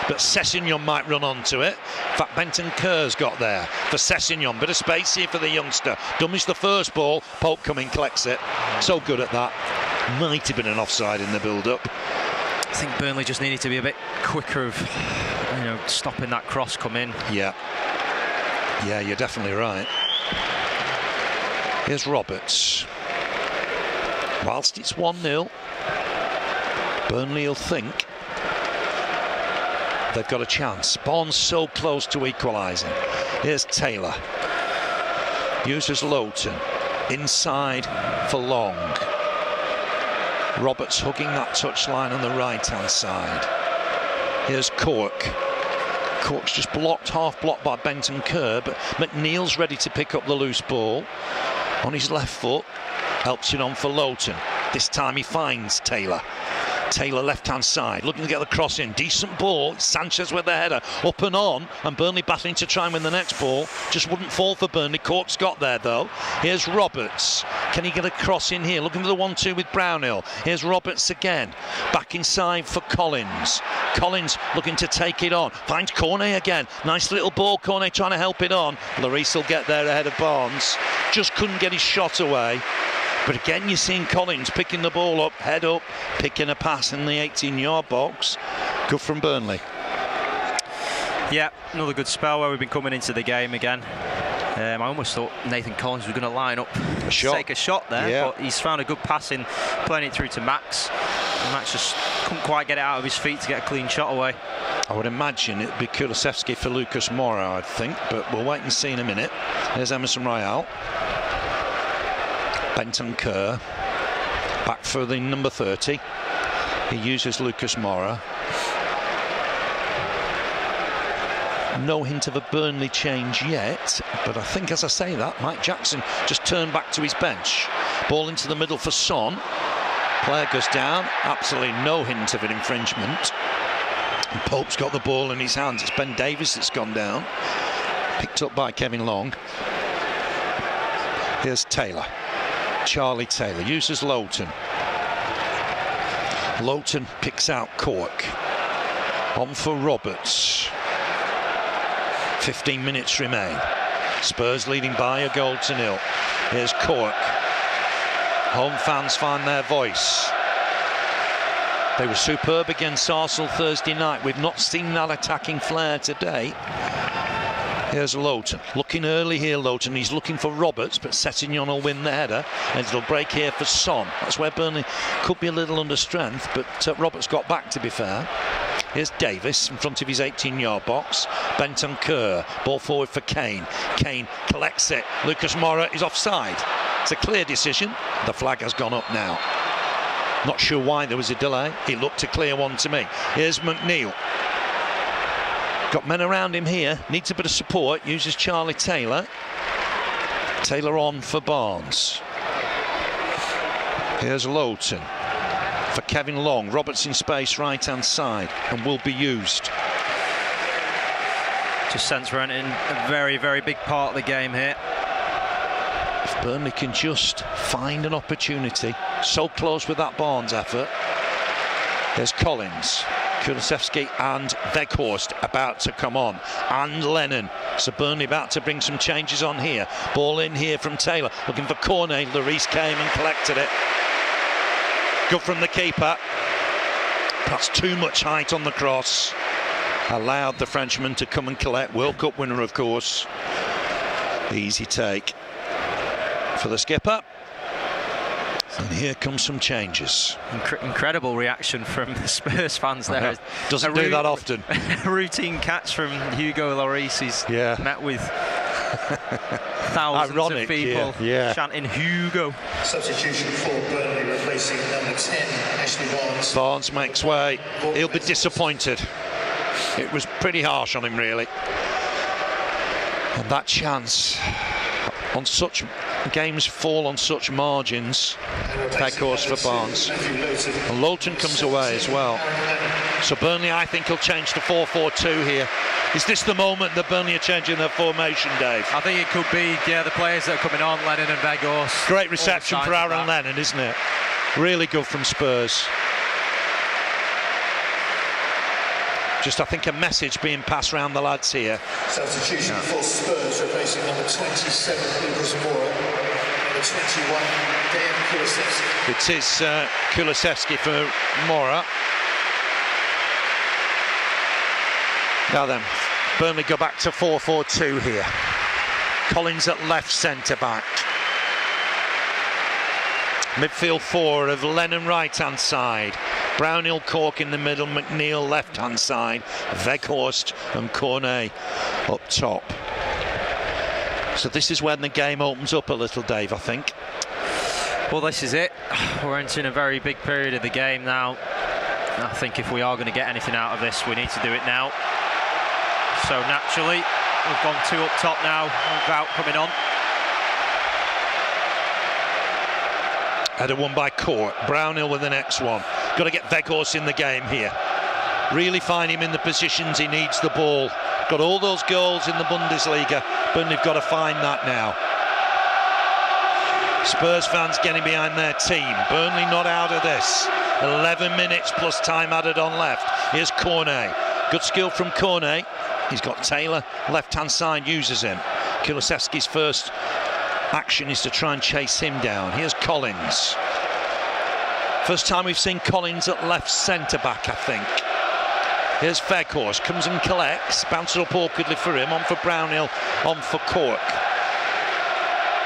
but Sessegnon might run onto it. In fact, Bentancur's got there for Sessegnon. Bit of space here for the youngster. Dummies the first ball. Pope coming, collects it. So good at that. Might have been an offside in the build-up. I think Burnley just needed to be a bit quicker of, stopping that cross come in. Yeah, you're definitely right. Here's Roberts. Whilst it's 1-0, Burnley will think they've got a chance. Barnes so close to equalising. Here's Taylor. Uses Lowton. Inside for Long. Roberts hugging that touchline on the right-hand side. Here's Cork. Cork's just half blocked by Bentancur, but McNeil's ready to pick up the loose ball. On his left foot, helps it on for Lowton. This time he finds Taylor. Taylor left-hand side, looking to get the cross in. Decent ball. Sanchez with the header. Up and on, and Burnley battling to try and win the next ball. Just wouldn't fall for Burnley. Cork's got there, though. Here's Roberts. Can he get a cross in here? Looking for the 1-2 with Brownhill. Here's Roberts again. Back inside for Collins. Collins looking to take it on. Finds Cornet again. Nice little ball. Cornet trying to help it on. Lloris will get there ahead of Barnes. Just couldn't get his shot away. But again, you're seeing Collins picking the ball up, head up, picking a pass in the 18-yard box. Good from Burnley. Yeah, another good spell where we've been coming into the game again. I almost thought Nathan Collins was going to line up, take a shot there, but he's found a good pass in, playing it through to Max. And Max just couldn't quite get it out of his feet to get a clean shot away. I would imagine it'd be Kulusevski for Lucas Moura, I'd think, but we'll wait and see in a minute. There's Emerson Royal. Bentancur back for the number 30. He uses Lucas Moura. No hint of a Burnley change yet, but I think, as I say that, Mike Jackson just turned back to his bench. Ball into the middle for Son. Player goes down. Absolutely no hint of an infringement. And Pope's got the ball in his hands. It's Ben Davies that's gone down. Picked up by Kevin Long. Here's Taylor. Charlie Taylor uses Lowton. Lowton picks out Cork. On for Roberts. 15 minutes remain. Spurs leading by a goal to 0. Here's Cork. Home fans find their voice. They were superb against Arsenal Thursday night. We've not seen that attacking flair today. Here's Loughton, looking early here, Loughton. He's looking for Roberts, but Settignon will win the header. And it'll break here for Son. That's where Burnley could be a little under strength, but Roberts got back, to be fair. Here's Davis in front of his 18-yard box. Bentancur, ball forward for Kane. Kane collects it. Lucas Moura is offside. It's a clear decision. The flag has gone up now. Not sure why there was a delay. It looked a clear one to me. Here's McNeil. Got men around him here. Needs a bit of support. Uses Charlie Taylor. Taylor on for Barnes. Here's Loughton for Kevin Long. Roberts in space, right-hand side, and will be used. Just sense we're entering a very, very big part of the game here. If Burnley can just find an opportunity. So close with that Barnes effort. There's Collins, Kulusevski and Weghorst about to come on, and Lennon. So Burnley about to bring some changes on here. Ball in here from Taylor, looking for Cornet. Lloris came and collected it. Good from the keeper. Perhaps too much height on the cross. Allowed the Frenchman to come and collect. World Cup winner, of course. Easy take for the skipper. And here comes some changes. Incredible reaction from the Spurs fans there. Doesn't do that often. A routine catch from Hugo Lloris. He's met with thousands of people chanting Hugo. Substitution for Burnley, replacing number 10, Ashley Barnes. Barnes makes way. He'll be disappointed. It was pretty harsh on him, really. And that chance on such games fall on such margins. Weghorst for Barnes. And Loughton comes away as well. So Burnley, I think, will change to 4-4-2 here. Is this the moment that Burnley are changing their formation, Dave? I think it could be, the players that are coming on, Lennon and Weghorst. Great reception for Aaron Lennon, isn't it? Really good from Spurs. Just, I think, a message being passed around the lads here. Substitution for Spurs, replacing number 27, Lucas Moura, number 21, Dejan Kulusevski. It is Kulusevski for Moura. Now then, Burnley go back to 4-4-2 here. Collins at left centre-back. Midfield four of Lennon right-hand side. Brownhill, Cork in the middle, McNeil left-hand side, Weghorst and Cornet up top. So this is when the game opens up a little, Dave, I think. Well, this is it. We're entering a very big period of the game now. I think if we are going to get anything out of this, we need to do it now. So naturally, we've gone two up top now, Wout coming on. Header won by Cork. Brownhill with the next one. Got to get Weghorst in the game here. Really find him in the positions he needs the ball. Got all those goals in the Bundesliga. Burnley have got to find that now. Spurs fans getting behind their team. Burnley not out of this. 11 minutes plus time added on left. Here's Cornet. Good skill from Cornet. He's got Taylor left-hand side, uses him. Kulusevski's first action is to try and chase him down. Here's Collins. First time we've seen Collins at left centre-back, I think. Here's Weghorst, comes and collects, bounces up awkwardly for him, on for Brownhill, on for Cork.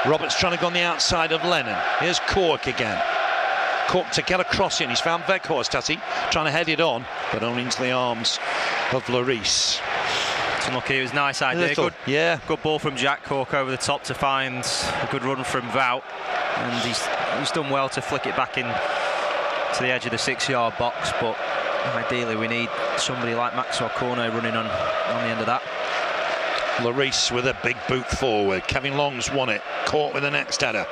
Roberts trying to go on the outside of Lennon. Here's Cork again. Cork to get a cross in. He's found Weghorst, has he? Trying to head it on, but only into the arms of Lloris. It's unlucky, it was a nice idea. Good ball from Jack Cork over the top to find a good run from Wout. And he's done well to flick it back in to the edge of the 6-yard box, but ideally we need somebody like Maxwell Cornet running on the end of that. Lloris with a big boot forward. Kevin Long's won it. Caught with the next header.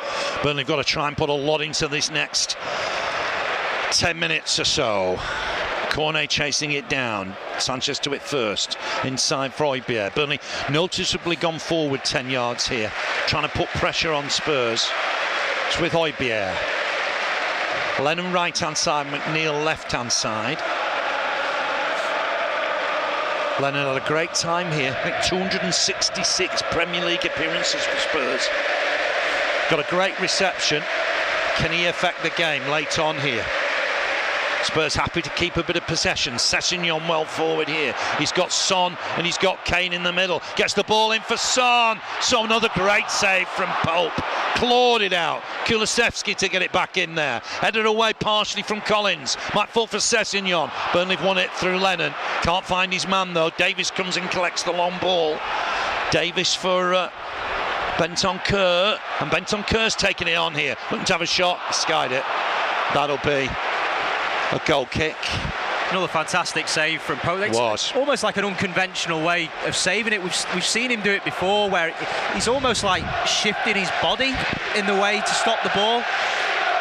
Burnley have got to try and put a lot into this next 10 minutes or so. Cornet chasing it down. Sanchez to it first. Inside for Højbjerg. Burnley noticeably gone forward 10 yards here. Trying to put pressure on Spurs. It's with Højbjerg. Lennon right-hand side, McNeil left-hand side. Lennon had a great time here. I think 266 Premier League appearances for Spurs. Got a great reception. Can he affect the game late on here? Spurs happy to keep a bit of possession. Sessegnon well forward here. He's got Son and he's got Kane in the middle. Gets the ball in for Son. So another great save from Pope. Clawed it out. Kulusevski to get it back in there. Headed away partially from Collins. Might fall for Sessegnon. Burnley have won it through Lennon. Can't find his man though. Davis comes and collects the long ball. Davis for Bentancur. And Bentancur's taking it on here. Looking to have a shot. Skied it. That'll be a goal kick. Another fantastic save from Pope. Was almost like an unconventional way of saving it. We've seen him do it before, where he's almost like shifting his body in the way to stop the ball.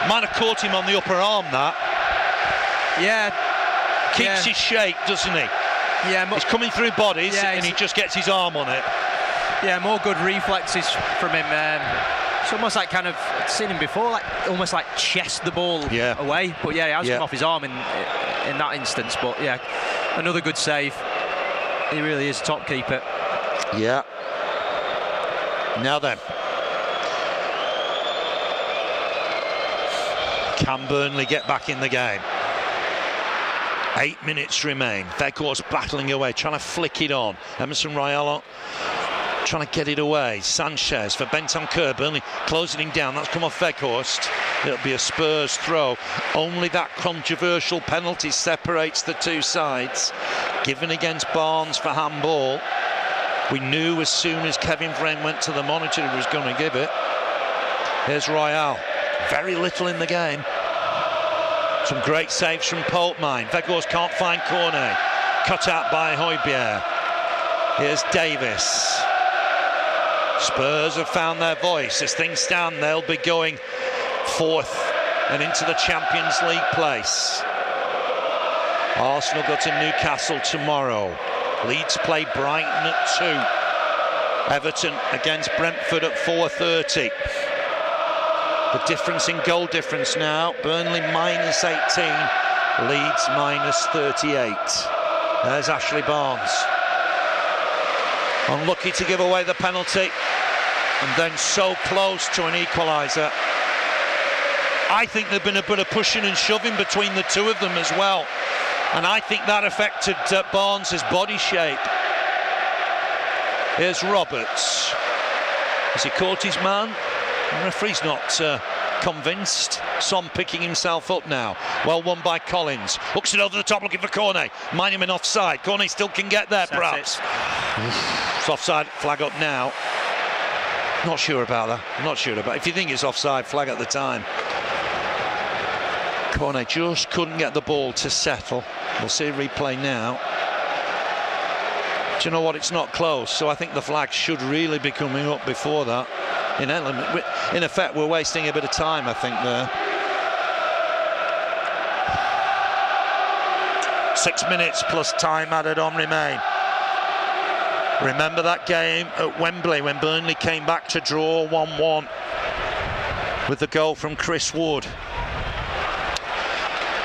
Might have caught him on the upper arm, that. Yeah. Keeps his shape, doesn't he? Yeah. He's coming through bodies and he just gets his arm on it. Yeah, more good reflexes from him. It's almost like kind of seen him before, like almost like chest the ball away. But yeah, he has come off his arm in that instance. But yeah, another good save. He really is a top keeper. Yeah. Now then, can Burnley get back in the game? 8 minutes remain. Veghorst battling away, trying to flick it on. Emerson Royal trying to get it away. Sanchez for Bentancur. Burnley closing him down. That's come off Veghorst. It'll be a Spurs throw. Only that controversial penalty separates the two sides. Given against Barnes for handball. We knew as soon as Kevin Friend went to the monitor he was going to give it. Here's Royal. Very little in the game. Some great saves from Pope, mine. Veghorst can't find Cornet. Cut out by Højbjerg. Here's Davis. Spurs have found their voice. As things stand, they'll be going fourth and into the Champions League place. Arsenal go to Newcastle tomorrow. Leeds play Brighton at 2. Everton against Brentford at 4:30. The difference in goal difference now. Burnley minus 18. Leeds minus 38. There's Ashley Barnes. Unlucky to give away the penalty, and then so close to an equaliser. I think there'd been a bit of pushing and shoving between the two of them as well, and I think that affected Barnes' body shape. Here's Roberts. Has he caught his man? The referee's not convinced. Son picking himself up now. Well won by Collins. Hooks it over the top looking for Cornet. Mind him in offside. Cornet still can get there, perhaps. It's offside. Flag up now. Not sure about that. Not sure about it. If you think it's offside, flag at the time. Cornet just couldn't get the ball to settle. We'll see a replay now. Do you know what? It's not close. So I think the flag should really be coming up before that. In effect, we're wasting a bit of time, I think, there. 6 minutes plus time added on remain. Remember that game at Wembley when Burnley came back to draw 1-1 with the goal from Chris Wood.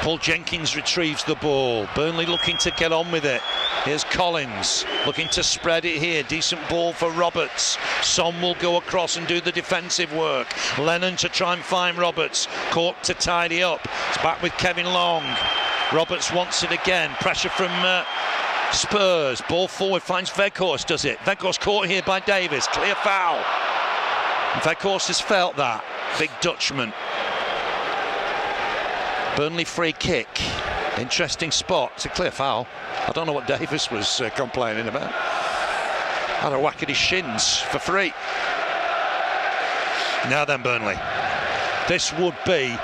Paul Jenkins retrieves the ball. Burnley looking to get on with it. Here's Collins looking to spread it here. Decent ball for Roberts. Son will go across and do the defensive work. Lennon to try and find Roberts. Cork to tidy up. It's back with Kevin Long. Roberts wants it again. Pressure from Spurs. Ball forward, finds Veghorst, does it. Veghorst caught here by Davis. Clear foul. Veghorst has felt that. Big Dutchman. Burnley free kick. Interesting spot. It's a clear foul. I don't know what Davis was complaining about. Had a whack at his shins for free. Now then, Burnley. This would be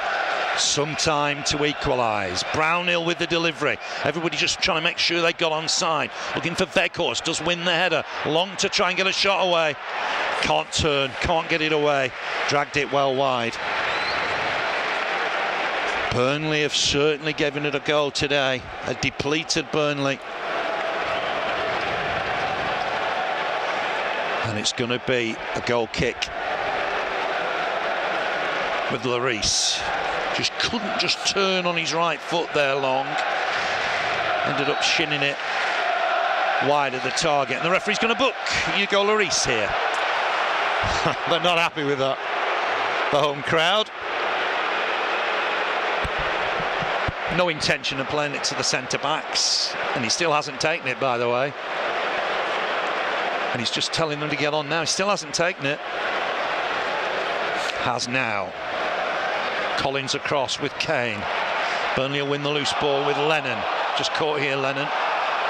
some time to equalise. Brownhill with the delivery. Everybody just trying to make sure they got onside. Looking for Veghorst. Does win the header. Long to try and get a shot away. Can't turn. Can't get it away. Dragged it well wide. Burnley have certainly given it a go today. A depleted Burnley. And it's going to be a goal kick with Lloris. Just couldn't just turn on his right foot there, Long. Ended up shinning it wide of the target. And the referee's going to book Hugo Lloris here. They're not happy with that. The home crowd. No intention of playing it to the centre-backs, and he still hasn't taken it, by the way. And he's just telling them to get on now. He still hasn't taken it. Has now. Collins across with Kane. Burnley will win the loose ball with Lennon. Just caught here, Lennon.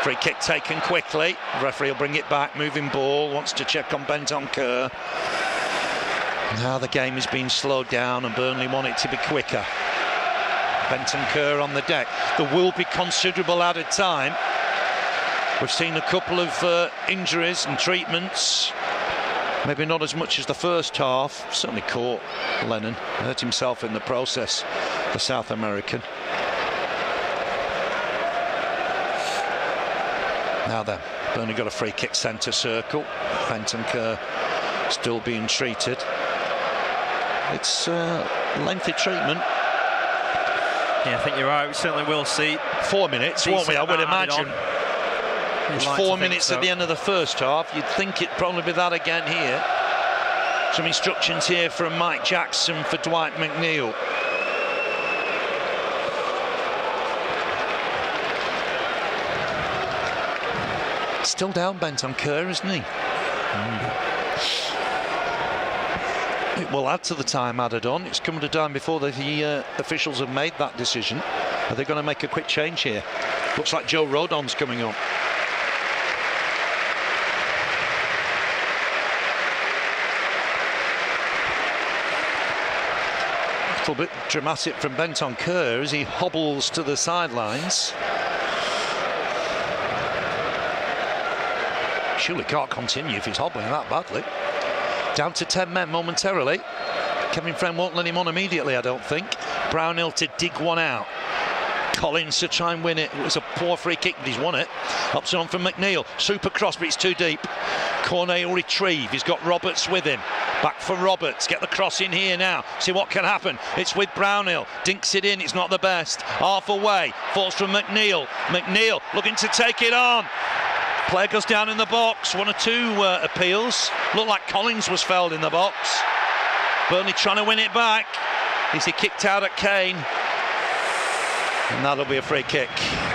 Free kick taken quickly. The referee will bring it back. Moving ball. Wants to check on Bentancur. Now the game is being slowed down and Burnley want it to be quicker. Bentancur on the deck. There will be considerable added time. We've seen a couple of injuries and treatments. Maybe not as much as the first half. Certainly caught Lennon. Hurt himself in the process, the South American. Now then, Burnley got a free kick centre circle. Bentancur still being treated. It's lengthy treatment. Yeah, I think you're right. We certainly will see 4 minutes, won't we? I would imagine. It's 4 minutes at the end of the first half. You'd think it'd probably be that again here. Some instructions here from Mike Jackson for Dwight McNeil. Still down Bentancur, isn't he? It will add to the time added on. It's come at a time before the officials have made that decision. Are they going to make a quick change here? Looks like Joe Rodon's coming on. A little bit dramatic from Bentancur as he hobbles to the sidelines. Surely can't continue if he's hobbling that badly. Down to 10 men momentarily. Kevin Friend won't let him on immediately, I don't think. Brownhill to dig one out. Collins to try and win it. It was a poor free kick, but he's won it. Ups on from McNeil. Super cross, but it's too deep. Cornet will retrieve. He's got Roberts with him. Back for Roberts. Get the cross in here now. See what can happen. It's with Brownhill. Dinks it in. It's not the best. Half away. Falls from McNeil. McNeil looking to take it on. Player goes down in the box. 1 or 2 appeals. Looked like Collins was fouled in the box. Burnley trying to win it back. Is he kicked out at Kane? And that'll be a free kick.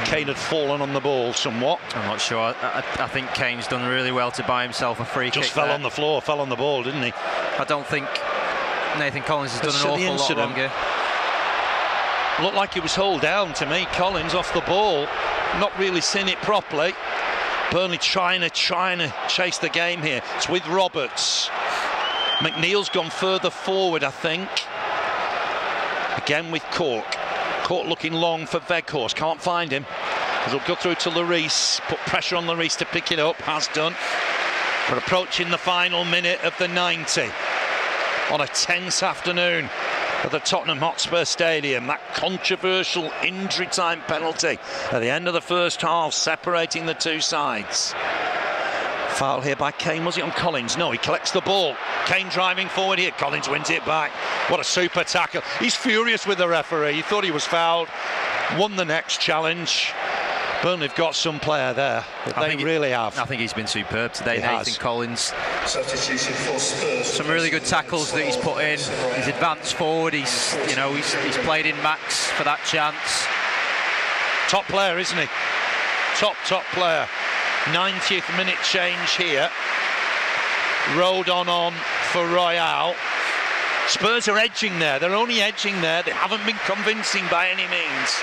Kane had fallen on the ball somewhat. I'm not sure. I think Kane's done really well to buy himself a free kick. Just fell on the floor, fell on the ball, didn't he? I don't think Nathan Collins has done an awful lot longer. Looked like he was hauled down to me. Collins off the ball. Not really seen it properly. Burnley trying to chase the game here. It's with Roberts. McNeil's gone further forward, I think. Again with Cork. Cork looking long for Weghorst. Can't find him. It'll go through to Lloris. Put pressure on Lloris to pick it up. Has done. We're approaching the final minute of the 90. On a tense afternoon at the Tottenham Hotspur Stadium. That controversial injury time penalty at the end of the first half, separating the two sides. Foul here by Kane. Was it on Collins? No, he collects the ball. Kane driving forward here. Collins wins it back. What a super tackle. He's furious with the referee. He thought he was fouled. Won the next challenge. Burnley have got some player there. They really have. I think he's been superb today, Nathan Collins. Some really good tackles that he's put in. He's advanced forward. He's played in max for that chance. Top player, isn't he? Top player. 90th minute change here. Rodon on for Royale. Spurs are edging there. They're only edging there. They haven't been convincing by any means.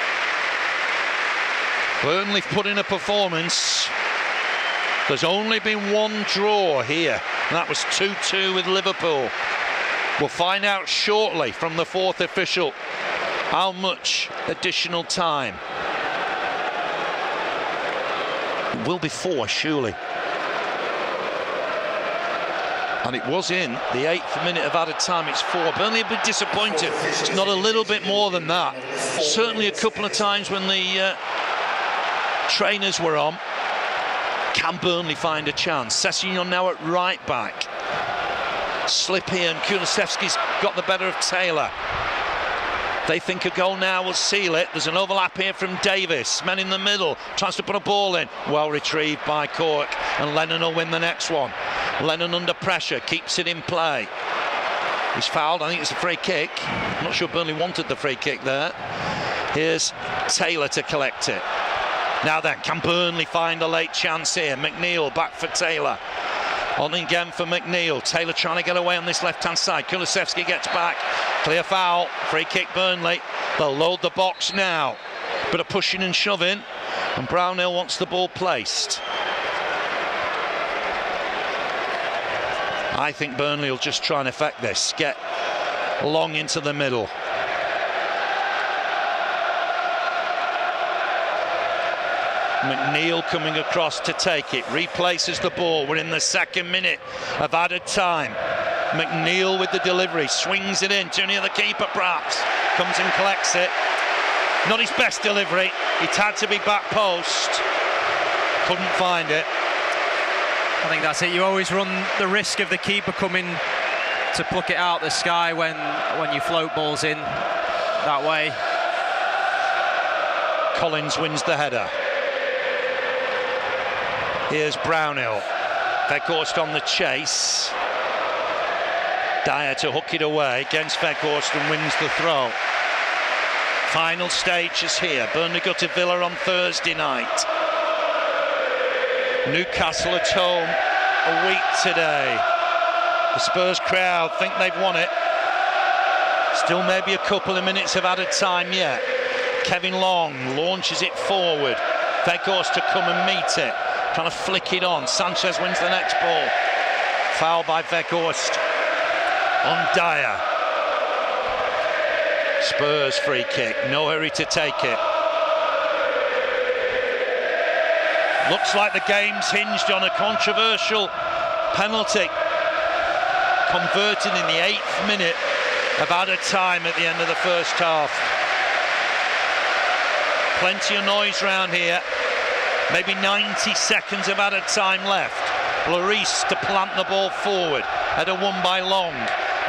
Burnley put in a performance. There's only been one draw here, and that was 2-2 with Liverpool. We'll find out shortly from the fourth official how much additional time. It will be 4, surely. And it was in the 8th minute of added time. It's 4. Burnley a bit disappointed. It's not a little bit more than that. Certainly a couple of times when the trainers were on. Can Burnley find a chance? Sessegnon now at right back. Slip here, and Kulusevski's got the better of Taylor. They think a goal now will seal it. There's an overlap here from Davis. Men in the middle, tries to put a ball in. Well retrieved by Cork, and Lennon will win the next one. Lennon under pressure, keeps it in play. He's fouled. I think it's a free kick. I'm not sure Burnley wanted the free kick there. Here's Taylor to collect it. Now then, can Burnley find a late chance here? McNeil back for Taylor. On again for McNeil. Taylor trying to get away on this left-hand side. Kulusevski gets back. Clear foul. Free kick Burnley. They'll load the box now. Bit of pushing and shoving. And Brownhill wants the ball placed. I think Burnley will just try and affect this. Get long into the middle. McNeil coming across to take it, replaces the ball. We're in the second minute of added time. McNeil with the delivery, swings it in, too near the keeper perhaps, comes and collects it. Not his best delivery, it had to be back post, couldn't find it. I think that's it, you always run the risk of the keeper coming to pluck it out the sky when you float balls in that way. Collins wins the header. Here's Brownhill. Weghorst on the chase. Dyer to hook it away against Weghorst and wins the throw. Final stage is here. Burnley go to Villa on Thursday night. Newcastle at home a week today. The Spurs crowd think they've won it. Still maybe a couple of minutes of added time yet. Kevin Long launches it forward. Weghorst to come and meet it. Trying to flick it on. Sanchez wins the next ball. Foul by Weghorst on Dyer. Spurs free kick. No hurry to take it. Looks like the game's hinged on a controversial penalty. Converted in the 8th minute of added time at the end of the first half. Plenty of noise round here. Maybe 90 seconds of added time left. Lloris to plant the ball forward. Header won by Long.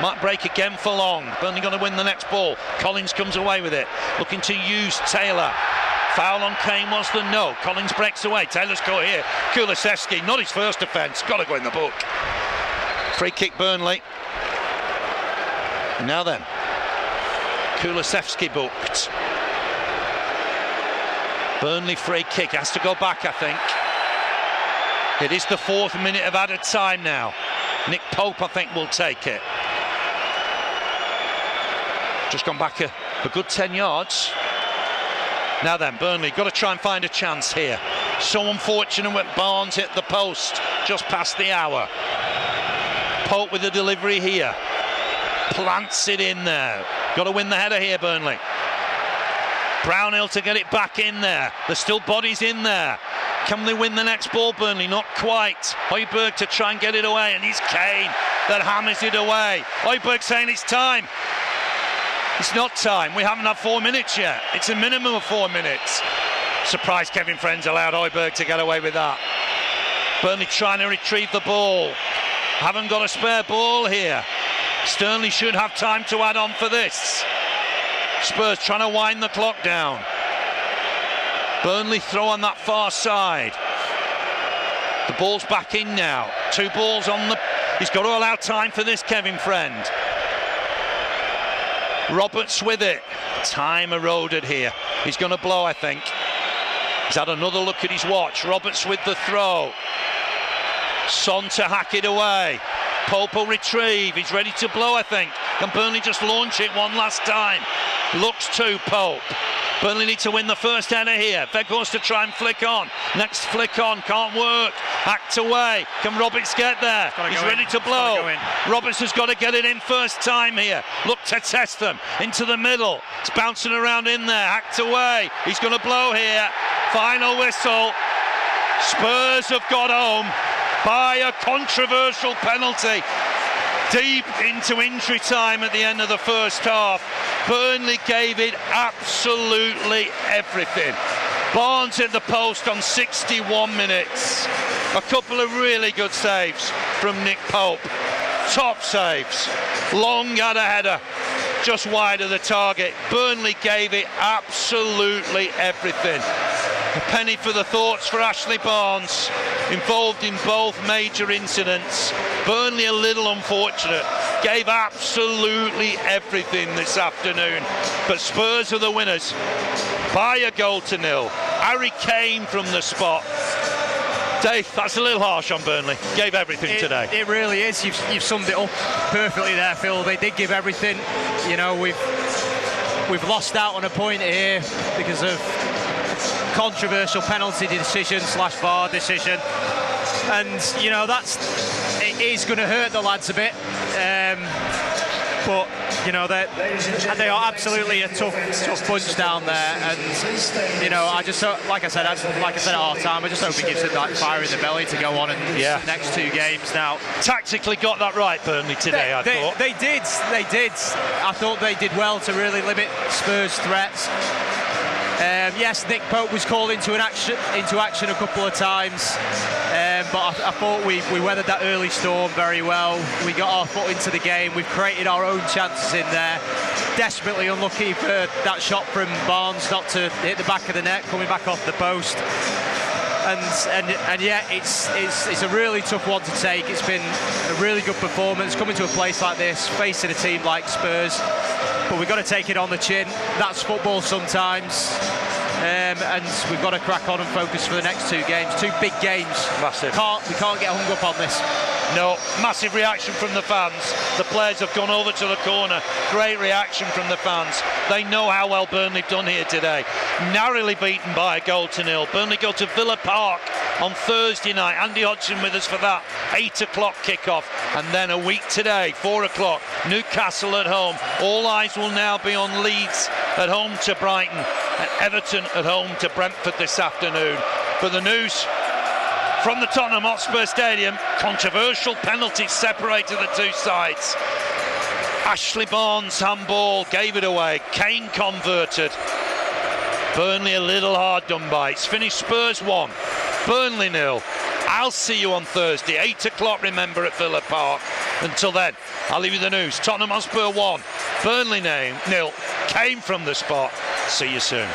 Might break again for Long. Burnley going to win the next ball. Collins comes away with it. Looking to use Taylor. Foul on Kane was the no. Collins breaks away. Taylor's caught here. Kulusevski, not his first offence. Got to go in the book. Free kick Burnley. Now then. Kulusevski booked. Burnley free kick, has to go back I think. It is the 4th minute of added time now. Nick Pope I think will take it. Just gone back a good 10 yards. Now then, Burnley got to try and find a chance here. So unfortunate when Barnes hit the post just past the hour. Pope with the delivery here. Plants it in there. Got to win the header here, Burnley. Brownhill to get it back in there. There's still bodies in there. Can they win the next ball, Burnley? Not quite. Højbjerg to try and get it away, and it's Kane that hammers it away. Højbjerg saying it's time. It's not time. We haven't had 4 minutes yet. It's a minimum of 4 minutes. Surprised Kevin Friends allowed Højbjerg to get away with that. Burnley trying to retrieve the ball. Haven't got a spare ball here. Sterling should have time to add on for this. Spurs trying to wind the clock down. Burnley throw on that far side. The ball's back in now. 2 balls on the... He's got to allow time for this, Kevin Friend. Roberts with it. Time eroded here. He's going to blow, I think. He's had another look at his watch. Roberts with the throw. Son to hack it away. Pope will retrieve. He's ready to blow, I think. Can Burnley just launch it one last time? Looks to Pope. Burnley need to win the first header here. Weghorst to try and flick on. Next flick on, can't work. Hacked away. Can Roberts get there? He's ready to blow. Roberts has got to get it in first time here. Look to test them. Into the middle. It's bouncing around in there. Hacked away. He's going to blow here. Final whistle. Spurs have got home by a controversial penalty. Deep into injury time at the end of the first half. Burnley gave it absolutely everything. Barnes hit the post on 61 minutes. A couple of really good saves from Nick Pope. Top saves. Long had a header just wide of the target. Burnley gave it absolutely everything. A penny for the thoughts for Ashley Barnes, involved in both major incidents. Burnley a little unfortunate gave absolutely everything this afternoon, but Spurs are the winners by a goal to nil. Harry Kane from the spot. Dave, that's a little harsh on Burnley. Gave everything today. It really is. You've summed it up perfectly there, Phil. They did give everything. You know, we've lost out on a point here because of controversial penalty decision / VAR decision, and you know it is going to hurt the lads a bit. But you know they are absolutely a tough bunch down there, and you know I just like I said at half time, I just hope he gives it that fire in the belly to go on and the next 2 games now. Tactically got that right, Burnley today. I thought they did. I thought they did well to really limit Spurs' threats. Yes, Nick Pope was called into action a couple of times, but I thought we weathered that early storm very well. We got our foot into the game. We've created our own chances in there. Desperately unlucky for that shot from Barnes not to hit the back of the net, coming back off the post. And yeah, it's a really tough one to take. It's been a really good performance coming to a place like this, facing a team like Spurs. But we've got to take it on the chin. That's football sometimes. And we've got to crack on and focus for the next 2 games. 2 big games. Massive. We can't get hung up on this. No, massive reaction from the fans. The players have gone over to the corner. Great reaction from the fans. They know how well Burnley have done here today. Narrowly beaten by a goal to nil. Burnley go to Villa Park on Thursday night. Andy Hodgson with us for that 8 o'clock kickoff. And then a week today, 4 o'clock, Newcastle at home. All eyes will now be on Leeds at home to Brighton and Everton at home to Brentford this afternoon. But the news from the Tottenham Hotspur Stadium, controversial penalties separated the 2 sides. Ashley Barnes handball gave it away. Kane converted. Burnley a little hard done by. It's finished Spurs 1, Burnley 0. I'll see you on Thursday, 8 o'clock, remember, at Villa Park. Until then, I'll leave you the news. Tottenham Hotspur 1, Burnley 0. Kane from the spot. See you soon.